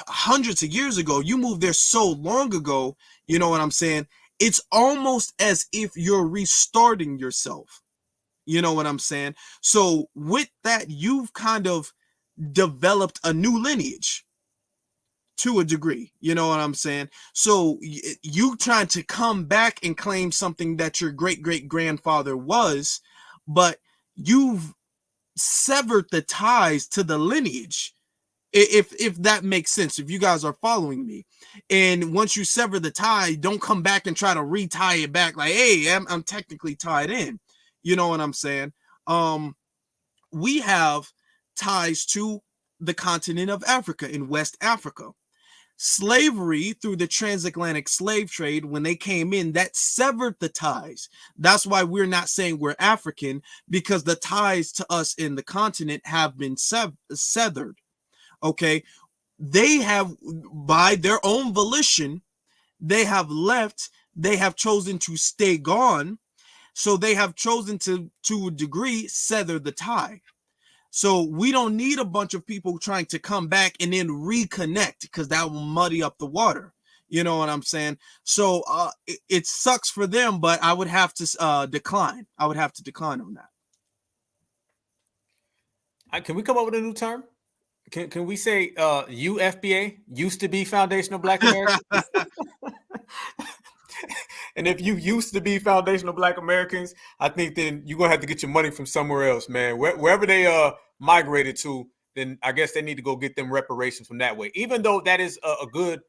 hundreds of years ago, you moved there so long ago, you know what I'm saying? It's almost as if you're restarting yourself. You know what I'm saying? So with that, you've kind of developed a new lineage to a degree. You know what I'm saying? So you trying to come back and claim something that your great-great-grandfather was, but you've severed the ties to the lineage. If that makes sense, if you guys are following me. And once you sever the tie, don't come back and try to retie it back like, hey, I'm technically tied in. You know what I'm saying? We have ties to the continent of Africa, in West Africa. Slavery through the transatlantic slave trade, when they came in, that severed the ties. That's why we're not saying we're African, because the ties to us in the continent have been severed. Okay, they have, by their own volition, they have left, they have chosen to stay gone. So they have chosen to a degree, sever the tie. So we don't need a bunch of people trying to come back and then reconnect, because that will muddy up the water. You know what I'm saying? So it sucks for them, but I would have to decline. I would have to decline on that. Can we come up with a new term? Can we say UFBA, used to be Foundational Black Americans? And if you used to be Foundational Black Americans, I think then you're going to have to get your money from somewhere else, man. Wherever they migrated to, then I guess they need to go get them reparations from that way. Even though that is a good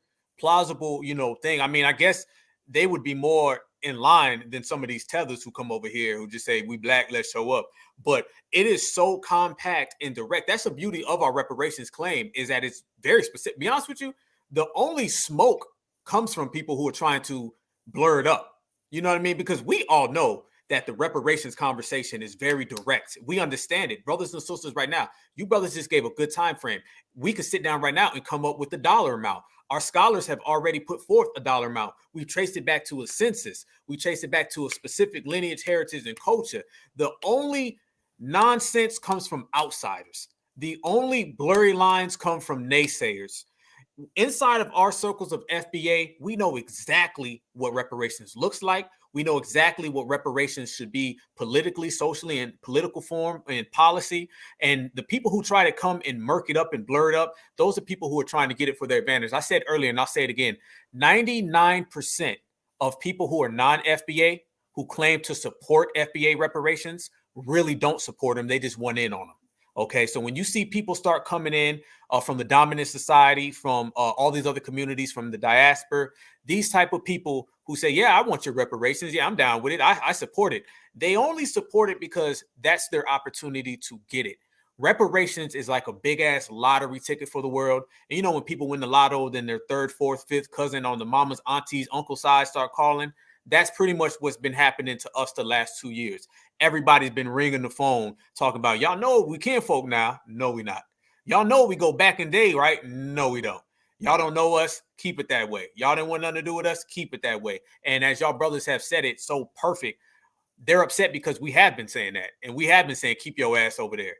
plausible, thing. I mean, I guess they would be more in line than some of these tethers who come over here who just say, we black, let's show up. But it is so compact and direct. That's the beauty of our reparations claim, is that it's very specific. Be honest with you, the only smoke comes from people who are trying to blur it up. You know what I mean? Because we all know that the reparations conversation is very direct. We understand it. Brothers and sisters right now, you brothers just gave a good time frame. We could sit down right now and come up with the dollar amount. Our scholars have already put forth a dollar amount. We've traced it back to a census. We traced it back to a specific lineage, heritage, and culture. The only nonsense comes from outsiders. The only blurry lines come from naysayers. Inside of our circles of FBA, we know exactly what reparations looks like. We know exactly what reparations should be politically, socially, and political form and policy. And the people who try to come and murk it up and blur it up, those are people who are trying to get it for their advantage. I said earlier, and I'll say it again, 99% of people who are non-FBA who claim to support FBA reparations really don't support them. They just want in on them. Okay, so when you see people start coming in from the dominant society, from all these other communities, from the diaspora, these type of people who say, yeah, I want your reparations. Yeah, I'm down with it. I support it. They only support it because that's their opportunity to get it. Reparations is like a big ass lottery ticket for the world. And when people win the lotto, then their third, fourth, fifth cousin on the mama's, auntie's, uncle side start calling. That's pretty much what's been happening to us the last 2 years. Everybody's been ringing the phone talking about, y'all know we kinfolk now. No, we not. Y'all know we go back in day, right? No, we don't. Y'all don't know us. Keep it that way. Y'all didn't want nothing to do with us. Keep it that way. And as y'all brothers have said it so perfect, they're upset because we have been saying that. And we have been saying, keep your ass over there.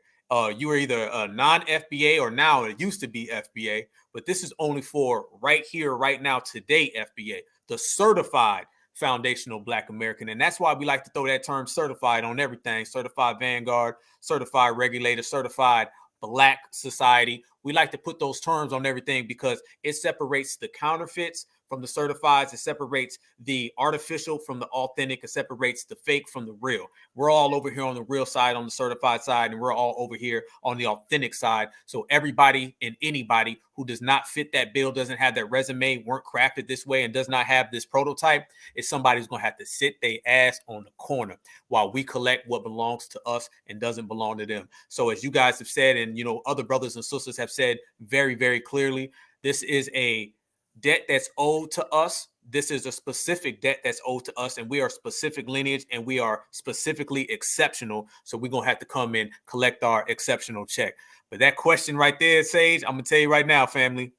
You are either a non-FBA or now it used to be FBA, but this is only for right here, right now, today, FBA, the certified foundational Black American. And that's why we like to throw that term certified on everything. Certified Vanguard, certified regulator, certified Black society. We like to put those terms on everything because it separates the counterfeits from the certifieds. It separates the artificial from the authentic. It separates the fake from the real. We're all over here on the real side, on the certified side, and we're all over here on the authentic side. So everybody and anybody who does not fit that bill, doesn't have that resume, weren't crafted this way, and does not have this prototype, is somebody who's going to have to sit their ass on the corner while we collect what belongs to us and doesn't belong to them. So as you guys have said, and other brothers and sisters have said very, very clearly, this is a debt that's owed to us. This is a specific debt that's owed to us, and we are specific lineage, and we are specifically exceptional. So we're going to have to come in, collect our exceptional check. But that question right there, Sage, I'm going to tell you right now, family,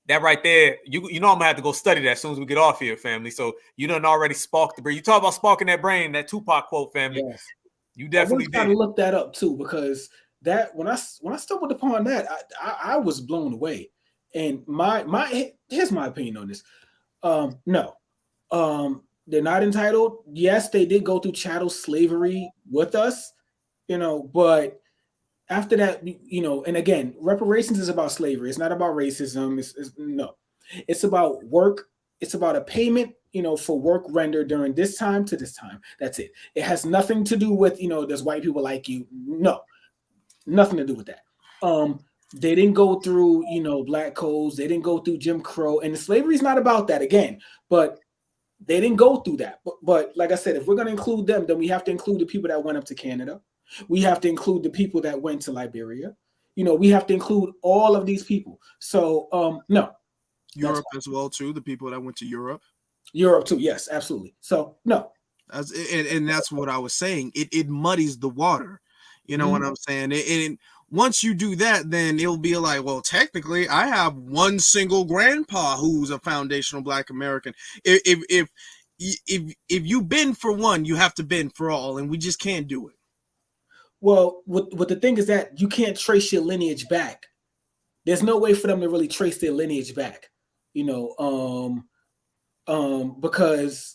that right there, I'm going to have to go study that as soon as we get off here, family. So you done already sparked the brain. You talk about sparking that brain, that Tupac quote, family. Yes. You definitely did. I gotta look that up too, because that when I stumbled upon that, I was blown away. And here's my opinion on this. No, they're not entitled. Yes, they did go through chattel slavery with us, but after that, and again, reparations is about slavery. It's not about racism. It's about work. It's about a payment, for work rendered during this time to this time. That's it. It has nothing to do with, there's white people like you. No, nothing to do with that. They didn't go through, black codes. They didn't go through Jim Crow, and slavery is not about that again, but they didn't go through that. But like I said, if we're going to include them, then we have to include the people that went up to Canada. We have to include the people that went to Liberia. We have to include all of these people. So, no. Europe as well, too. The people that went to Europe. Europe, too. Yes, absolutely. So, no. And that's what I was saying. It muddies the water. You know what I'm saying? And once you do that, then it'll be like, well, technically, I have one single grandpa who's a foundational Black American. If you bend for one, you have to bend for all, and we just can't do it. Well, what the thing is that you can't trace your lineage back. There's no way for them to really trace their lineage back, because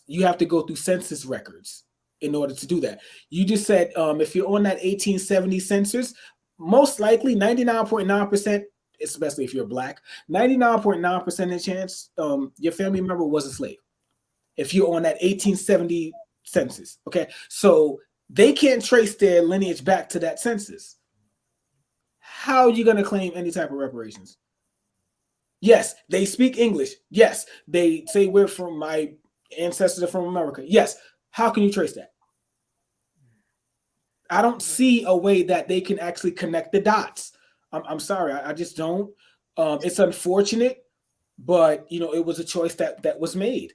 you have to go through census records in order to do that. You just said if you're on that 1870 census, most likely 99.9%, especially if you're Black, 99.9% chance your family member was a slave. If you're on that 1870 census, okay? So they can't trace their lineage back to that census. How are you going to claim any type of reparations? Yes, they speak English. Yes, they say we're from, my ancestors are from America. Yes. How can you trace that? I don't see a way that they can actually connect the dots. I'm sorry, I just don't. It's unfortunate, but it was a choice that was made.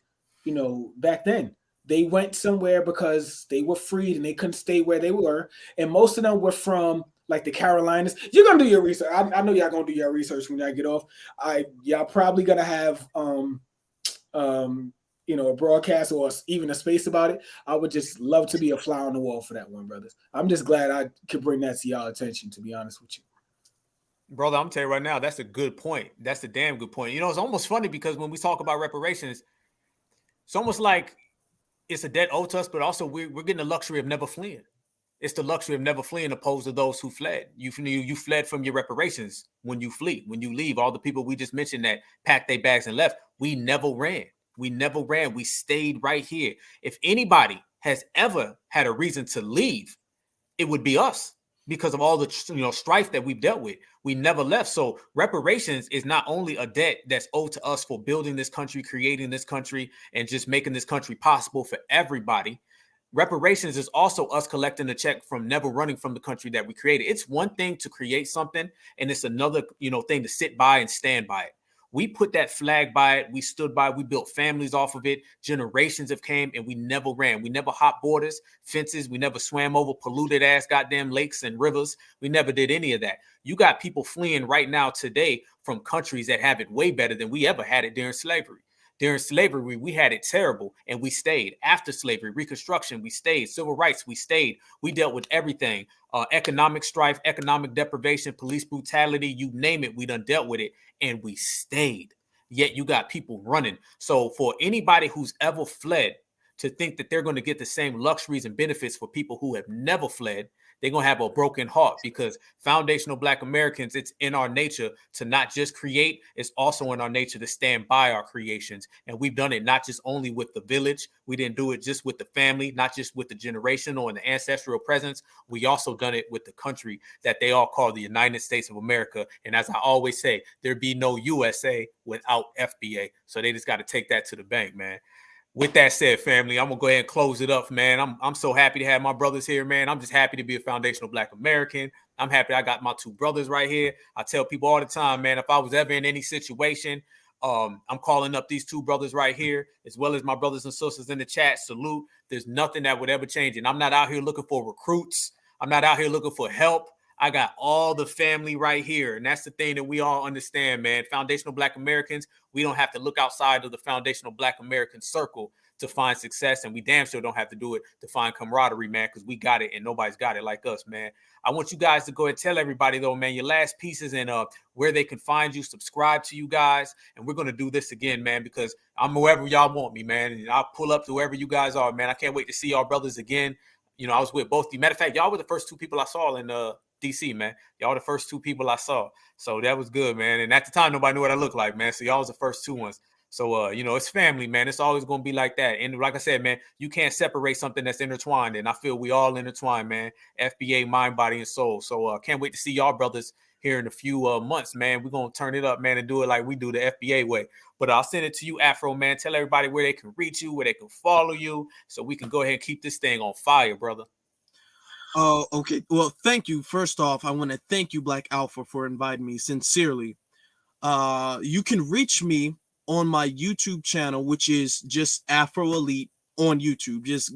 Back then they went somewhere because they were freed and they couldn't stay where they were, and most of them were from like the Carolinas. You're gonna do your research. I know y'all gonna do your research when y'all get off. Y'all probably gonna have a broadcast or even a space about it. I would just love to be a fly on the wall for that one, brothers. I'm just glad I could bring that to y'all attention, to be honest with you. Brother, I'm telling you right now, that's a good point. That's a damn good point. It's almost funny because when we talk about reparations, it's almost like it's a debt owed to us, but also we're getting the luxury of never fleeing. It's the luxury of never fleeing opposed to those who fled. You fled from your reparations when you flee. When you leave, all the people we just mentioned that packed their bags and left, we never ran. We never ran. We stayed right here. If anybody has ever had a reason to leave, it would be us because of all the strife that we've dealt with. We never left. So reparations is not only a debt that's owed to us for building this country, creating this country, and just making this country possible for everybody. Reparations is also us collecting a check from never running from the country that we created. It's one thing to create something, and it's another thing to sit by and stand by it. We put that flag by it. We stood by it. We built families off of it. Generations have came, and we never ran. We never hopped borders, fences. We never swam over polluted ass goddamn lakes and rivers. We never did any of that. You got people fleeing right now today from countries that have it way better than we ever had it during slavery. During slavery, we had it terrible, and we stayed. After slavery, Reconstruction, we stayed. Civil rights, we stayed. We dealt with everything. Economic strife, economic deprivation, police brutality, you name it, we done dealt with it, and we stayed. Yet you got people running. So for anybody who's ever fled to think that they're going to get the same luxuries and benefits for people who have never fled, they're going to have a broken heart, because foundational Black Americans, it's in our nature to not just create, it's also in our nature to stand by our creations. And we've done it not just only with the village. We didn't do it just with the family, not just with the generational and the ancestral presence. We also done it with the country that they all call the United States of America. And as I always say, there'd be no USA without FBA. So they just got to take that to the bank, man. With that said, family, I'm gonna go ahead and close it up, man. I'm so happy to have my brothers here, man. I'm just happy to be a foundational Black American. I'm happy I got my two brothers right here. I tell people all the time, man, if I was ever in any situation, I'm calling up these two brothers right here, as well as my brothers and sisters in the chat. Salute. There's nothing that would ever change. And I'm not out here looking for recruits. I'm not out here looking for help. I got all the family right here. And that's the thing that we all understand, man. Foundational Black Americans, we don't have to look outside of the foundational Black American circle to find success. And we damn sure don't have to do it to find camaraderie, man, because we got it and nobody's got it like us, man. I want you guys to go and tell everybody, though, man, your last pieces and where they can find you, subscribe to you guys. And we're going to do this again, man, because I'm wherever y'all want me, man. And I'll pull up to wherever you guys are, man. I can't wait to see y'all brothers again. I was with both of you. Matter of fact, y'all were the first two people I saw in DC, man. Y'all the first two people I saw. So that was good, man. And at the time, nobody knew what I looked like, man. So y'all was the first two ones. So, it's family, man. It's always going to be like that. And like I said, man, you can't separate something that's intertwined. And I feel we all intertwined, man. FBA, mind, body, and soul. So can't wait to see y'all brothers here in a few months, man. We're going to turn it up, man, and do it like we do the FBA way. But I'll send it to you, Afro, man. Tell everybody where they can reach you, where they can follow you, so we can go ahead and keep this thing on fire, brother. Okay. Well, thank you. First off, I want to thank you, Black Alpha, for inviting me sincerely. You can reach me on my YouTube channel, which is just Afro Elite on YouTube. Just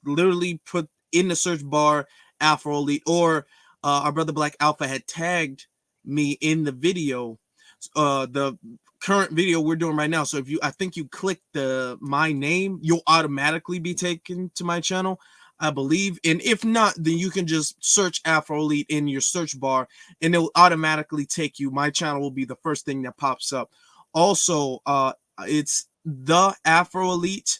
literally put in the search bar Afro Elite, or our brother Black Alpha had tagged me in the video, the current video we're doing right now. So I think you click my name, you'll automatically be taken to my channel, I believe. And if not, then you can just search Afro Elite in your search bar and it will automatically take you. My channel will be the first thing that pops up. Also, it's the Afro Elite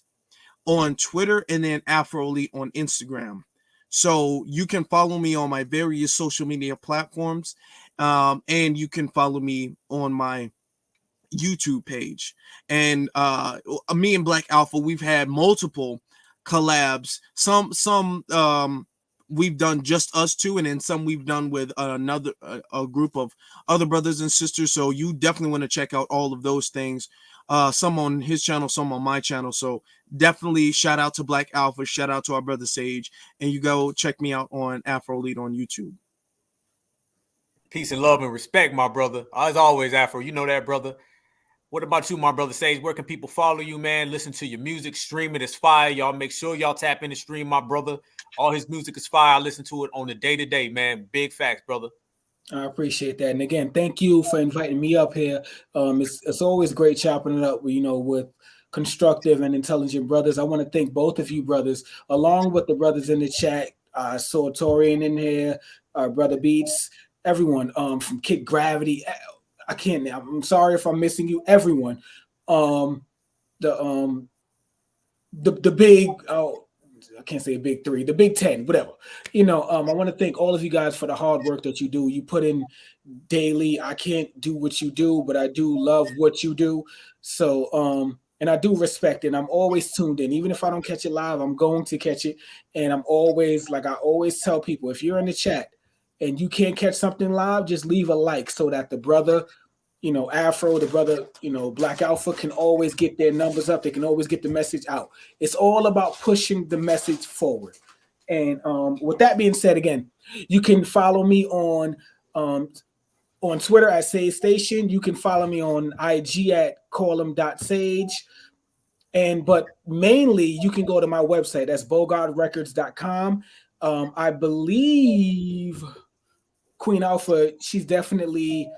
on Twitter and then Afro Elite on Instagram. So you can follow me on my various social media platforms, and you can follow me on my YouTube page. And me and Black Alpha, we've had multiple collabs, some we've done just us two, and then some we've done with another a group of other brothers and sisters. So you definitely want to check out all of those things. Some on his channel, some on my channel. So definitely shout out to Black Alpha, shout out to our brother Sage, and you go check me out on Afro Lead on YouTube. Peace and love and respect, my brother. As always, Afro, you know that, brother. What about you, my brother Sage? Where can people follow you, man? Listen to your music, stream it. It's fire. Y'all make sure y'all tap in and stream my brother. All his music is fire. I listen to it on the day-to-day, man. Big facts, brother. I appreciate that. And again, thank you for inviting me up here. It's always great chopping it up, with constructive and intelligent brothers. I want to thank both of you brothers, along with the brothers in the chat. I saw Torian in here, Brother Beats, everyone from Kick Gravity. I'm sorry if I'm missing you. Everyone, the big, I can't say a big three, the Big 10, whatever. I want to thank all of you guys for the hard work that you do. You put in daily. I can't do what you do, but I do love what you do. So, and I do respect it. And I'm always tuned in. Even if I don't catch it live, I'm going to catch it. And I'm always, like I always tell people, if you're in the chat and you can't catch something live, just leave a like so that the brother, Afro, the brother, Black Alpha can always get their numbers up. They can always get the message out. It's all about pushing the message forward. And with that being said, again, you can follow me on Twitter at Sage Station. You can follow me on IG at callhim.sage. But mainly you can go to my website. That's bogardrecords.com. I believe Queen Alpha, she's definitely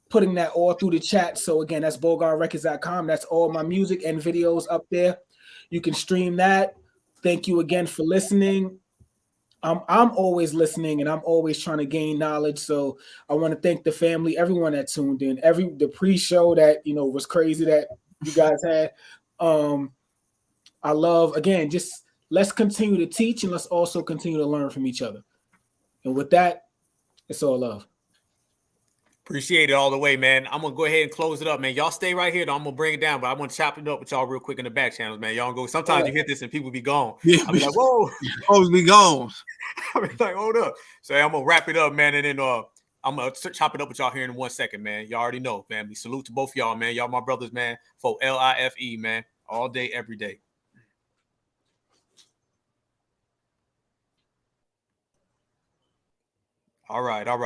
putting that all through the chat. So again, that's bogardrecords.com. That's all my music and videos up there. You can stream that. Thank you again for listening. I'm always listening and I'm always trying to gain knowledge. So I want to thank the family, everyone that tuned in, the pre-show that was crazy that you guys had. I love, again, just let's continue to teach and let's also continue to learn from each other. And with that, it's all love. Appreciate it all the way, man. I'm going to go ahead and close it up, man. Y'all stay right here, though. I'm going to bring it down, but I want to chop it up with y'all real quick in the back channels, man. Y'all go. Sometimes you hit this and people be gone. Yeah, I'll be like, whoa. Always be gone. I'll be like, hold up. So I'm going to wrap it up, man, and then I'm going to chop it up with y'all here in 1 second, man. Y'all already know, family. Salute to both y'all, man. Y'all my brothers, man. For LIFE, man. All day, every day. All right. All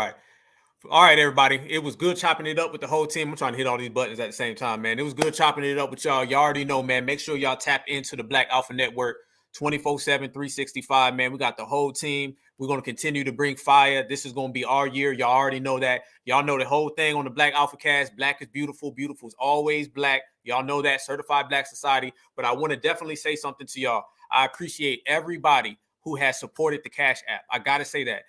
right, everybody. It was good chopping it up with the whole team. I'm trying to hit all these buttons at the same time, man. It was good chopping it up with y'all. Y'all already know, man. Make sure y'all tap into the Black Alpha Network 24/7, 365, man. We got the whole team. We're going to continue to bring fire. This is going to be our year. Y'all already know that. Y'all know the whole thing on the Black Alpha Cast. Black is beautiful. Beautiful is always black. Y'all know that. Certified Black Society. But I want to definitely say something to y'all. I appreciate everybody who has supported the Cash App. I got to say that.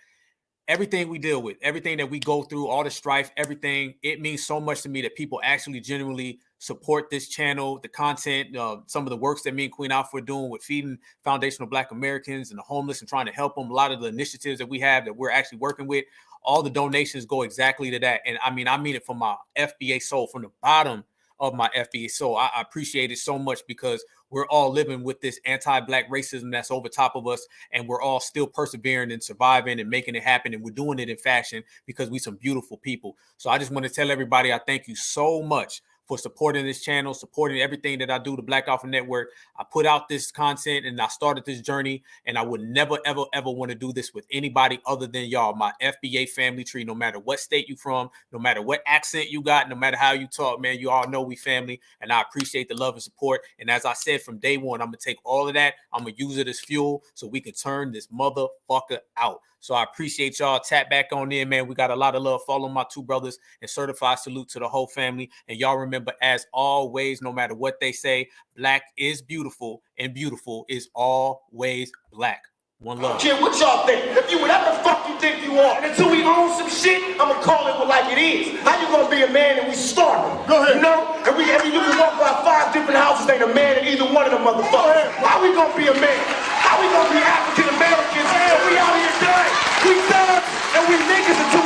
Everything we deal with, everything that we go through, all the strife, everything, it means so much to me that people actually genuinely support this channel, the content, some of the works that me and Queen Alpha are doing with feeding foundational Black Americans and the homeless and trying to help them. A lot of the initiatives that we have that we're actually working with, all the donations go exactly to that. And I mean it from my FBA soul, from the bottom of my FBA soul. I appreciate it so much because we're all living with this anti-Black racism that's over top of us, and we're all still persevering and surviving and making it happen, and we're doing it in fashion because we some beautiful people. So I just want to tell everybody I thank you so much for supporting this channel, supporting everything that I do, the Black Alpha Network. I put out this content and I started this journey, and I would never, ever, ever want to do this with anybody other than y'all, my FBA family tree. No matter what state you from, no matter what accent you got, no matter how you talk, man, you all know we family, and I appreciate the love and support. And as I said from day one, I'm going to take all of that. I'm going to use it as fuel so we can turn this motherfucker out. So I appreciate y'all. Tap back on in, man. We got a lot of love. Follow my two brothers and certified salute to the whole family. And y'all remember, as always, no matter what they say, Black is beautiful and beautiful is always Black. One love. Kid, what y'all think? If you whatever the fuck you think you are, and until we own some shit, I'ma call it like it is. How you gonna be a man and we starving? Go ahead. You know? And you can walk by 5 different houses, ain't a man in either one of them motherfuckers. How we gonna be a man? How we gonna be African Americans? And we out here dying. We thugs and we niggas until